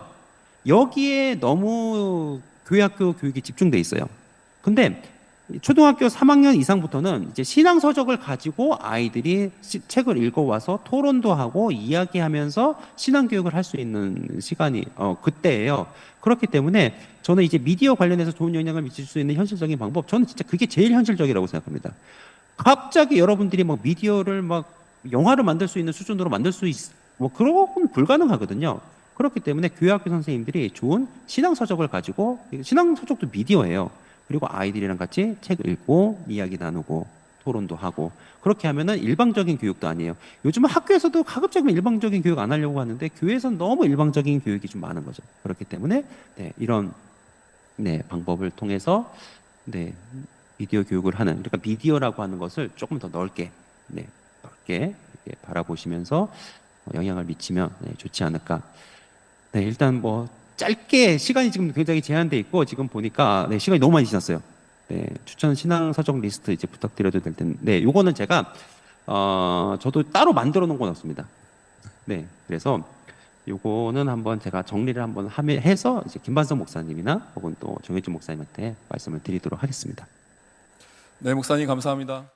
여기에 너무 교회 학교 교육이 집중돼 있어요. 근데 초등학교 3학년 이상부터는 이제 신앙서적을 가지고 아이들이 책을 읽어와서 토론도 하고 이야기하면서 신앙교육을 할 수 있는 시간이 그때예요. 그렇기 때문에 저는 이제 미디어 관련해서 좋은 영향을 미칠 수 있는 현실적인 방법, 저는 진짜 그게 제일 현실적이라고 생각합니다. 갑자기 여러분들이 미디어를 영화를 만들 수 있는 수준으로 만들 수 뭐 그런 건 불가능하거든요. 그렇기 때문에 교회학교 선생님들이 좋은 신앙 서적을 가지고 신앙 서적도 미디어예요. 그리고 아이들이랑 같이 책 읽고 이야기 나누고 토론도 하고 그렇게 하면은 일방적인 교육도 아니에요. 요즘은 학교에서도 가급적이면 일방적인 교육 안 하려고 하는데 교회에서는 너무 일방적인 교육이 좀 많은 거죠. 그렇기 때문에 네, 이런 네, 방법을 통해서 네, 미디어 교육을 하는 그러니까 미디어라고 하는 것을 조금 더 넓게 네, 넓게 이렇게 바라보시면서 영향을 미치면 네, 좋지 않을까. 네, 일단 뭐 짧게 시간이 지금 굉장히 제한돼 있고 지금 보니까 네, 시간이 너무 많이 지났어요. 네, 추천 신앙 서적 리스트 이제 부탁드려도 될 텐데, 네, 요거는 제가 저도 따로 만들어 놓은 건 없습니다. 네, 그래서 요거는 한번 제가 정리를 한번 해서 이제 김반성 목사님이나 혹은 또 정혜준 목사님한테 말씀을 드리도록 하겠습니다. 네, 목사님 감사합니다.